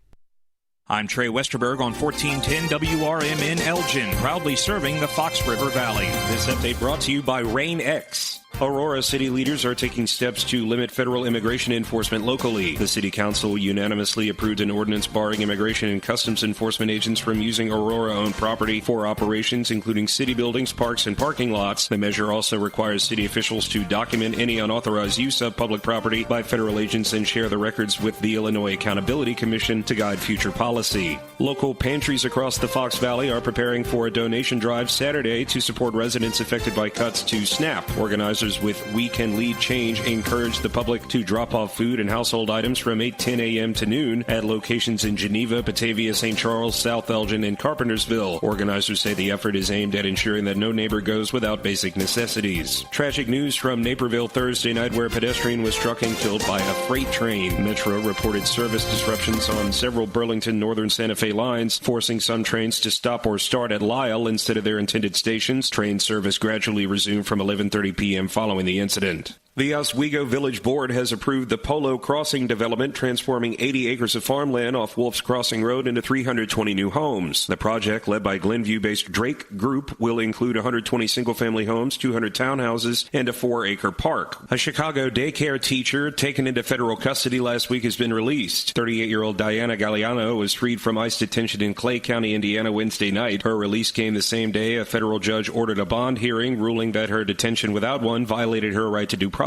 I'm Trey Westerberg on 1410 WRMN Elgin, proudly serving the Fox River Valley. This update brought to you by Rain X. Aurora city leaders are taking steps to limit federal immigration enforcement locally. The city council unanimously approved an ordinance barring immigration and customs enforcement agents from using Aurora-owned property for operations, including city buildings, parks, and parking lots. The measure also requires city officials to document any unauthorized use of public property by federal agents and share the records with the Illinois Accountability Commission to guide future policy. Local pantries across the Fox Valley are preparing for a donation drive Saturday to support residents affected by cuts to SNAP. Organizers with We Can Lead Change encourage the public to drop off food and household items from 8:10 a.m. to noon at locations in Geneva, Batavia, St. Charles, South Elgin, and Carpentersville. Organizers say the effort is aimed at ensuring that no neighbor goes without basic necessities. Tragic news from Naperville Thursday night where a pedestrian was struck and killed by a freight train. Metro reported service disruptions on several Burlington Northern Santa Fe lines, forcing some trains to stop or start at Lyle instead of their intended stations. Train service gradually resumed from 11:30 p.m. following the incident. The Oswego Village Board has approved the Polo Crossing development, transforming 80 acres of farmland off Wolf's Crossing Road into 320 new homes. The project, led by Glenview-based Drake Group, will include 120 single-family homes, 200 townhouses, and a 4-acre park. A Chicago daycare teacher taken into federal custody last week has been released. 38-year-old Diana Galliano was freed from ICE detention in Clay County, Indiana, Wednesday night. Her release came the same day a federal judge ordered a bond hearing, ruling that her detention without one violated her right to due process.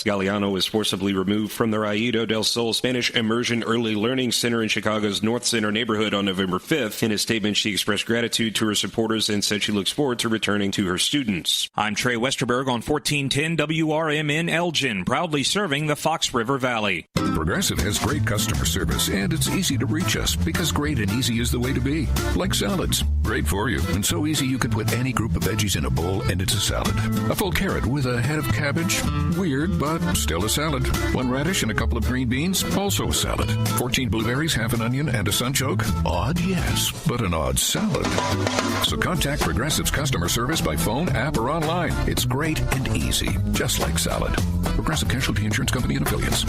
Galliano was forcibly removed from the Raído del Sol Spanish Immersion Early Learning Center in Chicago's North Center neighborhood on November 5th. In a statement, she expressed gratitude to her supporters and said she looks forward to returning to her students. I'm Trey Westerberg on 1410 WRMN Elgin, proudly serving the Fox River Valley. Progressive has great customer service, and it's easy to reach us because great and easy is the way to be. Like salads. Great for you, and so easy you could put any group of veggies in a bowl and it's a salad. A full carrot with a head of cabbage. Weird, but still a salad. 1 radish and a couple of green beans, also a salad. 14 blueberries, half an onion, and a sunchoke. Odd, yes, but an odd salad. So contact Progressive's customer service by phone, app, or online. It's great and easy, just like salad. Progressive Casualty Insurance Company and Affiliates.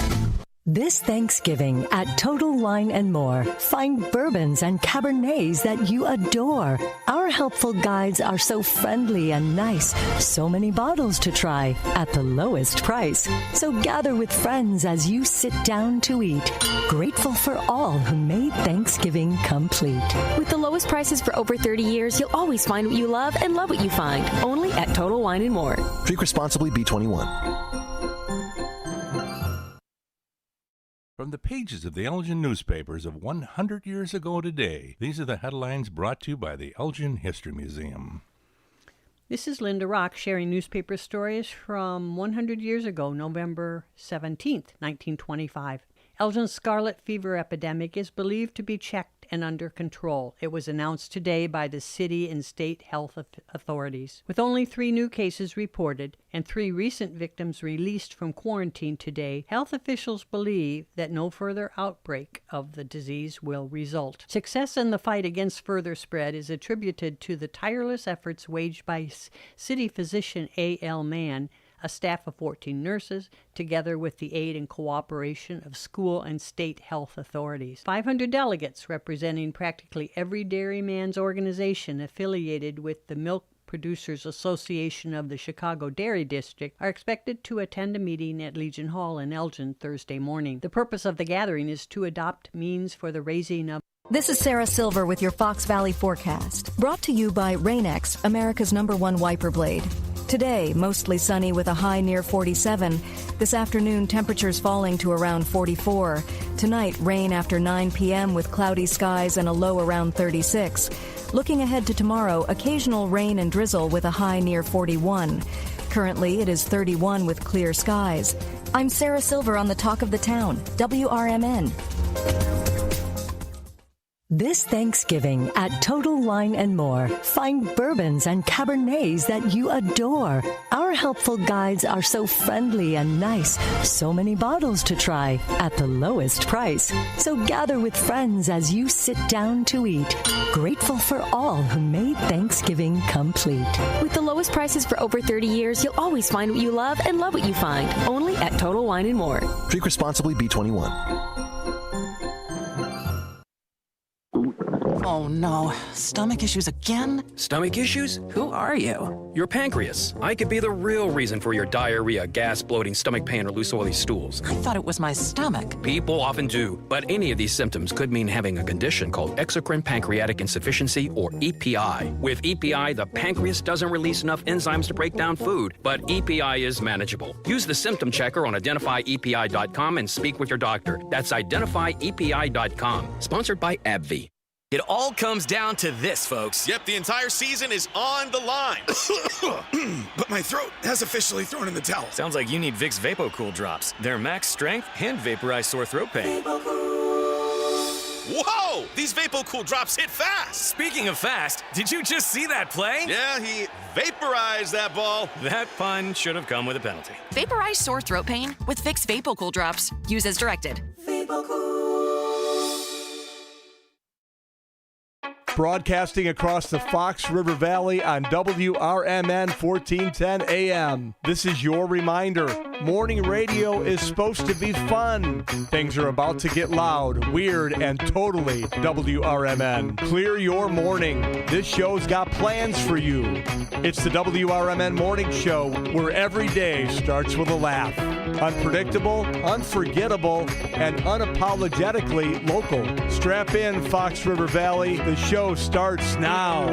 This Thanksgiving at Total Wine & More, find bourbons and Cabernets that you adore. Our helpful guides are so friendly and nice. So many bottles to try at the lowest price. So gather with friends as you sit down to eat. Grateful for all who made Thanksgiving complete. With the lowest prices for over 30 years, you'll always find what you love and love what you find. Only at Total Wine & More. Drink responsibly, B21. From the pages of the Elgin newspapers of 100 years ago today, these are the headlines brought to you by the Elgin History Museum. This is Linda Rock sharing newspaper stories from 100 years ago, November 17th, 1925. Elgin's scarlet fever epidemic is believed to be checked and under control. It was announced today by the city and state health authorities. With only 3 new cases reported and 3 recent victims released from quarantine today, health officials believe that no further outbreak of the disease will result. Success in the fight against further spread is attributed to the tireless efforts waged by city physician A.L. Mann, a staff of 14 nurses, together with the aid and cooperation of school and state health authorities. 500 delegates representing practically every dairyman's organization affiliated with the Milk Producers Association of the Chicago Dairy District are expected to attend a meeting at Legion Hall in Elgin Thursday morning. The purpose of the gathering is to adopt means for the raising of. This is Sarah Silver with your Fox Valley forecast. Brought to you by Rain-X, America's #1 wiper blade. Today, mostly sunny with a high near 47. This afternoon, temperatures falling to around 44. Tonight, rain after 9 p.m. with cloudy skies and a low around 36. Looking ahead to tomorrow, occasional rain and drizzle with a high near 41. Currently, it is 31 with clear skies. I'm Sarah Silver on the Talk of the Town, WRMN. This Thanksgiving at Total Wine & More, find bourbons and Cabernets that you adore. Our helpful guides are so friendly and nice. So many bottles to try at the lowest price. So gather with friends as you sit down to eat. Grateful for all who made Thanksgiving complete. With the lowest prices for over 30 years, you'll always find what you love and love what you find. Only at Total Wine & More. Drink responsibly, B21. Oh no, stomach issues again? Stomach issues? Who are you? Your pancreas. I could be the real reason for your diarrhea, gas, bloating, stomach pain, or loose oily stools. I thought it was my stomach. People often do, but any of these symptoms could mean having a condition called exocrine pancreatic insufficiency, or EPI. With EPI, the pancreas doesn't release enough enzymes to break down food, but EPI is manageable. Use the symptom checker on identifyepi.com and speak with your doctor. That's identifyepi.com. Sponsored by AbbVie. It all comes down to this, folks. Yep, the entire season is on the line. But my throat has officially thrown in the towel. Sounds like you need Vicks VapoCool drops. They're max strength and vaporize sore throat pain. Whoa! These VapoCool drops hit fast. Speaking of fast, did you just see that play? Yeah, he vaporized that ball. That pun should have come with a penalty. Vaporize sore throat pain with Vicks VapoCool drops. Use as directed. Broadcasting across the Fox River Valley on WRMN 1410 AM. This is your reminder. Morning radio is supposed to be fun. Things are about to get loud, weird, and totally WRMN. Clear your morning. This show's got plans for you. It's the WRMN Morning Show, where every day starts with a laugh. Unpredictable, unforgettable, and unapologetically local. Strap in, Fox River Valley. The show starts now.